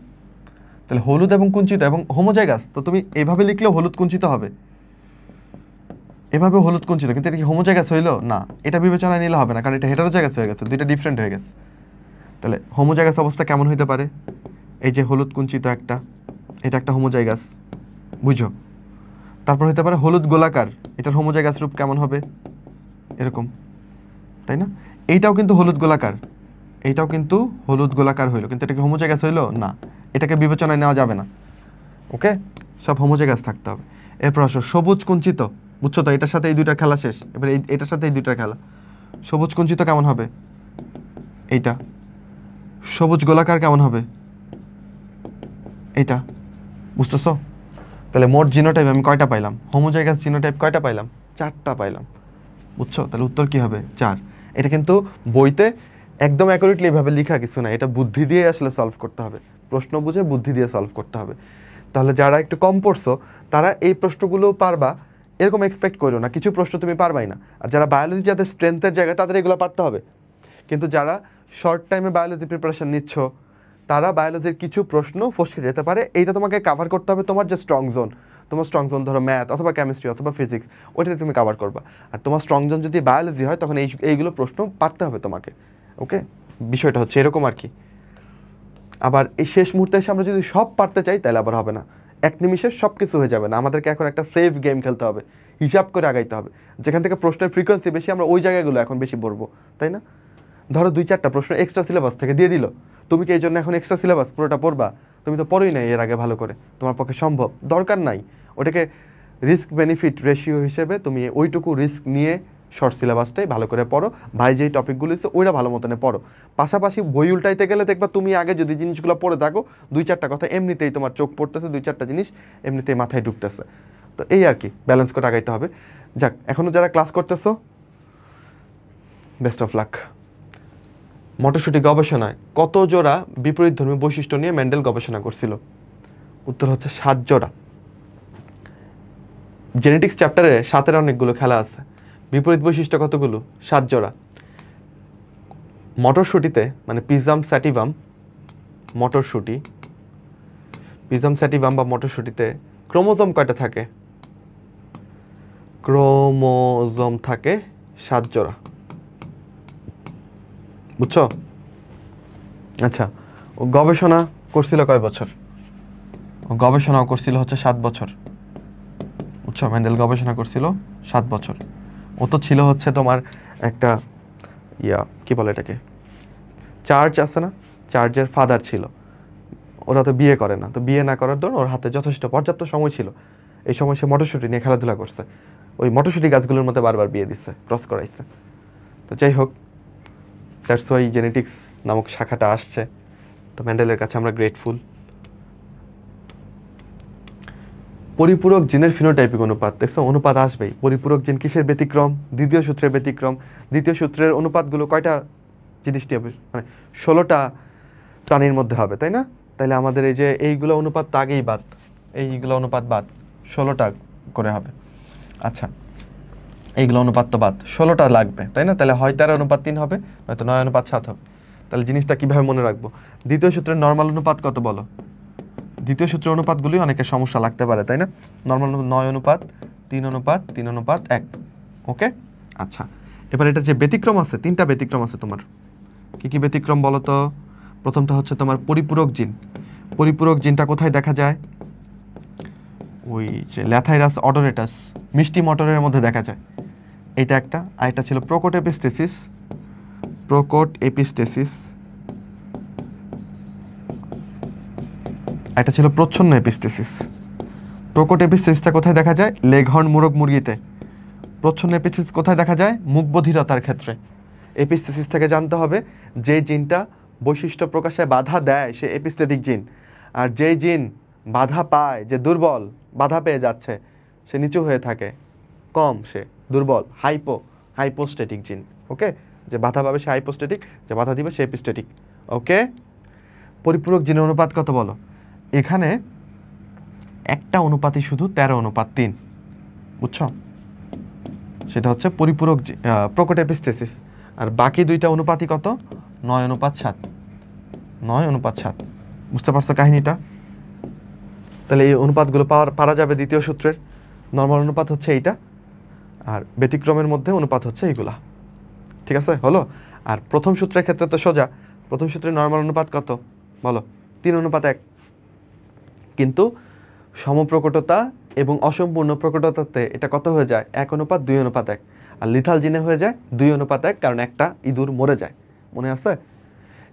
তাহলে হলুদ এবং কুঞ্চিত এবং হোমোজাইগাস, তো তুমি এইভাবে লিখলেও হলুদ কুঞ্চিত হবে, এভাবে হলুদ কুঞ্চিত, কিন্তু এটা কি হোমোজাইগাস হইলো না? এটা বিবেচনায় নিলে হবে না, কারণ এটা হেটারোজাইগাস হয়ে গেছে, 2টা ডিফারেন্ট হয়ে গেছে। তাহলে হোমোজাইগাস অবস্থা কেমন হইতে পারে? এই যে হলুদ কুঞ্চিত একটা, এটা একটা হোমোজাইগাস, বুঝো। তারপর হইতে পারে হলুদ গোলাকার, এটার হোমোজাইগাস রূপ কেমন হবে? এরকম, তাই না? এইটাও কিন্তু হলুদ গোলাকার, এইটাও কিন্তু হলুদ গোলাকার হইলো, কিন্তু এটা কি হোমোজাইগাস হইলো না? এটাকে বিবেচনায় নেওয়া যাবে না। ওকে, সব হোমোজাইগাস থাকতে হবে। এরপর আসো সবুজ কুঞ্চিত, বুঝছো তো? এটার সাথে এই 2টার খেলা শেষ, এবার এটার সাথে এই 2টার খেলা। সবুজ কুঞ্চিত কেমন হবে? এইটা। সবুজ গোলাকার কেমন হবে? এইটা, বুঝতেছো? তাহলে মোট জিনোটাইপ আমি কয়টা পাইলাম? হোমোজাইগাস জিনোটাইপ কয়টা পাইলাম? 4টা পাইলাম, বুঝছো? তাহলে উত্তর কি হবে? 4। এটা কিন্তু বইতে একদম অ্যাকুরেটলি এভাবে লেখা কিছু না, এটা বুদ্ধি দিয়ে আসলে সলভ করতে হবে, প্রশ্ন বুঝে বুদ্ধি দিয়ে সলভ করতে হবে। তাহলে যারা একটু কম পড়ছো তারা এই প্রশ্নগুলো পারবা এরকম এক্সপেক্ট করো না, কিছু প্রশ্ন তুমি পারবাই না। আর যারা বায়োলজি, যাদের স্ট্রেংথের জায়গায়, তাদের এগুলো পারতে হবে। কিন্তু যারা শর্ট টাইমে বায়োলজি প্রিপারেশন নিচ্ছ, তারা বায়োলজির কিছু প্রশ্ন ফসকে যেতে পারে, এইটা তোমাকে কাভার করতে হবে, তোমার যে স্ট্রং জোন। তোমার স্ট্রং জোন ধরো ম্যাথ অথবা কেমিস্ট্রি অথবা ফিজিক্স, ওইটাতে তুমি কভার করবা। আর তোমার স্ট্রং জোন যদি বায়োলজি হয় তখন এইগুলো প্রশ্ন পারতে হবে তোমাকে। ওকে, বিষয়টা হচ্ছে এরকম আর কি। আবার এই শেষ মুহূর্তে এসে আমরা যদি সব পারতে চাই তাহলে আবার হবে না, এক নিমিষে সব কিছু হয়ে যাবে না। আমাদেরকে এখন একটা সেফ গেম খেলতে হবে, হিসাব করে আগাইতে হবে। যেখান থেকে প্রশ্নের ফ্রিকোয়েন্সি বেশি আমরা ওই জায়গাগুলো এখন বেশি পড়বো, তাই না? ধরো 2-4টা প্রশ্ন এক্সট্রা সিলেবাস থেকে দিয়ে দিল, তুমি কি এই জন্য এখন এক্সট্রা সিলেবাস পুরোটা পড়বা? তুমি তো পড়োই নাই এর আগে ভালো করে, তোমার পক্ষে সম্ভব, দরকার নাই। ওটাকে রিস্ক বেনিফিট রেশিও হিসেবে তুমি ওইটুকু রিস্ক নিয়ে শর্ট সিলেবাসটাই ভালো করে পড়ো। ভাই যেই টপিকগুলো আছে ওইটা ভালো মতনে পড়ো। পাশাপাশি বই উল্টাইতে গেলে দেখবা তুমি আগে যদি জিনিসগুলো পড়ে থাকো, 2-4টা কথা এমনিতেই তোমার চোখ পড়তেছে, 2-4টা জিনিস এমনিতেই মাথায় ঢুকতেছে। তো এই আর কি, ব্যালেন্স করে আগাইতে হবে। যাক, এখনও যারা ক্লাস করতেছো বেস্ট অফ লাক। মটরশুঁটি গবেষণায় কত জোড়া বিপরীতধর্মী বৈশিষ্ট্য নিয়ে মেন্ডেল গবেষণা করছিল? উত্তর হচ্ছে 7 জোড়া। জেনেটিক্স চ্যাপ্টারে 7-এর অনেকগুলো খেলা আছে। বিপরীত বৈশিষ্ট্য কতগুলো? 7 জোড়া। মটরশুঁটিতে মানে পিজাম স্যাটিভাম, পিজাম স্যাটিভাম বা মটরশুঁটিতে ক্রোমোজোম কয়টা থাকে? ক্রোমোজোম থাকে 7 জোড়া। বুঝছো? আচ্ছা, ও গবেষণা করছিল কয় বছর? ও গবেষণাও করছিল হচ্ছে 7 বছর। বুঝছো, মেন্ডেল গবেষণা করছিল 7 বছর। ও তো ছিল হচ্ছে তোমার একটা কি বলে এটাকে, চার্চ আছে না, চার্চের ফাদার ছিল। ওরা তো বিয়ে করে না, তো বিয়ে না করার দরুন ওর হাতে যথেষ্ট পর্যাপ্ত সময় ছিল। এই সময় সে মটরশুঁটি নিয়ে খেলাধুলা করছে, ওই মটরশুঁটি গাছগুলোর মধ্যে বারবার বিয়ে দিচ্ছে, ক্রস করাইছে। তো যাই হোক, দ্যাটস ওয়াই জেনেটিক্স নামক শাখাটা আসছে। তো মেন্ডেলের কাছে আমরা গ্রেটফুল। পরিপূরক জিনের ফিনোটাইপিক অনুপাত, দেখছো অনুপাত আসবেই। পরিপূরক জিন কিসের ব্যতিক্রম? দ্বিতীয় সূত্রের ব্যতিক্রম। দ্বিতীয় সূত্রের অনুপাতগুলো কয়টা জিনিস নিয়ে হবে? মানে 16টা প্রাণীর মধ্যে হবে, তাই না? তাইলে আমাদের এই যে এইগুলো অনুপাত তো আগেই বাদ, এইগুলো অনুপাত বাদ, 16টা করে হবে। আচ্ছা, এইগুলো অনুপাত তো বাদ, 16টা লাগবে, তাই না? তাহলে হয় 13:3 হবে, নয়তো 9:7 হবে। তাহলে জিনিসটা কীভাবে মনে রাখবো? দ্বিতীয় সূত্রের নর্মাল অনুপাত কত বলো? দ্বিতীয় সূত্রের অনুপাতগুলি অনেকের সমস্যা লাগতে পারে, তাই না? নর্মাল 9:3:3:1। ওকে, আচ্ছা, এবার এটা যে ব্যতিক্রম আছে, 3টা ব্যতিক্রম আছে তোমার। কি কি ব্যতিক্রম বলো তো? প্রথমটা হচ্ছে তোমার পরিপূরক জিন। পরিপূরক জিনটা কোথায় দেখা যায়? ওই যে ল্যাথাইরাস অডোরেটাস, মিষ্টি মটরের মধ্যে দেখা যায়, এটা একটা। আর এটা ছিল প্রোকট এপিস্টেসিস, এটা ছিল প্রচ্ছন্ন এপিস্টেসিস। প্রোকট এপিস্টেসিসটা কোথায় দেখা যায়? লেঘর্ন মুরগ মুরগিতে। প্রচ্ছন্ন এপিস্টেসিস কোথায় দেখা যায়? মুখবধিরতার ক্ষেত্রে। এপিস্টেসিস থেকে জানতে হবে যে জিনটা বৈশিষ্ট্য প্রকাশে বাধা দেয় সে এপিস্টেটিক জিন, আর যেই জিন বাধা পায়, যে দুর্বল, বাধা পেয়ে যাচ্ছে, সে নিচু হয়ে থাকে, কম, সে দুর্বল, হাইপোস্টেটিক জিন। ওকে, যে বাধা পাবে সে হাইপোস্টেটিক, যে বাধা দিবে সে এপিস্টেটিক। ওকে, পরিপূরক জিনের অনুপাত কত বলো? এখানে একটা অনুপাতই শুধু 13:3, বুঝছো? সেটা হচ্ছে পরিপূরক প্রোকট এপিস্টেসিস। আর বাকি 2টা অনুপাতই কত? 9:7। 9:7। বুঝতে পারছো কাহিনীটা? তাহলে এই অনুপাতগুলো পারা যাবে দ্বিতীয় সূত্রের। নর্মাল অনুপাত হচ্ছে এইটা, আর ব্যতিক্রমের মধ্যে অনুপাত হচ্ছে এইগুলা। ঠিক আছে, হলো? আর প্রথম সূত্রের ক্ষেত্রে তো সোজা। প্রথম সূত্রে নর্মাল অনুপাত কত বলো? 3:1। কিন্তু সমপ্রকটতা এবং অসম্পূর্ণ প্রকটতাতে এটা কত হয়ে যায়? 1:2:1। আর লিথাল জিনে হয়ে যায় 2:1, কারণ একটা ইঁদুর মরে যায়। মনে আছে?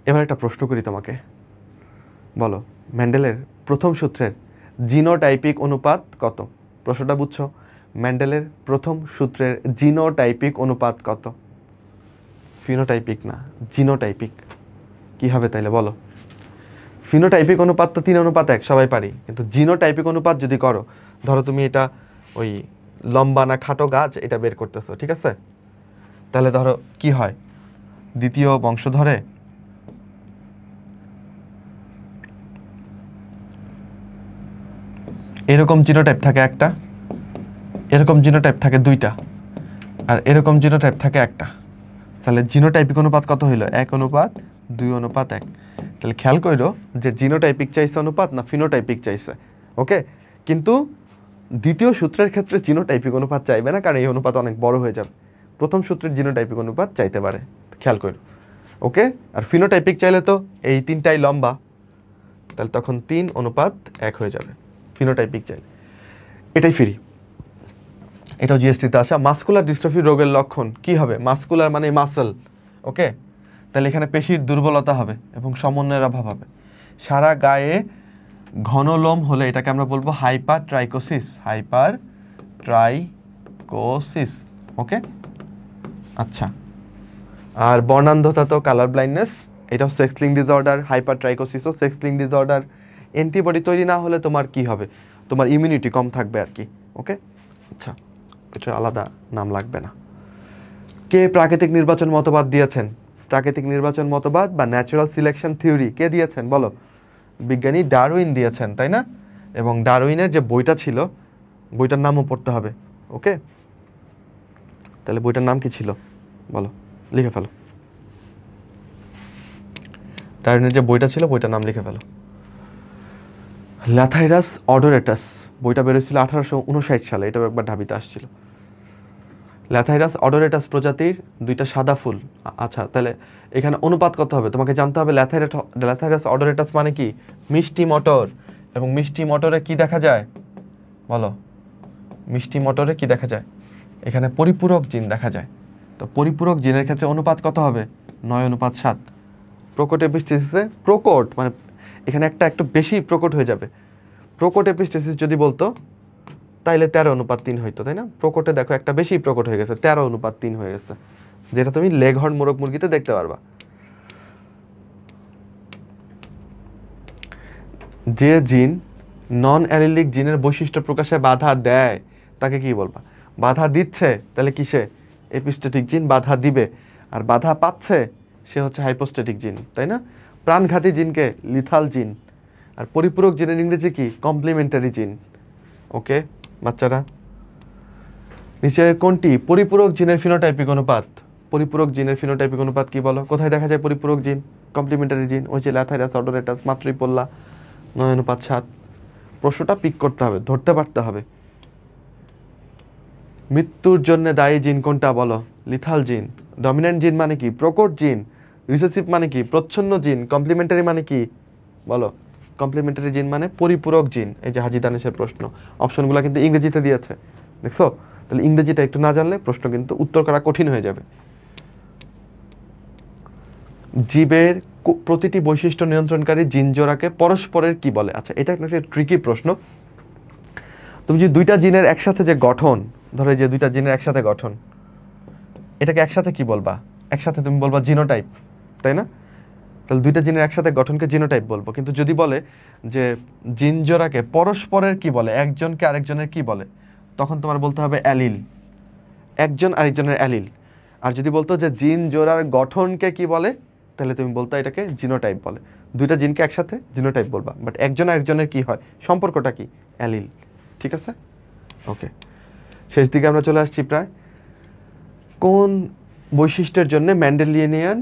এবার একটা প্রশ্ন করি তোমাকে, বলো মেন্ডেলের প্রথম সূত্রের জিনোটাইপিক অনুপাত কত? প্রশ্নটা বুঝছো? মেন্ডেলের প্রথম সূত্রের জিনোটাইপিক অনুপাত কত? ফিনোটাইপিক না, জিনোটাইপিক। কি হবে তাইলে বলো? ফিনোটাইপিক অনুপাত তো 3:1 সবাই পারি, কিন্তু জিনোটাইপিক অনুপাত যদি করো, ধরো তুমি এটা ওই লম্বা না খাটো গাছ এটা বের করতেছো, ঠিক আছে? তাহলে ধরো কি হয়, দ্বিতীয় বংশধরে এরকম জিনোটাইপ থাকে একটা, এরকম জিনোটাইপ থাকে 2টা, আর এরকম জিনোটাইপ থাকে একটা। তাহলে জিনোটাইপিক অনুপাত কত হইল? 1:2:1। তাহলে খেয়াল করো যে জিনোটাইপিক চাইছে অনুপাত না ফিনোটাইপিক চাইছে। ওকে, কিন্তু দ্বিতীয় সূত্রের ক্ষেত্রে জিনোটাইপিক অনুপাত চাইবে না, কারণ এই অনুপাত অনেক বড় হয়ে যাবে। প্রথম সূত্রের জিনোটাইপিক অনুপাত চাইতে পারে, খেয়াল করো। ওকে, আর ফিনোটাইপিক চাইলে তো এই তিনটাই লম্বা, তাহলে তখন 3:1 হয়ে যাবে ফিনোটাইপিক চাইলে। এটাই ফ্রি, এটাও জিএসটিতে আসা। মাসকুলার ডিস্ট্রফি রোগের লক্ষণ কি হবে? মাসকুলার মানে মাসল, ওকে, তাহলে এখানে পেশির দুর্বলতা হবে এবং সমন্বয়ের অভাব হবে। সারা গায়ে ঘন লোম হলে এটাকে আমরা বলবো হাইপারট্রাইকোসিস, হাইপারট্রাইকোসিস, ওকে। আচ্ছা, আর বর্ণান্ধতা তো কালার ব্লাইন্ডনেস, এটাও সেক্স লিঙ্ক ডিসঅর্ডার, হাইপারট্রাইকোসিসও সেক্স লিঙ্ক ডিসঅর্ডার। অ্যান্টিবডি তৈরি না হলে তোমার কি হবে? তোমার ইমিউনিটি কম থাকবে আর কি, ওকে। আচ্ছা, এটার আলাদা নাম লাগবে না। কে প্রাকৃতিক নির্বাচন মতবাদ দিয়েছেন? প্রাকৃতিক নির্বাচন মতবাদ বা ন্যাচারাল সিলেকশন থিওরি কে দিয়েছেন বলো? বিজ্ঞানী ডারউইন দিয়েছেন, তাই না? এবং ডারউইনের যে বইটা ছিল, বইটার নামও পড়তে হবে, ওকে। তাহলে বইটার নাম কি ছিল বলো, লিখে ফেলো। ডারউইনের যে বইটা ছিল, বইটার নাম লিখে ফেলো। ল্যাথাইরাস অডোরেটাস, বইটা বেরোছিল 1859 সালে, এটাও একবার ঢাবিতে আসছিল। ল্যাথাইরাস অডোরেটাস প্রজাতির 2টা সাদা ফুল। আচ্ছা, তাহলে এখানে অনুপাত কত হবে তোমাকে জানতে হবে। ল্যাথাইরাস অডোরেটাস মানে কি? মিষ্টি মটর। এবং মিষ্টি মটরে কি দেখা যায় বলো? মিষ্টি মটরে কি দেখা যায়? এখানে পরিপূরক জিন দেখা যায়। তো পরিপূরক জিনের ক্ষেত্রে অনুপাত কত হবে? 9:7। প্রকট এপিস্টেসিসে, প্রকট মানে এখানে একটু বেশি প্রকট হয়ে যাবে। প্রকট এপিস্টেসিস যদি বলতো তাইলে 13:3 হইতো, তাই না? প্রকটে দেখো একটা বেশি প্রকট হয়ে গেছে, 13:3 হয়ে গেছে, যেটা তুমি লেঘর্ন মোরগ মুরগিতে দেখতে পারবা। যে জিন নন অ্যালিলিক জিনের বৈশিষ্ট্য প্রকাশে বাধা দেয় তাকে কি বলবা? বাধা দিচ্ছে তাহলে কিসে? এপিস্টেটিক জিন বাধা দিবে। আর বাধা পাচ্ছে সে হচ্ছে হাইপোস্টেটিক জিন, তাই না? প্রাণঘাতী জিনকে লিথাল জিন। আর পরিপূরক জিনের ইংরেজি কি? কমপ্লিমেন্টারি জিন, ওকে বাচ্চারা। নিচের কোনটি পরিপূরক জিনের ফিনোটাইপিক অনুপাত? পরিপূরক জিনের ফিনোটাইপিক অনুপাত কি বলো? কোথায় দেখা যায় পরিপূরক জিন, কমপ্লিমেন্টারি জিন? ওই যে ল্যাথাইরাস অডোরেটাস, মাত্রই পড়লা, 9:7। প্রশ্নটা পিক করতে হবে, ধরতে পারতে হবে। মৃত্যুর জন্য দায়ী জিন কোনটা বলো? লিথাল জিন। ডমিন্যান্ট জিন মানে কি? প্রকট জিন। রিসেসিভ মানে কি? প্রচ্ছন্ন জিন। কমপ্লিমেন্টারি মানে কি বলো? কমপ্লিমেন্টারি জিন মানে পরিপূরক জিন। এই যে হাজি দানেশের প্রশ্ন, অপশনগুলো কিন্তু ইংরেজিতে দিয়েছে, দেখছো? তাহলে ইংরেজিটা একটু না জানলে প্রশ্ন কিন্তু উত্তর করা কঠিন হয়ে যাবে। জীবের প্রতিটি বৈশিষ্ট্য নিয়ন্ত্রণকারী জিন জোড়াকে পরস্পরের কি বলে? আচ্ছা, এটা একটা ট্রিকি প্রশ্ন। তুমি যে 2টা জিনের একসাথে যে গঠন, ধরো যে 2টা জিনের একসাথে গঠন, এটাকে একসাথে কি বলবা? একসাথে তুমি বলবা জিনোটাইপ, তাই না? তাহলে 2টা জিনের একসাথে গঠনকে জিনোটাইপ বলবো। কিন্তু যদি বলে যে জিন জোড়াকে পরস্পরের কি বলে, একজনকে আরেকজনের কি বলে, তখন তোমার বলতে হবে অ্যালিল, একজন আরেকজনের অ্যালিল। আর যদি বলতো যে জিন জোড়ার গঠনকে কি বলে, তাহলে তুমি বলতো এটাকে জিনোটাইপ বলে। 2টা জিনকে একসাথে জিনোটাইপ বলবা, বাট একজন আরেকজনের কি হয়, সম্পর্কটা কি? অ্যালিল, ঠিক আছে? ওকে, শেষ দিকে আমরা চলে আসছি প্রায়। কোন বৈশিষ্ট্যের জন্য মেন্ডেলিয়ানিয়ান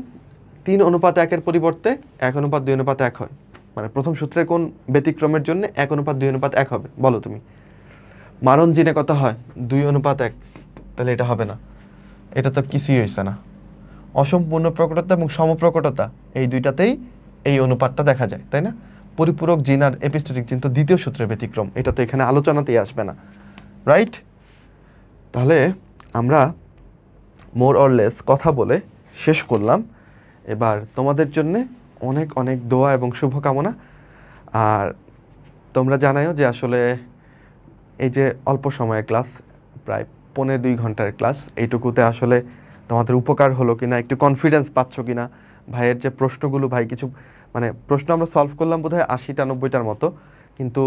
3:1 পরিবর্তে 1:2:1 হয়? মানে প্রথম সূত্রে কোন ব্যতিক্রমের জন্য 1:2:1 হবে বলো তুমি? মারণ জিনে কত হয়? 2:1। তাহলে এটা হবে না, এটা তো কিছুই হয়েছে না। অসম্পূর্ণ প্রকটতা এবং সমপ্রকটতা এই দুইটাতেই এই অনুপাতটা দেখা যায়, তাই না? পরিপূরক জিন আর এপিস্টেটিক জিন তো দ্বিতীয় সূত্রের ব্যতিক্রম, এটা তো এখানে আলোচনাতেই আসবে না, রাইট? তাহলে আমরা মোর অর লেস কথা বলে শেষ করলাম। এবার তোমাদের জন্য অনেক অনেক দোয়া এবং শুভকামনা। আর তোমরা জানাও যে আসলে এই যে অল্প সময়ের ক্লাস, প্রায় 1.5-2 ঘন্টার ক্লাস, এইটুকুতে আসলে তোমাদের উপকার হলো কিনা, একটু কনফিডেন্স পাচ্ছ কিনা? ভাইয়ের যে প্রশ্নগুলো, ভাই কিছু মানে প্রশ্ন আমরা সলভ করলাম বোধহয় 80-90টার মতো, কিন্তু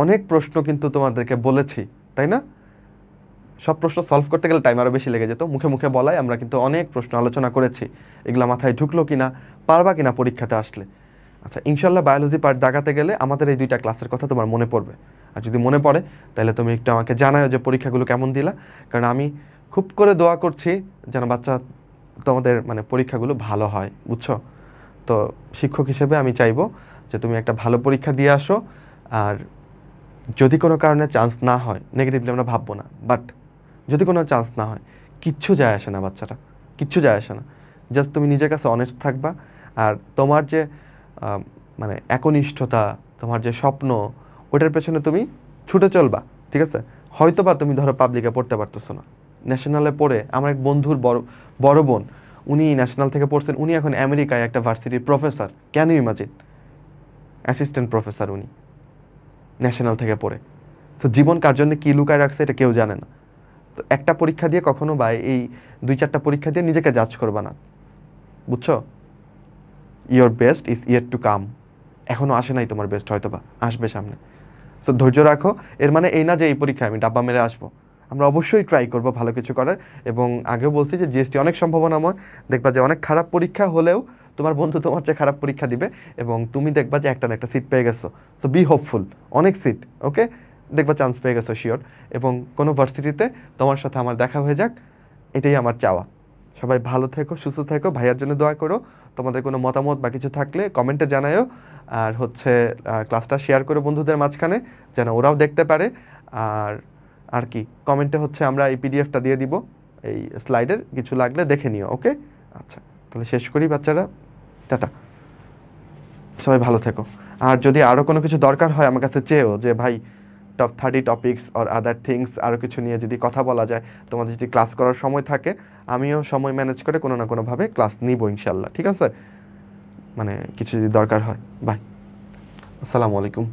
অনেক প্রশ্ন কিন্তু তোমাদেরকে বলেছি, তাই না? সব প্রশ্ন সলভ করতে গেলে টাইম আরও বেশি লেগে যেত। মুখে মুখে বলাই আমরা কিন্তু অনেক প্রশ্ন আলোচনা করেছি, এগুলো মাথায় ঢুকলো কিনা, পারবা কিনা পরীক্ষাতে আসলে। আচ্ছা, ইনশাল্লাহ বায়োলজি পার্ট দাগাতে গেলে আমাদের এই 2টা ক্লাসের কথা তোমার মনে পড়বে। আর যদি মনে পড়ে তাহলে তুমি একটু আমাকে জানাও যে পরীক্ষাগুলো কেমন দিলা, কারণ আমি খুব করে দোয়া করছি যেন বাচ্চা তোমাদের মানে পরীক্ষাগুলো ভালো হয়, বুঝছো? তো শিক্ষক হিসেবে আমি চাইবো যে তুমি একটা ভালো পরীক্ষা দিয়ে আসো। আর যদি কোনো কারণে চান্স না হয়, নেগেটিভলি আমরা ভাববো না, বাট যদি কোনো চান্স না হয়, কিচ্ছু যায় আসে না বাচ্চারা, কিচ্ছু যায় আসে না। জাস্ট তুমি নিজের কাছে অনেস্ট থাকবা, আর তোমার যে মানে একনিষ্ঠতা, তোমার যে স্বপ্ন, ওটার পেছনে তুমি ছুটে চলবা, ঠিক আছে? হয়তো বা তুমি ধরো পাবলিকে পড়তে পারতেছো না, ন্যাশনালে পড়ে, আমার এক বন্ধুর বড় বোন, উনি ন্যাশনাল থেকে পড়ছেন, উনি এখন আমেরিকায় একটা ভার্সিটির professor, can you imagine? Assistant professor উনি, ন্যাশনাল থেকে পড়ে। তো জীবন কার জন্য কী লুকায় রাখছে এটা কেউ জানে না। তো একটা পরীক্ষা দিয়ে কখনো বা এই 2-4টা পরীক্ষা দিয়ে নিজেকে জাজ করবা না, বুঝছো? Your best is yet to come. এখনও আসে নাই তোমার বেস্ট, হয়তো বা আসবে সামনে। সো ধৈর্য রাখো। এর মানে এই না যে এই পরীক্ষায় আমি ডাব্বা মেরে আসবো। আমরা অবশ্যই ট্রাই করব ভালো কিছু করার, এবং আগেও বলছি যে জিএসটি অনেক সম্ভাবনাময়। দেখবা যে অনেক খারাপ পরীক্ষা হলেও তোমার বন্ধু তোমার চেয়ে খারাপ পরীক্ষা দিবে, এবং তুমি দেখবা যে একটা না একটা সিট পেয়ে গেছো। সো বি হোপফুল, অনেক সিট, ওকে? দেখবা চান্স পেয়ে গেছো শিওর, এবং কোনো ভার্সিটিতে তোমার সাথে আমার দেখা হয়ে যাক, এটাই আমার চাওয়া। সবাই ভালো থেকো, সুস্থ থেকো, ভাইয়ার জন্য দোয়া করো। তোমাদের কোনো মতামত বা কিছু থাকলে কমেন্টে জানায়ও, আর হচ্ছে ক্লাসটা শেয়ার করো বন্ধুদের মাঝখানে, যেন ওরাও দেখতে পারে। আর আর কি কমেন্টে হচ্ছে আমরা এই পিডিএফটা দিয়ে দিব, এই স্লাইডের, কিছু লাগলে দেখে নিও, ওকে? আচ্ছা, তাহলে শেষ করি বাচ্চারা, টাটা, সবাই ভালো থেকো। আর যদি আরও কোনো কিছু দরকার হয় আমার কাছে চেয়েও, যে ভাই top 30 topics or other things, আরও কিছু নিয়ে যদি কথা বলা যায়, তোমাদের যদি ক্লাস করার সময় থাকে, আমিও সময় ম্যানেজ করে কোনো না কোনোভাবে ক্লাস নিব ইনশাল্লাহ, ঠিক আছে? মানে কিছু যদি দরকার হয়। বাই, আসসালামু আলাইকুম।